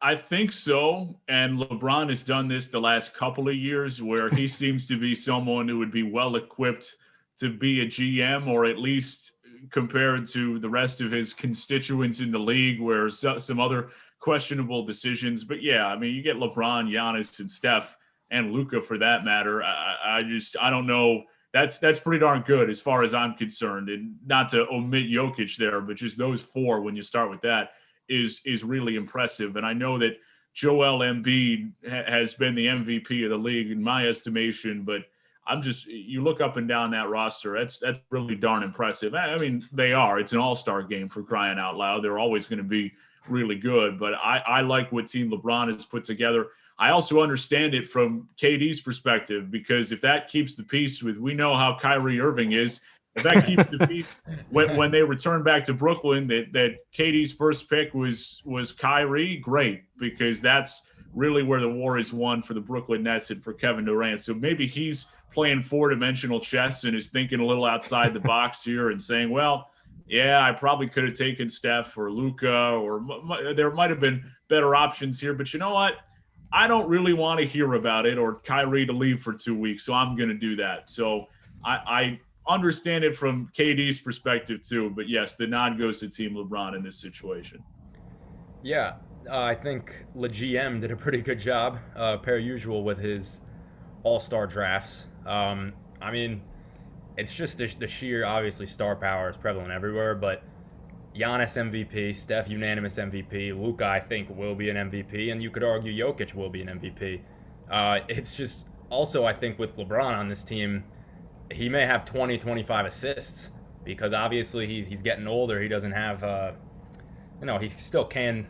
I think so. And LeBron has done this the last couple of years where he seems to be someone who would be well-equipped to be a GM, or at least compared to the rest of his constituents in the league where some other questionable decisions. But yeah, I mean, you get LeBron, Giannis, and Steph, and Luka for that matter. I don't know. That's pretty darn good as far as I'm concerned. And not to omit Jokic there, but just those four, when you start with that, is really impressive. And I know that Joel Embiid has been the MVP of the league in my estimation, but you look up and down that roster, that's really darn impressive. I mean, they are. It's an all-star game, for crying out loud. They're always going to be really good, but I like what Team LeBron has put together. I also understand it from KD's perspective, because if that keeps the peace with, we know how Kyrie Irving is, if that keeps the peace when they return back to Brooklyn, that KD's first pick was Kyrie, great, because that's really where the war is won for the Brooklyn Nets and for Kevin Durant. So maybe he's playing four-dimensional chess and is thinking a little outside the box here and saying, well, yeah, I probably could have taken Steph or Luka, or there might have been better options here, but you know what? I don't really want to hear about it, or Kyrie to leave for 2 weeks, so I'm going to do that. So I understand it from KD's perspective too, but yes, the nod goes to Team LeBron in this situation. Yeah, I think the GM did a pretty good job, per usual, with his all-star drafts. I mean, it's just the sheer, obviously, star power is prevalent everywhere, but Giannis MVP, Steph unanimous MVP, Luka I think will be an MVP, and you could argue Jokic will be an MVP. It's just also, I think, with LeBron on this team, he may have 20, 25 assists, because obviously he's getting older. He doesn't have, he still can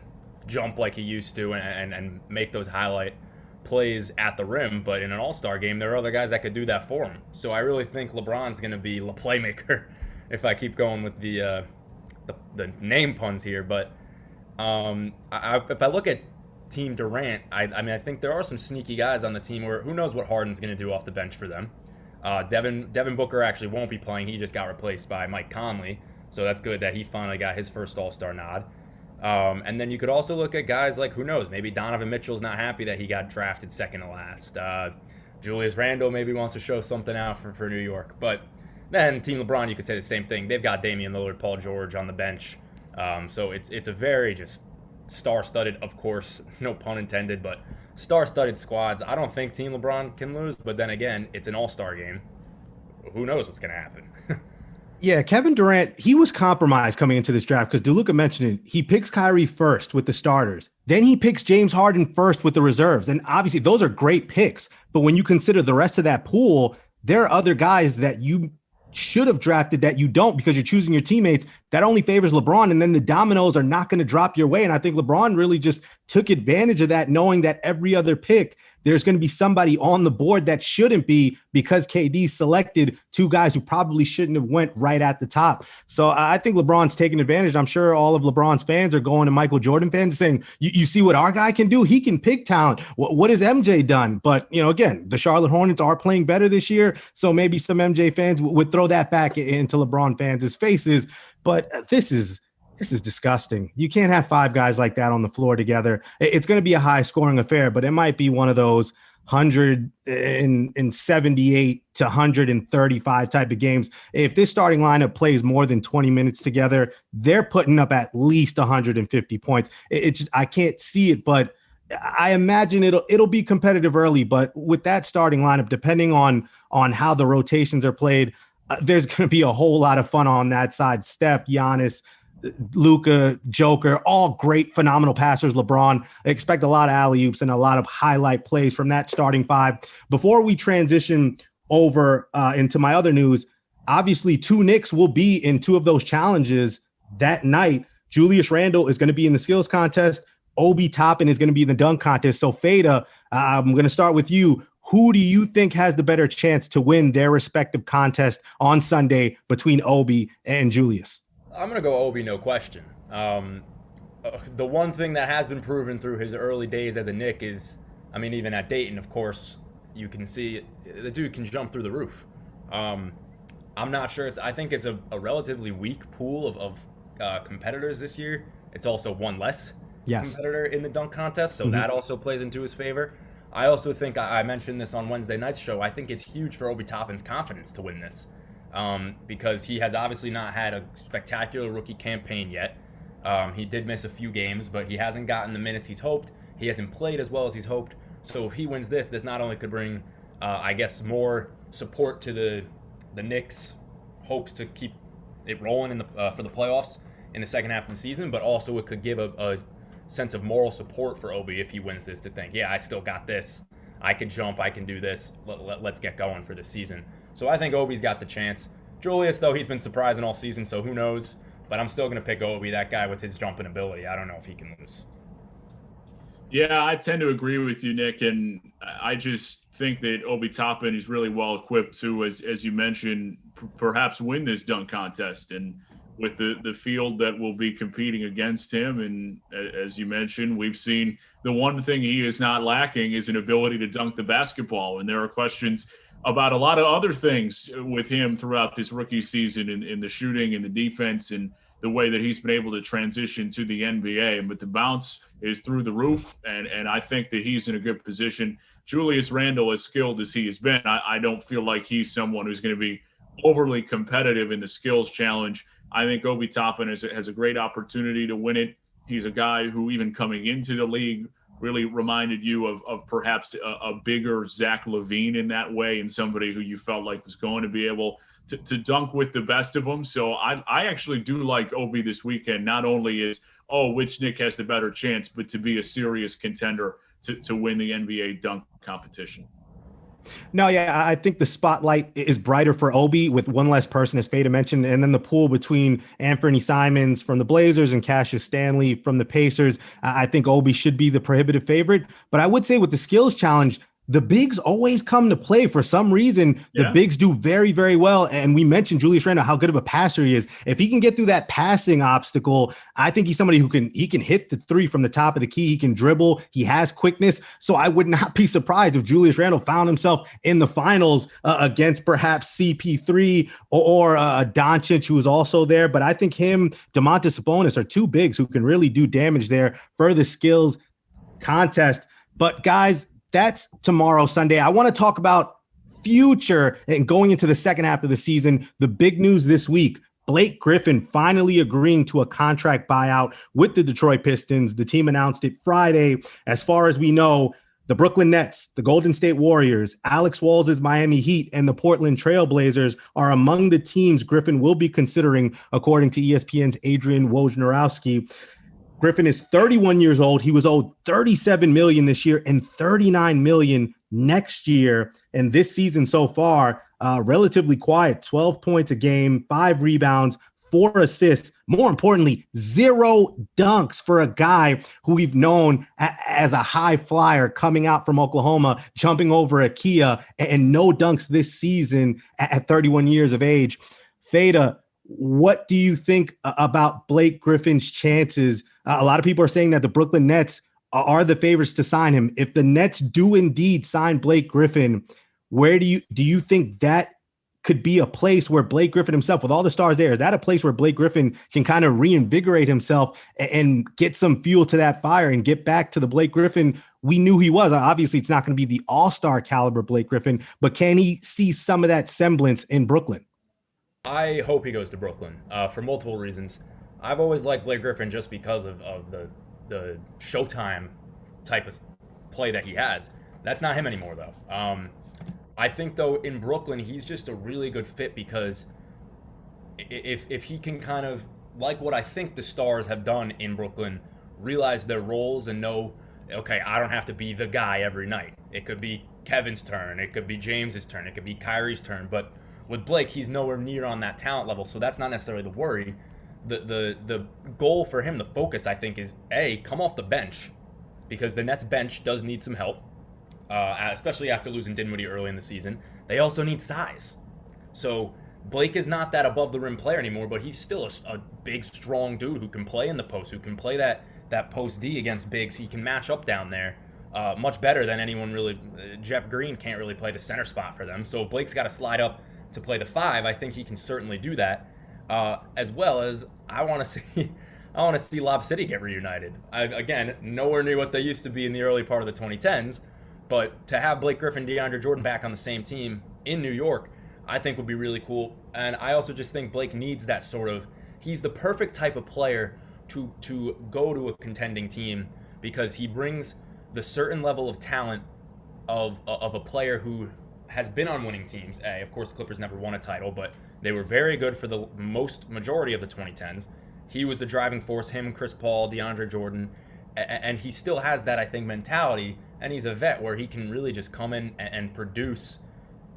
jump like he used to and make those highlight plays at the rim, but in an all-star game, there are other guys that could do that for him. So I really think LeBron's going to be the playmaker, if I keep going with the name puns here. But if I look at Team Durant, I mean, I think there are some sneaky guys on the team where who knows what Harden's going to do off the bench for them. Devin Booker actually won't be playing. He just got replaced by Mike Conley, so that's good that he finally got his first All-Star nod. And then you could also look at guys like, who knows, maybe Donovan Mitchell's not happy that he got drafted second to last. Julius Randle maybe wants to show something out for New York. But then Team LeBron, you could say the same thing. They've got Damian Lillard, Paul George on the bench. So it's a very just star-studded, of course, no pun intended, but star-studded squads. I don't think Team LeBron can lose, but then again, it's an all-star game. Who knows what's going to happen? Yeah, Kevin Durant, he was compromised coming into this draft because DeLuca mentioned it. He picks Kyrie first with the starters. Then he picks James Harden first with the reserves. And obviously those are great picks. But when you consider the rest of that pool, there are other guys that you should have drafted that you don't because you're choosing your teammates. That only favors LeBron. And then the dominoes are not going to drop your way. And I think LeBron really just took advantage of that, knowing that every other pick, there's going to be somebody on the board that shouldn't be because KD selected two guys who probably shouldn't have went right at the top. So I think LeBron's taking advantage. I'm sure all of LeBron's fans are going to Michael Jordan fans saying, you see what our guy can do? He can pick talent. What has MJ done? But, again, the Charlotte Hornets are playing better this year. So maybe some MJ fans would throw that back into LeBron fans' faces. But this is disgusting. You can't have five guys like that on the floor together. It's going to be a high scoring affair, but it might be one of those 178 to 135 type of games. If this starting lineup plays more than 20 minutes together, they're putting up at least 150 points. It's just, I can't see it, but I imagine it'll be competitive early. But with that starting lineup, depending on how the rotations are played, there's going to be a whole lot of fun on that side. Steph, Giannis, Luka, Joker, all great, phenomenal passers. LeBron, expect a lot of alley-oops and a lot of highlight plays from that starting five. Before we transition over into my other news, obviously two Knicks will be in two of those challenges that night. Julius Randle is going to be in the skills contest. Obi Toppin is going to be in the dunk contest. So Fata, I'm going to start with you. Who do you think has the better chance to win their respective contest on Sunday between Obi and Julius? I'm going to go Obi, no question. The one thing that has been proven through his early days as a Knick is, I mean, even at Dayton, of course, you can see the dude can jump through the roof. I'm not sure. I think it's a relatively weak pool of competitors this year. It's also one less competitor in the dunk contest, so that also plays into his favor. I also think, I mentioned this on Wednesday night's show, I think it's huge for Obi Toppin's confidence to win this. Because he has obviously not had a spectacular rookie campaign yet. He did miss a few games, but he hasn't gotten the minutes he's hoped. He hasn't played as well as he's hoped. So if he wins this not only could bring, I guess, more support to the Knicks' hopes to keep it rolling for the playoffs in the second half of the season, but also it could give a sense of moral support for Obi if he wins this to think, yeah, I still got this. I can jump. I can do this. Let's get going for the season. So I think Obi's got the chance. Julius, though, he's been surprising all season, so who knows? But I'm still going to pick Obi, that guy with his jumping ability. I don't know if he can lose. Yeah, I tend to agree with you, Nick, and I just think that Obi Toppin is really well equipped to, as you mentioned, perhaps win this dunk contest. And with the field that will be competing against him, and as you mentioned, we've seen the one thing he is not lacking is an ability to dunk the basketball. And there are questions about a lot of other things with him throughout this rookie season in the shooting and the defense and the way that he's been able to transition to the NBA. But the bounce is through the roof, and I think that he's in a good position. Julius Randle, as skilled as he has been, I don't feel like he's someone who's going to be overly competitive in the skills challenge. I think Obi Toppin has a great opportunity to win it. He's a guy who, even coming into the league, really reminded you of perhaps a bigger Zach LaVine in that way, and somebody who you felt like was going to be able to dunk with the best of them. So I actually do like Obi this weekend, not only is, which Knick has the better chance, but to be a serious contender to win the NBA dunk competition. No, yeah, I think the spotlight is brighter for Obi with one less person, as Fata mentioned, and then the pool between Anthony Simons from the Blazers and Cassius Stanley from the Pacers. I think Obi should be the prohibitive favorite. But I would say with the skills challenge, the bigs always come to play for some reason. The bigs do very, very well. And we mentioned Julius Randle, how good of a passer he is. If he can get through that passing obstacle, I think he's somebody who can hit the three from the top of the key. He can dribble. He has quickness. So I would not be surprised if Julius Randle found himself in the finals against perhaps CP3 or Doncic, who is also there. But I think him, Domantas Sabonis are two bigs who can really do damage there for the skills contest. But guys, that's tomorrow, Sunday. I want to talk about future and going into the second half of the season. The big news this week, Blake Griffin finally agreeing to a contract buyout with the Detroit Pistons. The team announced it Friday. As far as we know, the Brooklyn Nets, the Golden State Warriors, Alex Walls' Miami Heat, and the Portland Trail Blazers are among the teams Griffin will be considering, according to ESPN's Adrian Wojnarowski. Griffin is 31 years old. He was owed $37 million this year and $39 million next year. And this season so far, relatively quiet, 12 points a game, 5 rebounds, 4 assists. More importantly, 0 dunks for a guy who we've known as a high flyer coming out from Oklahoma, jumping over a Kia, and no dunks this season at 31 years of age. Fata, what do you think about Blake Griffin's chances? A lot of people are saying that the Brooklyn Nets are the favorites to sign him. If the Nets do indeed sign Blake Griffin, where do you think that could be a place where Blake Griffin himself, with all the stars there, is that a place where Blake Griffin can kind of reinvigorate himself and get some fuel to that fire and get back to the Blake Griffin we knew he was? Obviously, it's not going to be the all-star caliber Blake Griffin, but can he see some of that semblance in Brooklyn? I hope he goes to Brooklyn for multiple reasons. I've always liked Blake Griffin just because of the Showtime type of play that he has. That's not him anymore, though. I think, though, in Brooklyn, he's just a really good fit because if he can kind of, like what I think the stars have done in Brooklyn, realize their roles and know, okay, I don't have to be the guy every night. It could be Kevin's turn. It could be James's turn. It could be Kyrie's turn. But with Blake, he's nowhere near on that talent level, so that's not necessarily the worry. The goal for him, the focus, I think, is come off the bench, because the Nets bench does need some help, especially after losing Dinwiddie early in the season. They also need size. So Blake is not that above the rim player anymore, but he's still a big, strong dude who can play in the post, who can play that post D against bigs. He can match up down there much better than anyone really. Jeff Green can't really play the center spot for them. So if Blake's got to slide up to play the 5, I think he can certainly do that. As well as I want to see Lob City get reunited. Again, nowhere near what they used to be in the early part of the 2010s, but to have Blake Griffin, DeAndre Jordan back on the same team in New York, I think would be really cool. And I also just think Blake needs that sort of, he's the perfect type of player to go to a contending team, because he brings the certain level of talent of a player who has been on winning teams. Of course, Clippers never won a title, but they were very good for the majority of the 2010s. He was the driving force, him, Chris Paul, DeAndre Jordan, and he still has that, I think, mentality, and he's a vet where he can really just come in and produce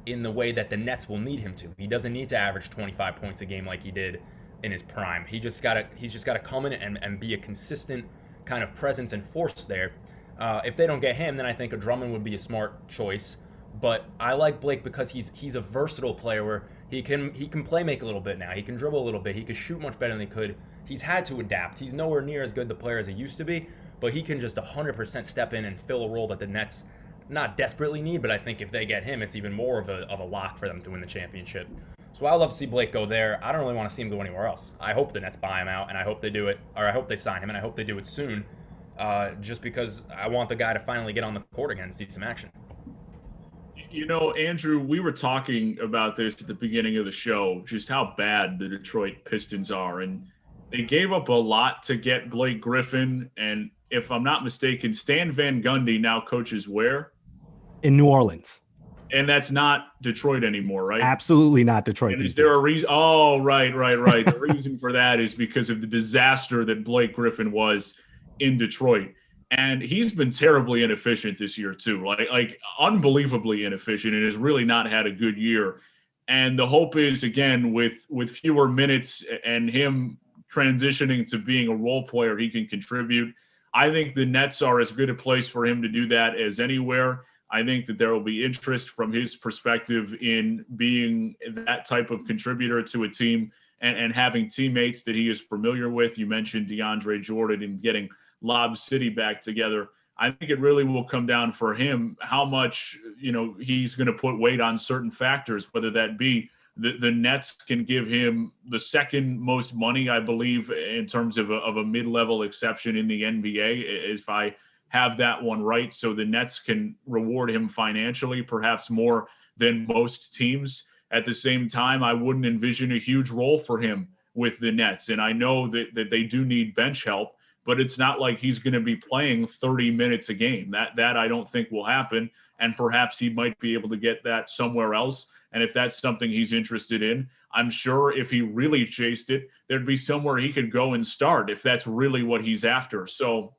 in the way that the Nets will need him to. He doesn't need to average 25 points a game like he did in his prime. He's just got to come in and be a consistent kind of presence and force there. If they don't get him, then I think a Drummond would be a smart choice. But I like Blake because he's a versatile player where he can play make a little bit now. He can dribble a little bit. He can shoot much better than he could. He's had to adapt. He's nowhere near as good the player as he used to be, but he can just 100% step in and fill a role that the Nets not desperately need, but I think if they get him, it's even more of a lock for them to win the championship. So I love to see Blake go there. I don't really want to see him go anywhere else. I hope the Nets buy him out, and I hope they do it, or I hope they sign him, and I hope they do it soon, just because I want the guy to finally get on the court again and see some action. You know, Andrew, we were talking about this at the beginning of the show, just how bad the Detroit Pistons are. And they gave up a lot to get Blake Griffin. And if I'm not mistaken, Stan Van Gundy now coaches where? In New Orleans. And that's not Detroit anymore, right? Absolutely not Detroit. And is there a reason? Oh, right. The reason for that is because of the disaster that Blake Griffin was in Detroit. And he's been terribly inefficient this year too, like unbelievably inefficient, and has really not had a good year. And the hope is, again, with fewer minutes and him transitioning to being a role player, he can contribute. I think the Nets are as good a place for him to do that as anywhere. I think that there will be interest from his perspective in being that type of contributor to a team and having teammates that he is familiar with. You mentioned DeAndre Jordan and getting Lob City back together. I think it really will come down for him how much, he's going to put weight on certain factors, whether that be the Nets can give him the second most money, I believe, in terms of a mid-level exception in the NBA, if I have that one right. So the Nets can reward him financially, perhaps more than most teams. At the same time, I wouldn't envision a huge role for him with the Nets. And I know that they do need bench help, but it's not like he's going to be playing 30 minutes a game. That I don't think will happen. And perhaps he might be able to get that somewhere else. And if that's something he's interested in, I'm sure if he really chased it, there'd be somewhere he could go and start if that's really what he's after. So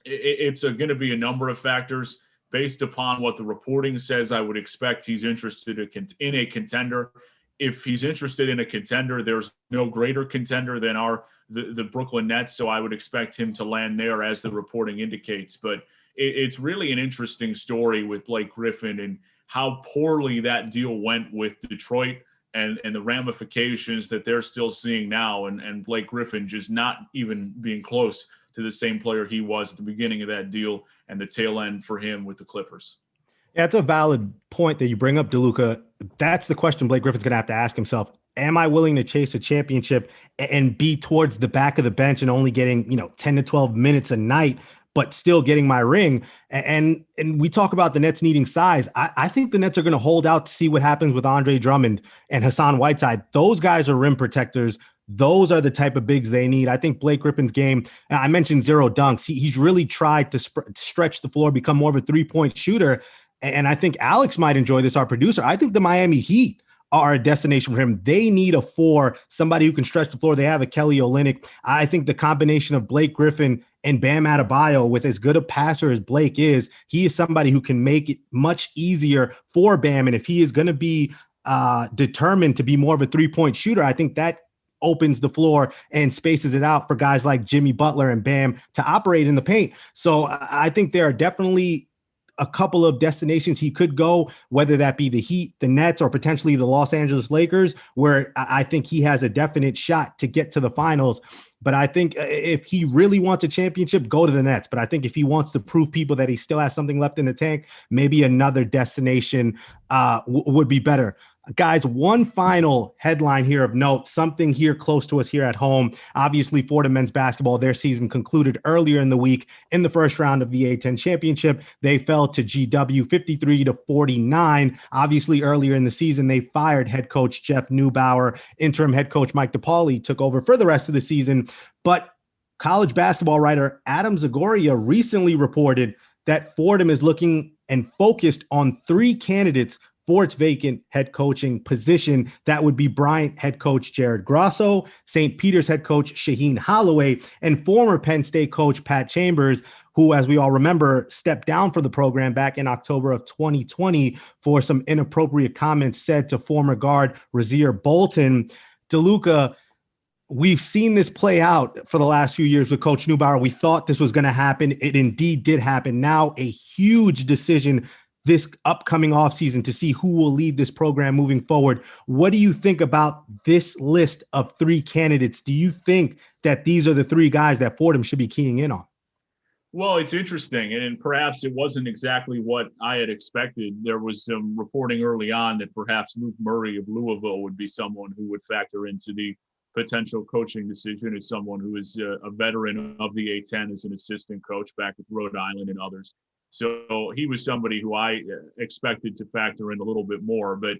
it's going to be a number of factors. Based upon what the reporting says, I would expect he's interested in a contender. If he's interested in a contender, there's no greater contender than the Brooklyn Nets, so I would expect him to land there, as the reporting indicates. But it's really an interesting story with Blake Griffin and how poorly that deal went with Detroit and the ramifications that they're still seeing now, and Blake Griffin just not even being close to the same player he was at the beginning of that deal and the tail end for him with the Clippers. Yeah, that's a valid point that you bring up, DeLuca. That's the question Blake Griffin's going to have to ask himself. Am I willing to chase a championship and be towards the back of the bench and only getting, 10 to 12 minutes a night, but still getting my ring? And we talk about the Nets needing size. I think the Nets are going to hold out to see what happens with Andre Drummond and Hassan Whiteside. Those guys are rim protectors. Those are the type of bigs they need. I think Blake Griffin's game, I mentioned zero dunks. He's really tried to stretch the floor, become more of a three-point shooter. And I think Alex might enjoy this, our producer. I think the Miami Heat are a destination for him. They need a four, somebody who can stretch the floor. They have a Kelly Olynyk. I think the combination of Blake Griffin and Bam Adebayo, with as good a passer as Blake is, he is somebody who can make it much easier for Bam. And if he is going to be determined to be more of a three-point shooter, I think that opens the floor and spaces it out for guys like Jimmy Butler and Bam to operate in the paint. So I think there are definitely a couple of destinations he could go, whether that be the Heat, the Nets, or potentially the Los Angeles Lakers, where I think he has a definite shot to get to the finals. But I think if he really wants a championship, go to the Nets. But I think if he wants to prove people that he still has something left in the tank, maybe another destination would be better. Guys, one final headline here of note, something here close to us here at home. Obviously, Fordham men's basketball, their season concluded earlier in the week in the first round of the A-10 championship. They fell to GW 53-49. Obviously, earlier in the season, they fired head coach Jeff Neubauer. Interim head coach Mike DePauli took over for the rest of the season. But college basketball writer Adam Zagoria recently reported that Fordham is looking and focused on three candidates for its vacant head coaching position. That would be Bryant head coach Jared Grosso, St. Peter's head coach Shaheen Holloway, and former Penn State coach Pat Chambers, who, as we all remember, stepped down from the program back in October of 2020 for some inappropriate comments said to former guard Rasir Bolton. DeLuca, we've seen this play out for the last few years with Coach Neubauer. We thought this was going to happen. It indeed did happen. Now a huge decision this upcoming offseason to see who will lead this program moving forward. What do you think about this list of three candidates? Do you think that these are the three guys that Fordham should be keying in on? Well, it's interesting, and perhaps it wasn't exactly what I had expected. There was some reporting early on that perhaps Luke Murray of Louisville would be someone who would factor into the potential coaching decision as someone who is a veteran of the A-10 as an assistant coach back with Rhode Island and others. So he was somebody who I expected to factor in a little bit more. But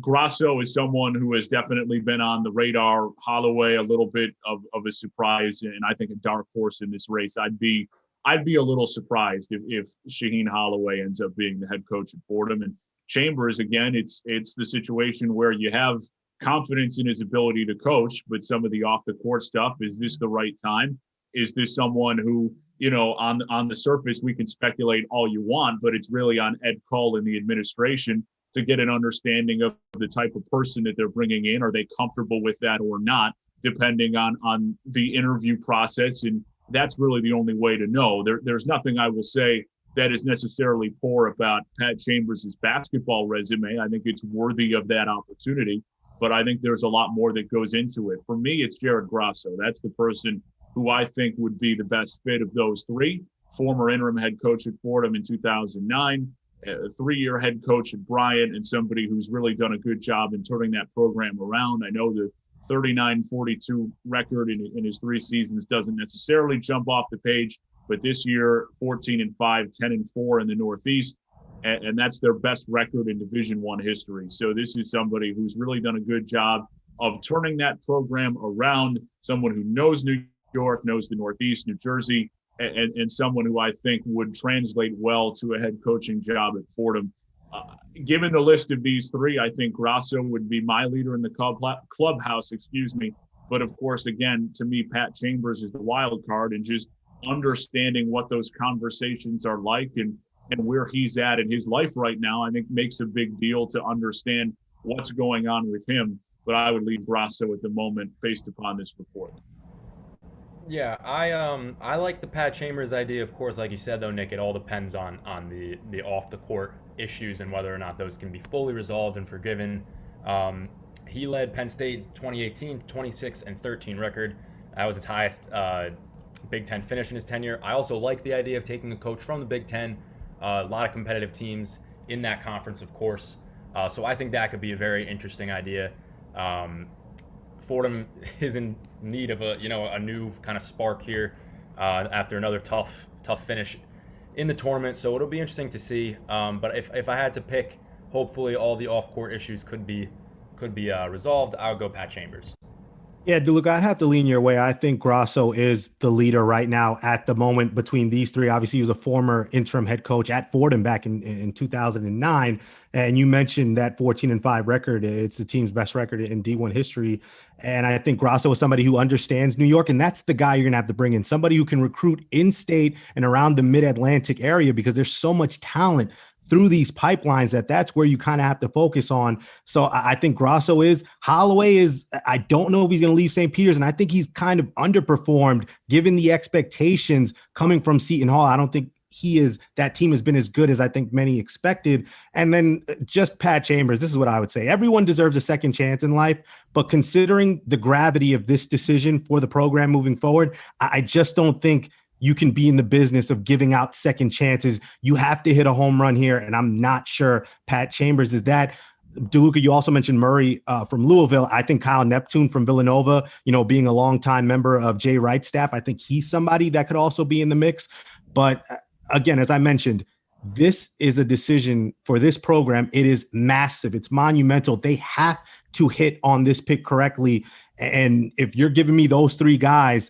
Grosso is someone who has definitely been on the radar. Holloway, a little bit of a surprise, and I think a dark horse in this race. I'd be a little surprised if Shaheen Holloway ends up being the head coach at Fordham. And Chambers, again, it's the situation where you have confidence in his ability to coach, but some of the off-the-court stuff, is this the right time? Is this someone who, on the surface, we can speculate all you want, but it's really on Ed Cull and the administration to get an understanding of the type of person that they're bringing in. Are they comfortable with that or not, depending on the interview process? And that's really the only way to know. There's nothing I will say that is necessarily poor about Pat Chambers' basketball resume. I think it's worthy of that opportunity, but I think there's a lot more that goes into it. For me, it's Jared Grasso. That's the person who I think would be the best fit of those three. Former interim head coach at Fordham in 2009, a 3-year head coach at Bryant, and somebody who's really done a good job in turning that program around. I know the 39-42 record in his 3 seasons doesn't necessarily jump off the page, but this year 14-5, 10-4 in the Northeast, and that's their best record in Division I history. So this is somebody who's really done a good job of turning that program around, someone who knows New York, knows the Northeast, New Jersey, and someone who I think would translate well to a head coaching job at Fordham. Given the list of these three, I think Grasso would be my leader in the clubhouse, But of course, again, to me, Pat Chambers is the wild card, and just understanding what those conversations are like and where he's at in his life right now, I think makes a big deal to understand what's going on with him. But I would leave Grasso at the moment based upon this report. Yeah, I like the Pat Chambers idea. Of course, like you said though, Nick, it all depends on the off the court issues and whether or not those can be fully resolved and forgiven. He led Penn State 2018, 26-13 record. That was his highest Big Ten finish in his tenure. I also like the idea of taking a coach from the Big Ten. A lot of competitive teams in that conference, of course. So I think that could be a very interesting idea. Fordham is in need of a new kind of spark here after another tough finish in the tournament. So it'll be interesting to see. But if I had to pick, hopefully all the off-court issues could be resolved. I'll go Pat Chambers. Yeah, DeLuca, I'd have to lean your way. I think Grasso is the leader right now at the moment between these three. Obviously, he was a former interim head coach at Fordham back in 2009. And you mentioned that 14-5 record. It's the team's best record in D1 history. And I think Grasso is somebody who understands New York. And that's the guy you're going to have to bring in, somebody who can recruit in-state and around the mid-Atlantic area, because there's so much talent through these pipelines that's where you kind of have to focus on. So I think Grasso is. Holloway is, I don't know if he's going to leave St. Peter's, and I think he's kind of underperformed given the expectations coming from Seton Hall. I don't think that team has been as good as I think many expected. And then just Pat Chambers, this is what I would say. Everyone deserves a second chance in life, but considering the gravity of this decision for the program moving forward, I just don't think you can be in the business of giving out second chances. You have to hit a home run here, and I'm not sure Pat Chambers is that. DeLuca, you also mentioned Murray from Louisville. I think Kyle Neptune from Villanova, being a longtime member of Jay Wright's staff, I think he's somebody that could also be in the mix. But again, as I mentioned, this is a decision for this program. It is massive. It's monumental. They have to hit on this pick correctly. And if you're giving me those three guys,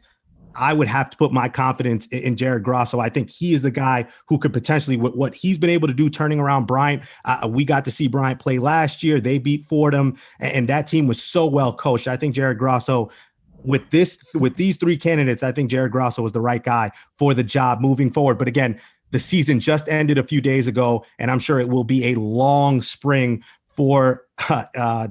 I would have to put my confidence in Jared Grasso. I think he is the guy who could potentially, with what he's been able to do turning around Bryant. We got to see Bryant play last year. They beat Fordham, and that team was so well coached. I think Jared Grasso, with these three candidates, I think Jared Grasso was the right guy for the job moving forward. But again, the season just ended a few days ago, and I'm sure it will be a long spring for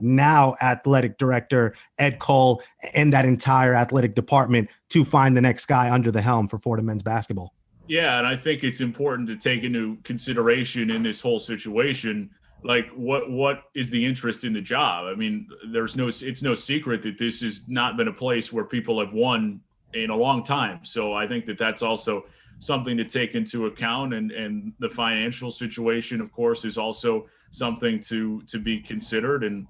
now athletic director Ed Cole and that entire athletic department to find the next guy under the helm for Fordham men's basketball. Yeah, and I think it's important to take into consideration in this whole situation, like what is the interest in the job? I mean, it's no secret that this has not been a place where people have won in a long time. So I think that's also something to take into account, and the financial situation, of course, is also something to be considered. And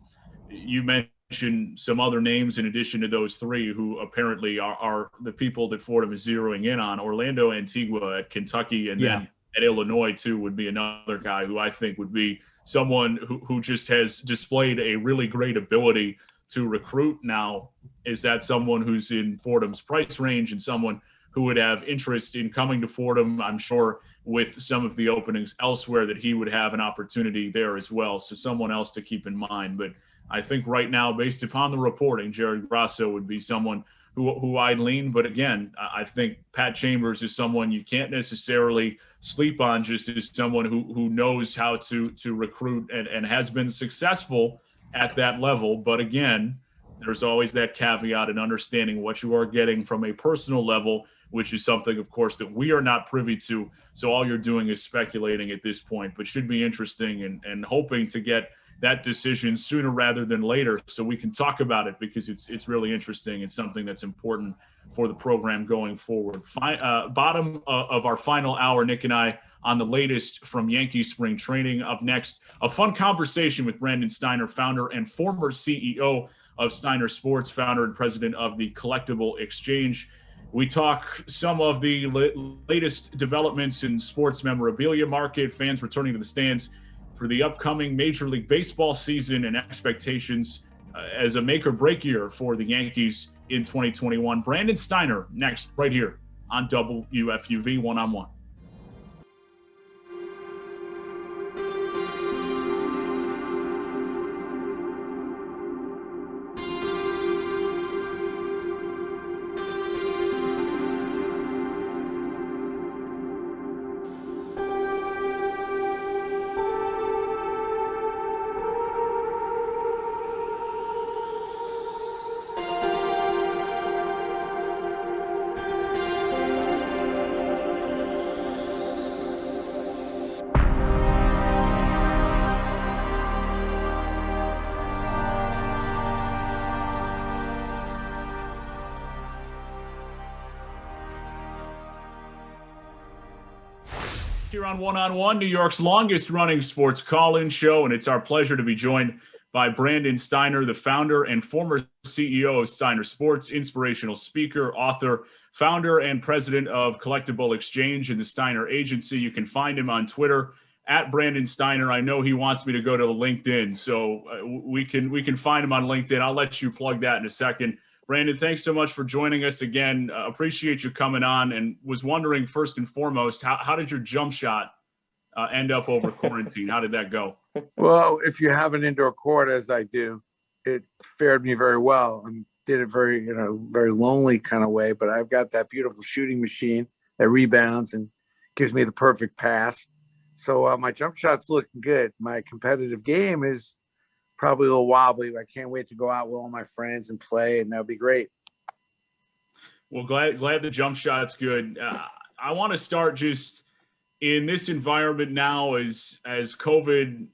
you mentioned some other names in addition to those three who apparently are the people that Fordham is zeroing in on. Orlando Antigua at Kentucky, and then at Illinois too would be another guy who I think would be someone who just has displayed a really great ability to recruit. Now, is that someone who's in Fordham's price range and someone who would have interest in coming to Fordham? I'm sure with some of the openings elsewhere that he would have an opportunity there as well. So someone else to keep in mind. But I think right now, based upon the reporting, Jared Grasso would be someone who I'd lean. But again, I think Pat Chambers is someone you can't necessarily sleep on, just as someone who knows how to recruit and has been successful at that level. But again, there's always that caveat in understanding what you are getting from a personal level which is something, of course, that we are not privy to. So all you're doing is speculating at this point, but should be interesting and hoping to get that decision sooner rather than later so we can talk about it, because it's really interesting and something that's important for the program going forward. Bottom of our final hour, Nick and I on the latest from Yankee spring training. Up next, a fun conversation with Brandon Steiner, founder and former CEO of Steiner Sports, founder and president of the CollectibleXchange. We talk some of the latest developments in sports memorabilia market, fans returning to the stands for the upcoming Major League Baseball season, and expectations as a make or break year for the Yankees in 2021. Brandon Steiner next, right here on WFUV One-on-One. Here on One-on-One, New York's longest running sports call-in show, and it's our pleasure to be joined by Brandon Steiner, the founder and former CEO of Steiner Sports, inspirational speaker, author, founder, and president of CollectibleXchange and the Steiner Agency. You can find him on Twitter at Brandon Steiner. I know he wants me to go to LinkedIn, so we can find him on LinkedIn. I'll let you plug that in a second. Brandon, thanks so much for joining us again. Appreciate you coming on, and was wondering first and foremost, how did your jump shot end up over quarantine? How did that go? Well, if you have an indoor court, as I do, it fared me very well. I did it very lonely kind of way, but I've got that beautiful shooting machine that rebounds and gives me the perfect pass. So my jump shot's looking good. My competitive game is probably a little wobbly, but I can't wait to go out with all my friends and play, and that'll be great. Well, glad the jump shot's good. I want to start just in this environment now as COVID,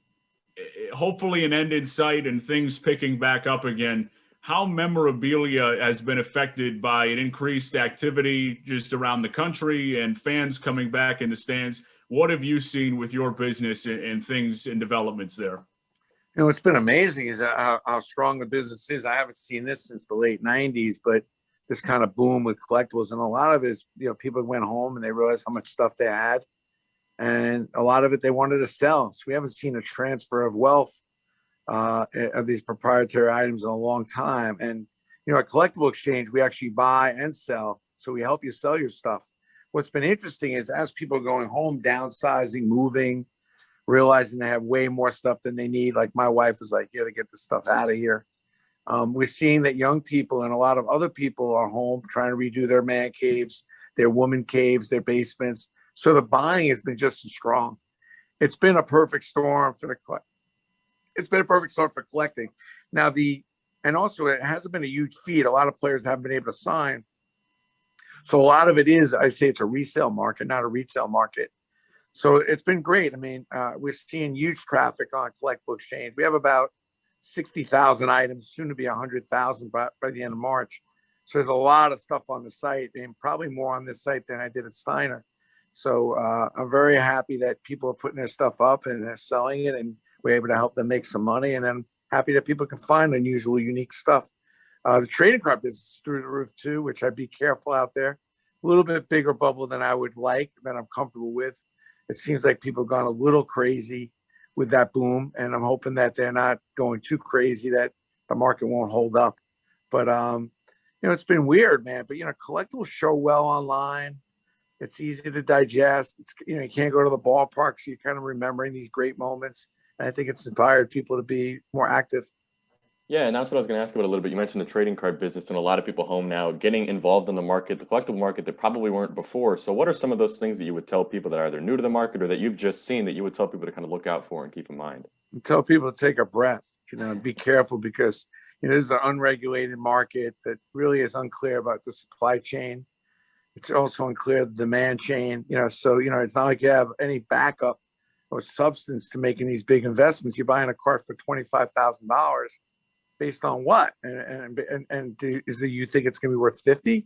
hopefully an end in sight and things picking back up again. How memorabilia has been affected by an increased activity just around the country and fans coming back in the stands? What have you seen with your business and things and developments there? You know, what's been amazing is how strong the business is. I haven't seen this since the late 90s, but this kind of boom with collectibles. And a lot of it is, people went home and they realized how much stuff they had. And a lot of it they wanted to sell. So we haven't seen a transfer of wealth of these proprietary items in a long time. And, at CollectibleXchange, we actually buy and sell. So we help you sell your stuff. What's been interesting is as people are going home, downsizing, moving, realizing they have way more stuff than they need. Like my wife was like, you got to get this stuff out of here. We're seeing that young people and a lot of other people are home trying to redo their man caves, their woman caves, their basements. So the buying has been just as strong. It's been a perfect storm for collecting. Now and also it hasn't been a huge feed. A lot of players haven't been able to sign. So a lot of it is, I say it's a resale market, not a retail market. So it's been great. I mean, we're seeing huge traffic on CollectibleXchange. We have about 60,000 items, soon to be 100,000 by the end of March. So there's a lot of stuff on the site, and probably more on this site than I did at Steiner. So I'm very happy that people are putting their stuff up and they're selling it, and we're able to help them make some money. And I'm happy that people can find unusual, unique stuff. The trading card business is through the roof too, which I'd be careful out there. A little bit bigger bubble than I would like, that I'm comfortable with. It seems like people have gone a little crazy with that boom, and I'm hoping that they're not going too crazy, that the market won't hold up. But, it's been weird, man. But, collectibles show well online. It's easy to digest. It's, you can't go to the ballpark, so you're kind of remembering these great moments. And I think it's inspired people to be more active. Yeah, and that's what I was going to ask about a little bit. You mentioned the trading card business and a lot of people home now getting involved in the market, the collectible market that probably weren't before. So what are some of those things that you would tell people that are either new to the market or that you've just seen that you would tell people to kind of look out for and keep in mind? Tell people to take a breath, be careful, because, this is an unregulated market that really is unclear about the supply chain. It's also unclear the demand chain, so, it's not like you have any backup or substance to making these big investments. You're buying a card for $25,000 based on what? Is it you think it's going to be worth 50?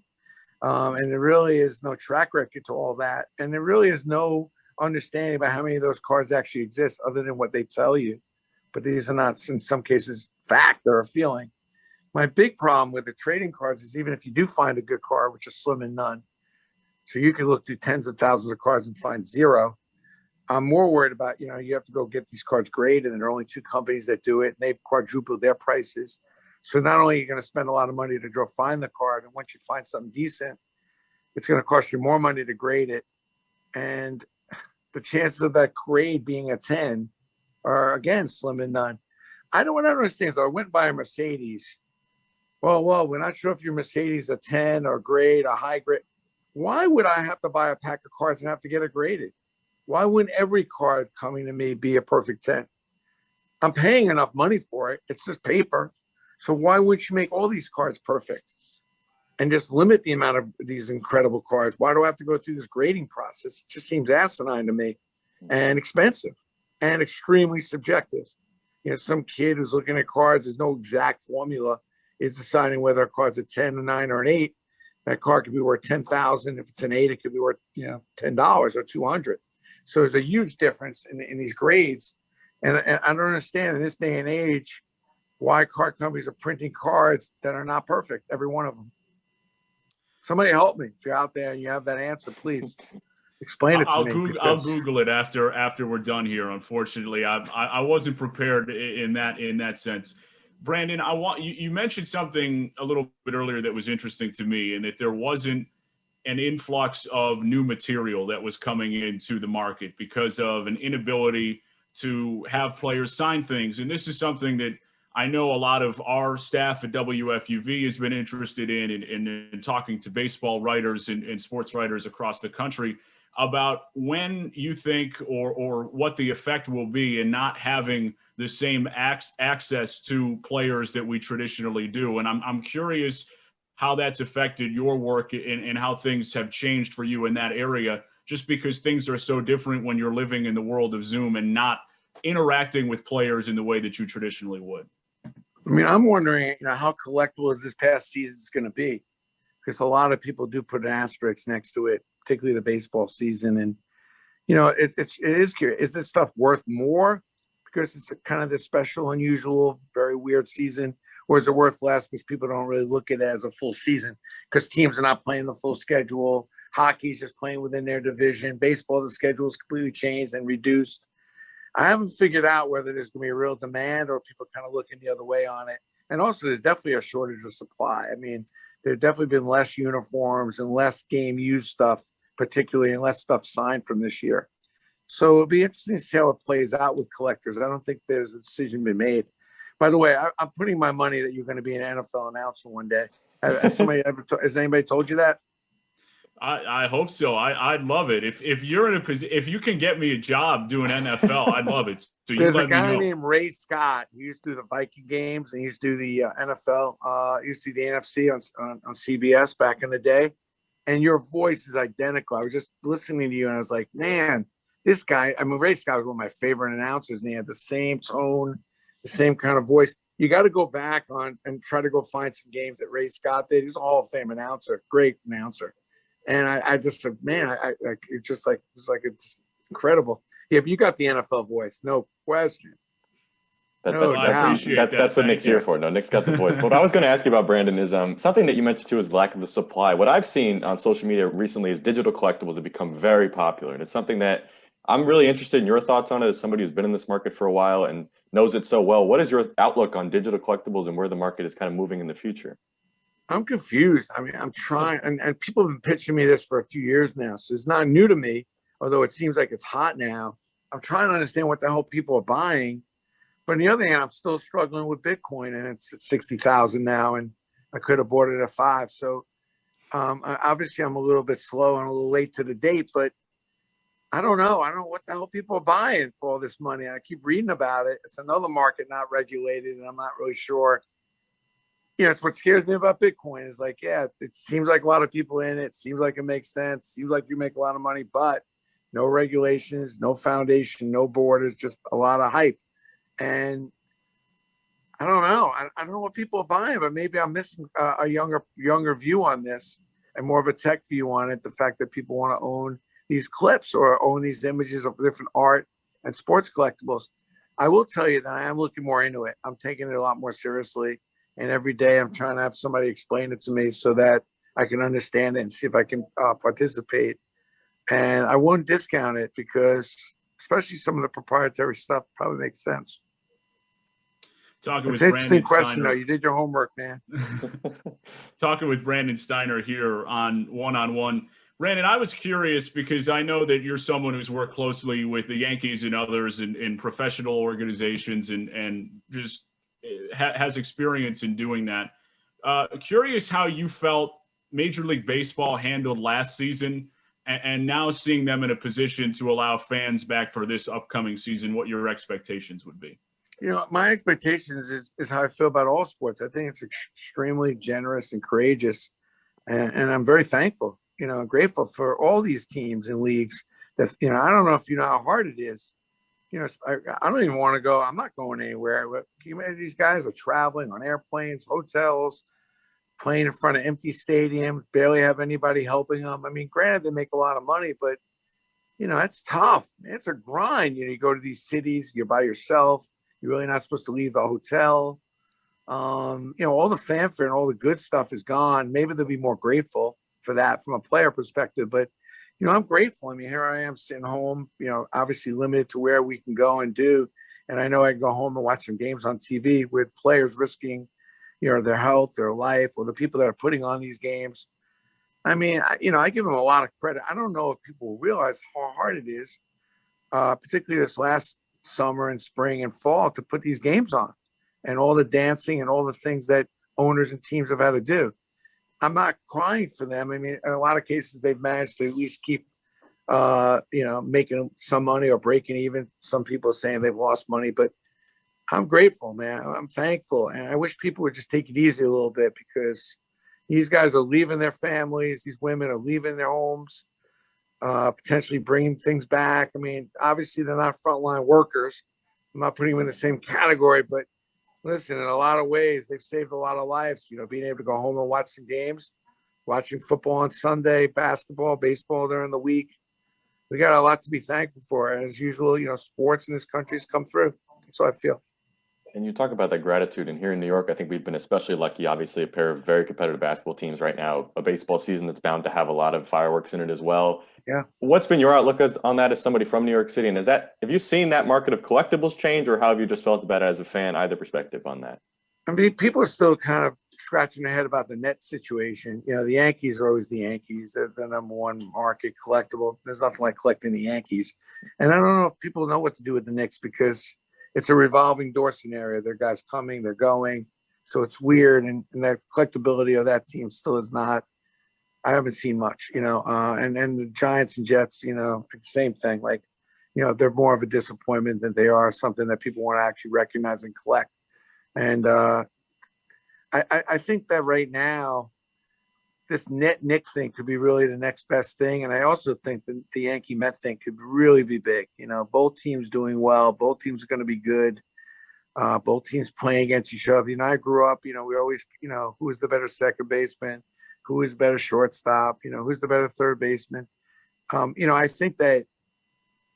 And there really is no track record to all that. And there really is no understanding about how many of those cards actually exist other than what they tell you. But these are not, in some cases, fact or a feeling. My big problem with the trading cards is even if you do find a good card, which is slim and none, so you can look through tens of thousands of cards and find zero. I'm more worried about, you have to go get these cards graded, and there are only 2 companies that do it, and they've quadrupled their prices. So not only are you going to spend a lot of money to find the card, and once you find something decent, it's going to cost you more money to grade it. And the chances of that grade being a 10 are, again, slim and none. What I don't understand. So I went by a Mercedes. Well, we're not sure if your Mercedes a 10 or grade, a high grade. Why would I have to buy a pack of cards and have to get it graded? Why wouldn't every card coming to me be a perfect 10? I'm paying enough money for it. It's just paper. So why wouldn't you make all these cards perfect and just limit the amount of these incredible cards? Why do I have to go through this grading process? It just seems asinine to me and expensive and extremely subjective. Some kid who's looking at cards, there's no exact formula, is deciding whether a card's a 10, a 9, or an 8. That card could be worth $10,000. If it's an 8, it could be worth $10 or $200. So there's a huge difference in these grades. And I don't understand in this day and age why card companies are printing cards that are not perfect, every one of them. Somebody help me. If you're out there and you have that answer, please explain it to me. I'll Google it after we're done here. Unfortunately, I wasn't prepared in that sense. Brandon, you mentioned something a little bit earlier that was interesting to me, and that there wasn't an influx of new material that was coming into the market because of an inability to have players sign things. And this is something that I know a lot of our staff at WFUV has been interested in talking to baseball writers and sports writers across the country about when you think or what the effect will be in not having the same access to players that we traditionally do. And I'm curious how that's affected your work and how things have changed for you in that area, just because things are so different when you're living in the world of Zoom and not interacting with players in the way that you traditionally would. I mean, I'm wondering, how collectible is this past season is going to be? Because a lot of people do put an asterisk next to it, particularly the baseball season. And, it is curious. Is this stuff worth more because it's kind of this special, unusual, very weird season? Or is it worth less because people don't really look at it as a full season because teams are not playing the full schedule? Hockey's just playing within their division. Baseball, the schedule is completely changed and reduced. I haven't figured out whether there's going to be a real demand or people kind of looking the other way on it. And also, there's definitely a shortage of supply. I mean, there's definitely been less uniforms and less game used stuff, particularly, and less stuff signed from this year. So it'll be interesting to see how it plays out with collectors. I don't think there's a decision been made. By the way, I'm putting my money that you're going to be an NFL announcer one day. Has anybody told you that? I hope so. I'd love it. If you're in a position, if you can get me a job doing NFL, I'd love it. So there's a guy named Ray Scott. He used to do the Viking games and he used to do the NFL. He used to do the NFC on CBS back in the day. And your voice is identical. I was just listening to you and I was like, man, this guy. I mean, Ray Scott was one of my favorite announcers, and he had the same tone, the same kind of voice. You got to go back on and try to go find some games that Ray Scott did. He was a Hall of Fame announcer, great announcer. And I just said, man, it's incredible. Yeah, but you got the NFL voice, no question. That's what Nick's here for. No, Nick's got the voice. What I was going to ask you about, Brandon, is something that you mentioned too is lack of the supply. What I've seen on social media recently is digital collectibles have become very popular. And it's something that I'm really interested in your thoughts on it as somebody who's been in this market for a while and knows it so well. What is your outlook on digital collectibles and where the market is kind of moving in the future? I'm confused. I mean, I'm trying, and people have been pitching me this for a few years now, so it's not new to me, although it seems like it's hot now. I'm trying to understand what the hell people are buying. But on the other hand, I'm still struggling with Bitcoin, and it's at 60,000 now, and I could have bought it at 5. So obviously I'm a little bit slow and a little late to the date, but I don't know. I don't know what the hell people are buying for all this money. I keep reading about it. It's another market not regulated, and I'm not really sure It's what scares me about Bitcoin is like, yeah, it seems like a lot of people in it. Seems like it makes sense. Seems like you make a lot of money, but no regulations, no foundation, no borders, just a lot of hype. And I don't know. I don't know what people are buying, but maybe I'm missing a younger view on this and more of a tech view on it. The fact that people want to own these clips or own these images of different art and sports collectibles. I will tell you that I am looking more into it. I'm taking it a lot more seriously. And every day I'm trying to have somebody explain it to me so that I can understand it and see if I can participate. And I won't discount it because especially some of the proprietary stuff probably makes sense. Talking It's with an interesting Brandon question, Steiner. though. You did your homework, man. Talking with Brandon Steiner here on One-on-One. Brandon, I was curious because I know that you're someone who's worked closely with the Yankees and others in professional organizations and just has experience in doing that. Curious how you felt Major League Baseball handled last season and now seeing them in a position to allow fans back for this upcoming season, what your expectations would be. My expectations is how I feel about all sports. I think it's extremely generous and courageous. And I'm very thankful, grateful for all these teams and leagues that, I don't know if you know how hard it is. I don't even want to go. I'm not going anywhere. But these guys are traveling on airplanes, hotels, playing in front of empty stadiums, barely have anybody helping them. I mean, granted, they make a lot of money, but, it's tough. It's a grind. You go to these cities, you're by yourself. You're really not supposed to leave the hotel. All the fanfare and all the good stuff is gone. Maybe they'll be more grateful for that from a player perspective. But, I'm grateful. I mean, here I am sitting home, obviously limited to where we can go and do. And I know I can go home and watch some games on TV with players risking, their health, their life, or the people that are putting on these games. I mean, I give them a lot of credit. I don't know if people realize how hard it is, particularly this last summer and spring and fall, to put these games on and all the dancing and all the things that owners and teams have had to do. I'm not crying for them. I mean, in a lot of cases, they've managed to at least keep, making some money or breaking even. Some people are saying they've lost money, but I'm grateful, man. I'm thankful. And I wish people would just take it easy a little bit because these guys are leaving their families. These women are leaving their homes. Potentially bringing things back. I mean, obviously they're not frontline workers. I'm not putting them in the same category, but listen, in a lot of ways, they've saved a lot of lives. Being able to go home and watch some games, watching football on Sunday, basketball, baseball during the week. We got a lot to be thankful for. And as usual, sports in this country has come through. That's how I feel. And you talk about that gratitude. And here in New York, I think we've been especially lucky, obviously, a pair of very competitive basketball teams right now, a baseball season that's bound to have a lot of fireworks in it as well. Yeah. What's been your outlook on that as somebody from New York City? And have you seen that market of collectibles change, or how have you just felt about it as a fan, either perspective on that? I mean, people are still kind of scratching their head about the Nets situation. The Yankees are always the Yankees. They're the number one market collectible. There's nothing like collecting the Yankees. And I don't know if people know what to do with the Knicks because it's a revolving door scenario. There are guys coming, they're going. So it's weird. And the collectability of that team still is not, I haven't seen much, and the Giants and Jets, same thing. Like, they're more of a disappointment than they are something that people want to actually recognize and collect. And I think that right now, this Nick thing could be really the next best thing. And I also think that the Yankee Met thing could really be big. Both teams doing well. Both teams are going to be good. Both teams playing against each other. I grew up, we always, who was the better second baseman? Who is better shortstop? Who's the better third baseman? I think that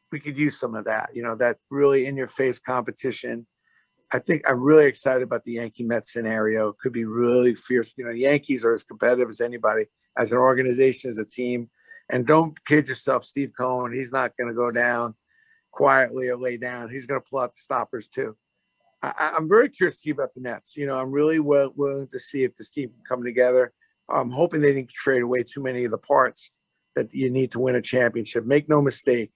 we could use some of that, that really in-your-face competition. I think I'm really excited about the Yankee Mets scenario. It could be really fierce. The Yankees are as competitive as anybody, as an organization, as a team. And don't kid yourself, Steve Cohen, he's not going to go down quietly or lay down. He's going to pull out the stoppers too. I'm very curious to see about the Nets. I'm really willing to see if this team can come together. I'm hoping they didn't trade away too many of the parts that you need to win a championship. Make no mistake.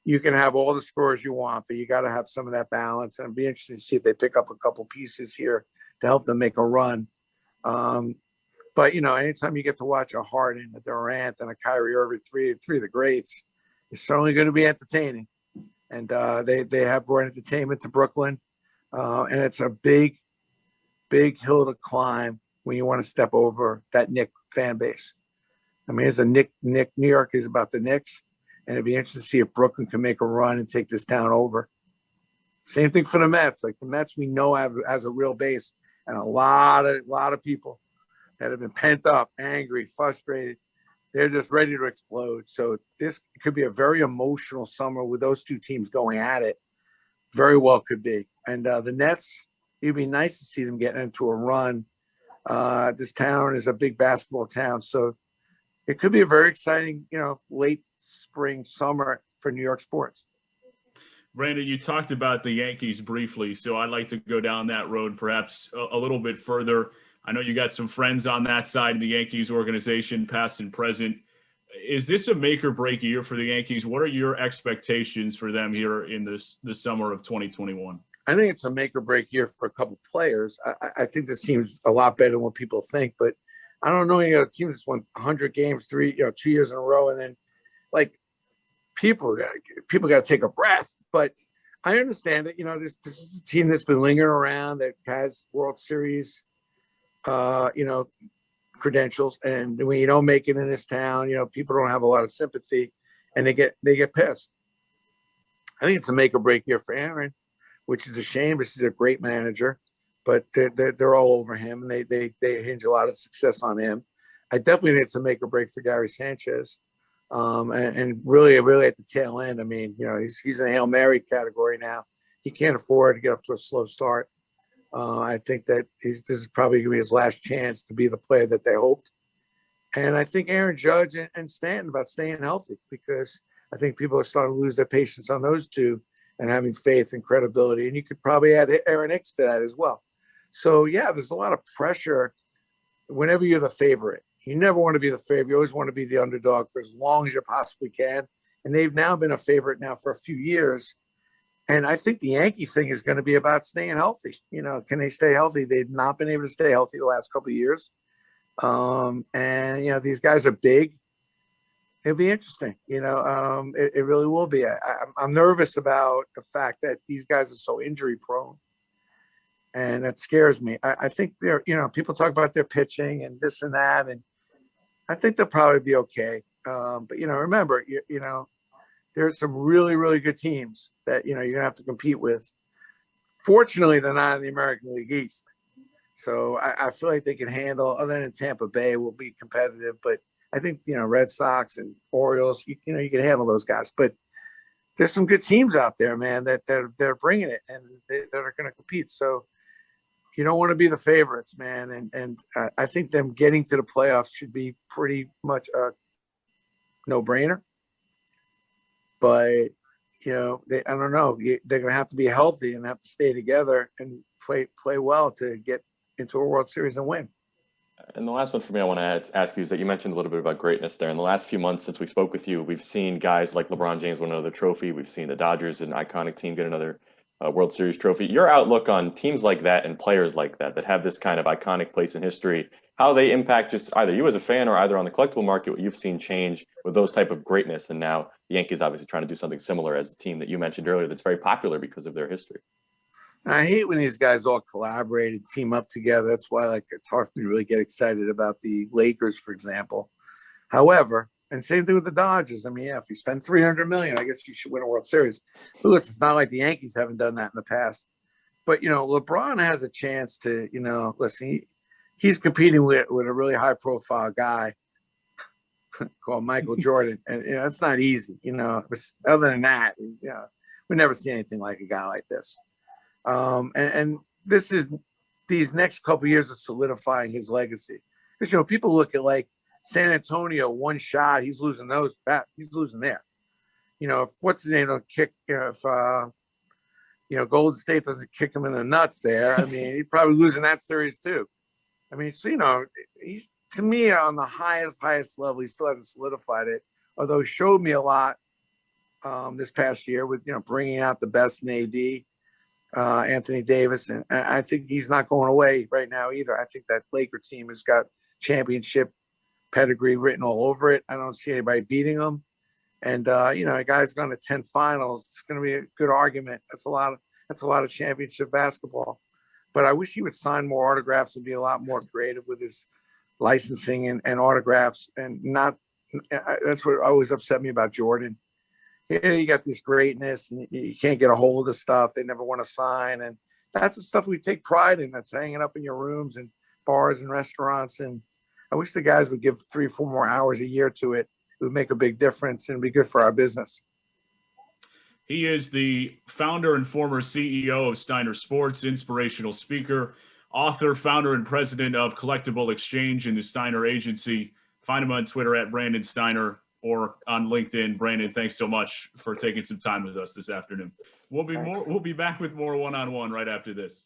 You can have all the scores you want, but you got to have some of that balance. And I'd be interested to see if they pick up a couple pieces here to help them make a run. But, anytime you get to watch a Harden, a Durant, and a Kyrie Irving, three of the greats, it's certainly going to be entertaining. And they have brought entertainment to Brooklyn. And it's a big big hill to climb when you want to step over that Knick fan base. I mean, as a New York is about the Knicks, and it'd be interesting to see if Brooklyn can make a run and take this town over. Same thing for the Mets. Like the Mets, we know has a real base, and a lot of people that have been pent up, angry, frustrated. They're just ready to explode. So this could be a very emotional summer with those two teams going at it. Very well could be. And the Nets, it'd be nice to see them getting into a run. This town is a big basketball town, so it could be a very exciting, late spring, summer for New York sports. Brandon, you talked about the Yankees briefly, so I'd like to go down that road perhaps a little bit further. I know you got some friends on that side of the Yankees organization, past and present. Is this a make or break year for the Yankees? What are your expectations for them here in the summer of 2021? I think it's a make or break year for a couple players. I think this team's a lot better than what people think, but I don't know any other team that's won 100 games, 2 years in a row, and then like people got to take a breath. But I understand it. This is a team that's been lingering around that has World Series, credentials, and when you don't make it in this town, people don't have a lot of sympathy, and they get pissed. I think it's a make or break year for Aaron, which is a shame. This is a great manager, but they're all over him, and they hinge a lot of success on him. I definitely think it's a make or break for Gary Sanchez, and really at the tail end. I mean, he's in a Hail Mary category now. He can't afford to get off to a slow start. I think that this is probably going to be his last chance to be the player that they hoped. And I think Aaron Judge and Stanton about staying healthy, because I think people are starting to lose their patience on those two and having faith and credibility. And you could probably add Aaron Hicks to that as well. So, yeah, there's a lot of pressure whenever you're the favorite. You never want to be the favorite. You always want to be the underdog for as long as you possibly can. And they've now been a favorite now for a few years. And I think the Yankee thing is going to be about staying healthy. Can they stay healthy? They've not been able to stay healthy the last couple of years. And these guys are big. It'll be interesting. It really will be. I'm nervous about the fact that these guys are so injury prone, and that scares me. I think people talk about their pitching and this and that, and I think they'll probably be okay. But remember, there's some really, really good teams that you're gonna have to compete with. Fortunately, they're not in the American League East, so I feel like they can handle. Other than Tampa Bay, will be competitive, but I think Red Sox and Orioles, you can handle those guys. But there's some good teams out there, man, that they're bringing it and that are going to compete. So you don't want to be the favorites, man. And I think them getting to the playoffs should be pretty much a no-brainer. But I don't know. They're going to have to be healthy and have to stay together and play well to get into a World Series and win. And the last one for me I want to ask you is that you mentioned a little bit about greatness there. In the last few months since we spoke with you, we've seen guys like LeBron James win another trophy. We've seen the Dodgers, an iconic team, get another World Series trophy. Your outlook on teams like that and players like that have this kind of iconic place in history, how they impact just either you as a fan or either on the collectible market, what you've seen change with those type of greatness. And now the Yankees obviously trying to do something similar as a team that you mentioned earlier that's very popular because of their history. I hate when these guys all collaborate and team up together. That's why it's hard for me to really get excited about the Lakers, for example. However, and same thing with the Dodgers. I mean, if you spend $300 million, I guess you should win a World Series. But listen, it's not like the Yankees haven't done that in the past. But, LeBron has a chance to, listen, he's competing with a really high-profile guy called Michael Jordan. And, it's not easy, Other than that, we never see anything like a guy like this. And these next couple of years of solidifying his legacy. Because, people look at like San Antonio, one shot, he's losing those back. He's losing there. If what's his name don't kick, if Golden State doesn't kick him in the nuts there, I mean, he's probably losing that series too. I mean, so, he's, to me, on the highest level, he still hasn't solidified it. Although he showed me a lot this past year with, bringing out the best in AD. Anthony Davis, and I think he's not going away right now either. I think that Laker team has got championship pedigree written all over it. I don't see anybody beating them. And a guy's gone to 10 finals. It's going to be a good argument. That's a lot of championship basketball. but I wish he would sign more autographs and be a lot more creative with his licensing and autographs, and not. That's what always upset me about Jordan. Here you got this greatness, and you can't get a hold of the stuff. They never want to sign, and that's the stuff we take pride in. That's hanging up in your rooms and bars and restaurants. And I wish the guys would give 3 or 4 more hours a year to it. It would make a big difference and be good for our business. He is the founder and former CEO of Steiner Sports, inspirational speaker, author, founder, and president of CollectibleXchange and the Steiner Agency. Find him on Twitter at Brandon Steiner or on LinkedIn. Brandon, thanks so much for taking some time with us this afternoon. We'll be back with more one-on-one right after this.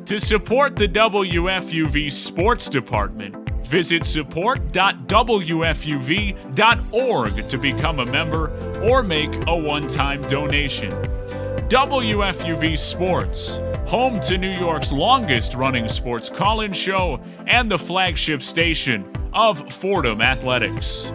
To support the WFUV Sports Department, visit support.wfuv.org to become a member or make a one-time donation. WFUV Sports, home to New York's longest-running sports call-in show and the flagship station of Fordham Athletics.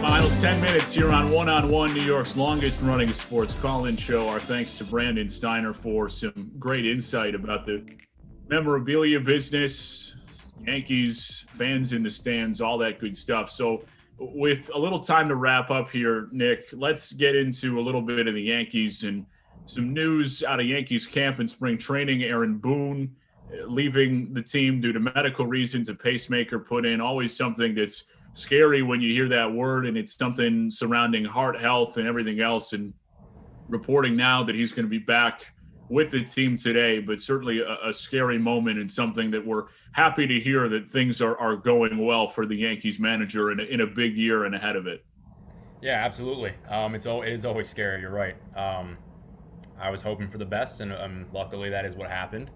Final 10 minutes here on One-on-One, New York's longest-running sports call-in show. Our thanks to Brandon Steiner for some great insight about the memorabilia business, Yankees, fans in the stands, all that good stuff. So with a little time to wrap up here, Nick, let's get into a little bit of the Yankees and some news out of Yankees camp and spring training. Aaron Boone leaving the team due to medical reasons, a pacemaker put in, always something that's scary when you hear that word, and it's something surrounding heart health and everything else. And reporting now that he's going to be back with the team today, but certainly a scary moment and something that we're happy to hear that things are going well for the Yankees manager in a big year and ahead of it. Yeah, absolutely. It is always scary. You're right. I was hoping for the best, and luckily that is what happened.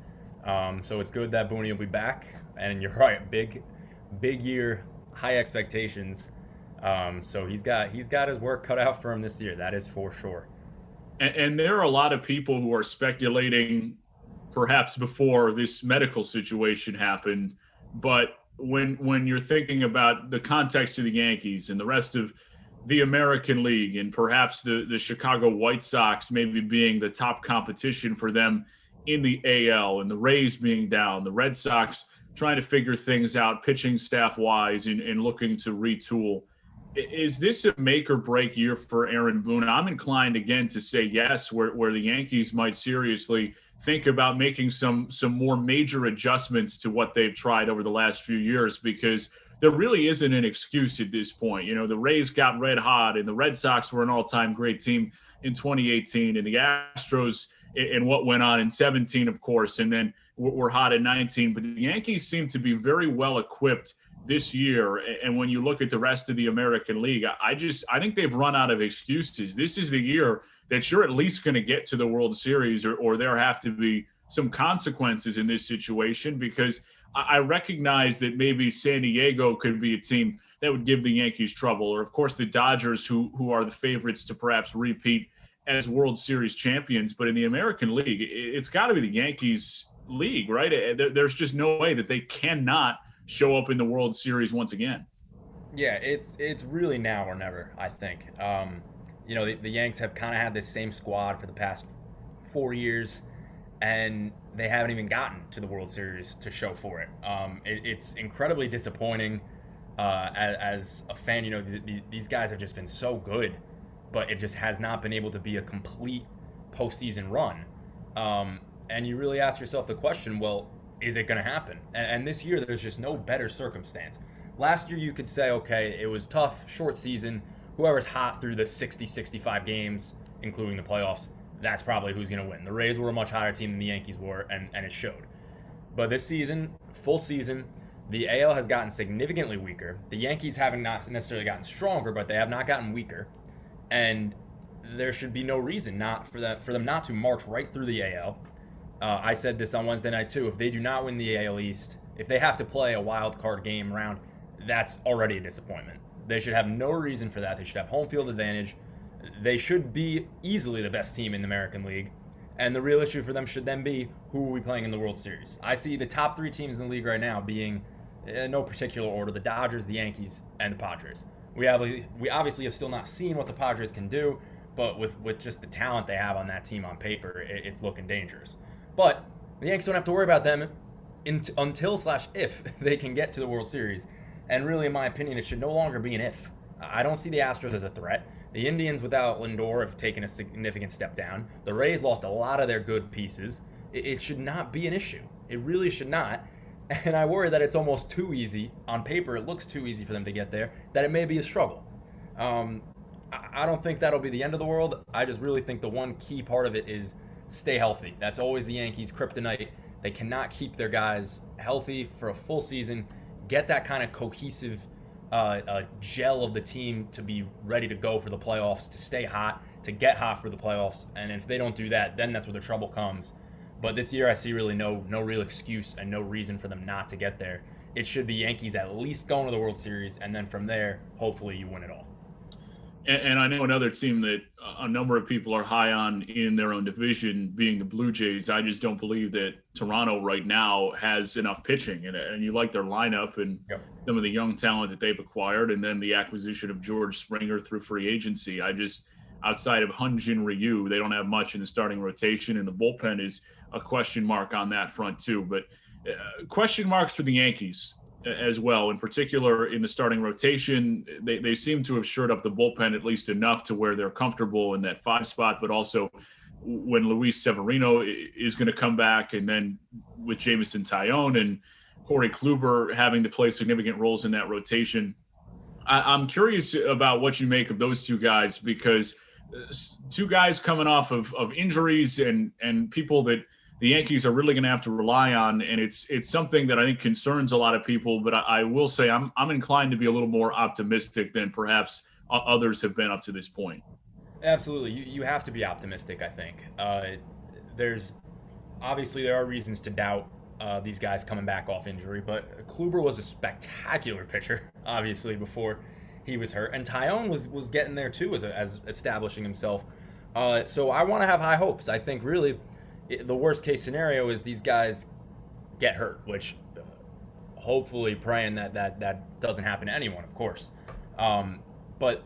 So it's good that Booney will be back. And you're right, big year, high expectations. So he's got his work cut out for him this year. That is for sure. And there are a lot of people who are speculating, perhaps before this medical situation happened, but when you're thinking about the context of the Yankees and the rest of the American League, and perhaps the Chicago White Sox maybe being the top competition for them in the AL, and the Rays being down, the Red Sox trying to figure things out pitching staff wise and looking to retool. Is this a make or break year for Aaron Boone? I'm inclined again to say yes, where the Yankees might seriously think about making some more major adjustments to what they've tried over the last few years, because there really isn't an excuse at this point. You know, the Rays got red hot, and the Red Sox were an all-time great team in 2018, and the Astros and what went on in 17, of course, and then we're hot in 19. But the Yankees seem to be very well equipped this year. And when you look at the rest of the American League, I think they've run out of excuses. This is the year that you're at least going to get to the World Series, or there have to be some consequences in this situation, because I recognize that maybe San Diego could be a team that would give the Yankees trouble, or of course the Dodgers, who are the favorites to perhaps repeat as World Series champions. But in the American League, it's got to be the Yankees league, right? There's just no way that they cannot show up in the World Series once again. Yeah, it's really now or never, I think. the Yanks have kind of had this same squad for the past 4 years, and they haven't even gotten to the World Series to show for it. It's incredibly disappointing as a fan. These guys have just been so good, but it just has not been able to be a complete postseason run. And you really ask yourself the question, well, is it going to happen? And this year, there's just no better circumstance. Last year, you could say, okay, it was tough, short season. Whoever's hot through the 60, 65 games, including the playoffs, that's probably who's going to win. The Rays were a much higher team than the Yankees were, and it showed. But this season, full season, the AL has gotten significantly weaker. The Yankees haven't not necessarily gotten stronger, but they have not gotten weaker. And there should be no reason for them not to march right through the AL. I said this on Wednesday night too. If they do not win the AL East, if they have to play a wild card game round, that's already a disappointment. They should have no reason for that. They should have home field advantage. They should be easily the best team in the American League. And the real issue for them should then be, who are we playing in the World Series? I see the top 3 teams in the league right now being, in no particular order, the Dodgers, the Yankees, and the Padres. We obviously have still not seen what the Padres can do, but with just the talent they have on that team on paper, it's looking dangerous. But the Yankees don't have to worry about them until/if they can get to the World Series. And really, in my opinion, it should no longer be an if. I don't see the Astros as a threat. The Indians without Lindor have taken a significant step down. The Rays lost a lot of their good pieces. It should not be an issue. It really should not. And I worry that it's almost too easy. On paper, it looks too easy for them to get there, that it may be a struggle. I don't think that'll be the end of the world. I just really think the one key part of it is stay healthy. That's always the Yankees' kryptonite. They cannot keep their guys healthy for a full season, get that kind of cohesive gel of the team to be ready to go for the playoffs, to stay hot, to get hot for the playoffs. And if they don't do that, then that's where the trouble comes. But this year I see really no real excuse and no reason for them not to get there. It should be Yankees at least going to the World Series, and then from there, hopefully you win it all. And I know another team that a number of people are high on in their own division being the Blue Jays. I just don't believe that Toronto right now has enough pitching. And you like their lineup and some of the young talent that they've acquired, and then the acquisition of George Springer through free agency. Outside of Hyun-Jin Ryu, they don't have much in the starting rotation, and the bullpen is a question mark on that front too. But question marks for the Yankees as well, in particular in the starting rotation. They seem to have shored up the bullpen at least enough to where they're comfortable in that 5 spot, but also when Luis Severino is going to come back, and then with Jameson Taillon and Corey Kluber having to play significant roles in that rotation. I'm curious about what you make of those 2 guys, because 2 guys coming off of injuries and people that the Yankees are really going to have to rely on, and it's something that I think concerns a lot of people. But I will say I'm inclined to be a little more optimistic than perhaps others have been up to this point. Absolutely, you have to be optimistic. I think there are reasons to doubt these guys coming back off injury, but Kluber was a spectacular pitcher, obviously, before he was hurt, and Taillon was getting there too as establishing himself. So I want to have high hopes. I think really, the worst case scenario is these guys get hurt, which hopefully praying that doesn't happen to anyone, of course. But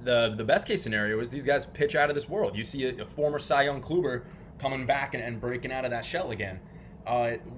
the best case scenario is these guys pitch out of this world. You see a former Cy Young Kluber coming back and breaking out of that shell again.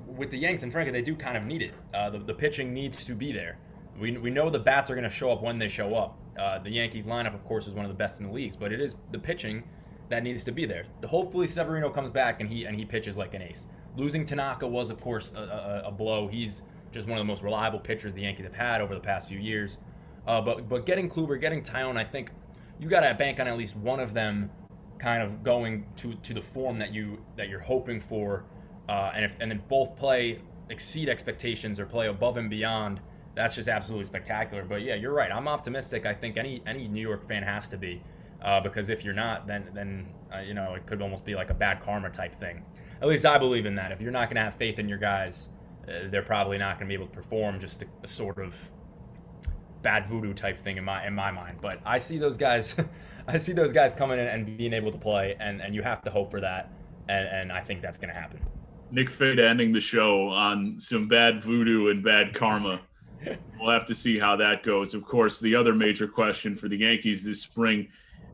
With the Yanks, and frankly, they do kind of need it. The pitching needs to be there. We know the bats are going to show up when they show up. The Yankees lineup, of course, is one of the best in the leagues, but it is the pitching that needs to be there. Hopefully Severino comes back and he pitches like an ace. Losing Tanaka was, of course, a blow. He's just one of the most reliable pitchers the Yankees have had over the past few years. But getting Kluber, getting Taillon, I think you got to bank on at least one of them kind of going to the form that you're hoping for, and then both exceed expectations or play above and beyond. That's just absolutely spectacular. But yeah, you're right. I'm optimistic. I think any New York fan has to be, because if you're not, then it could almost be like a bad karma type thing. At least I believe in that. If you're not going to have faith in your guys, they're probably not going to be able to perform. Just a sort of bad voodoo type thing in my mind. But I see those guys. I see those guys coming in and being able to play, and you have to hope for that. And I think that's going to happen. Nick Fata ending the show on some bad voodoo and bad karma. We'll have to see how that goes. Of course, the other major question for the Yankees this spring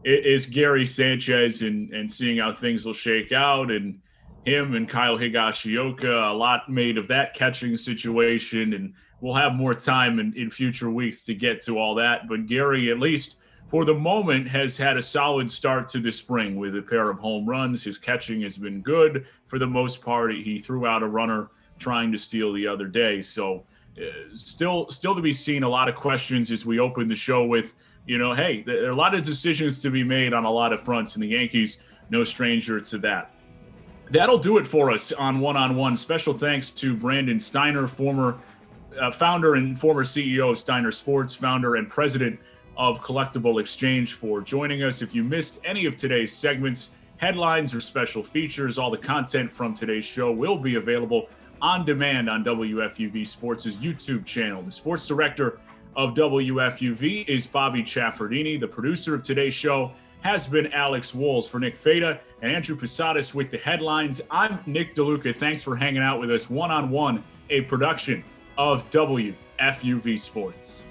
is Gary Sanchez and seeing how things will shake out, and him and Kyle Higashioka, a lot made of that catching situation, and we'll have more time in future weeks to get to all that. But Gary, at least for the moment, has had a solid start to the spring with a pair of home runs. His catching has been good for the most part. He threw out a runner trying to steal the other day. So still to be seen. A lot of questions as we open the show with, hey, there are a lot of decisions to be made on a lot of fronts, and the Yankees, no stranger to that. That'll do it for us on One-on-One. Special thanks to Brandon Steiner, former founder and former CEO of Steiner Sports, founder and president of CollectibleXchange, for joining us. If you missed any of today's segments, headlines, or special features, all the content from today's show will be available on demand on WFUV Sports' YouTube channel. The sports director of WFUV is Bobby Chaffardini. The producer of today's show has been Alex Walls. For Nick Fata and Andrew Posadas with the headlines, I'm Nick DeLuca. Thanks for hanging out with us. One-on-One, a production of WFUV Sports.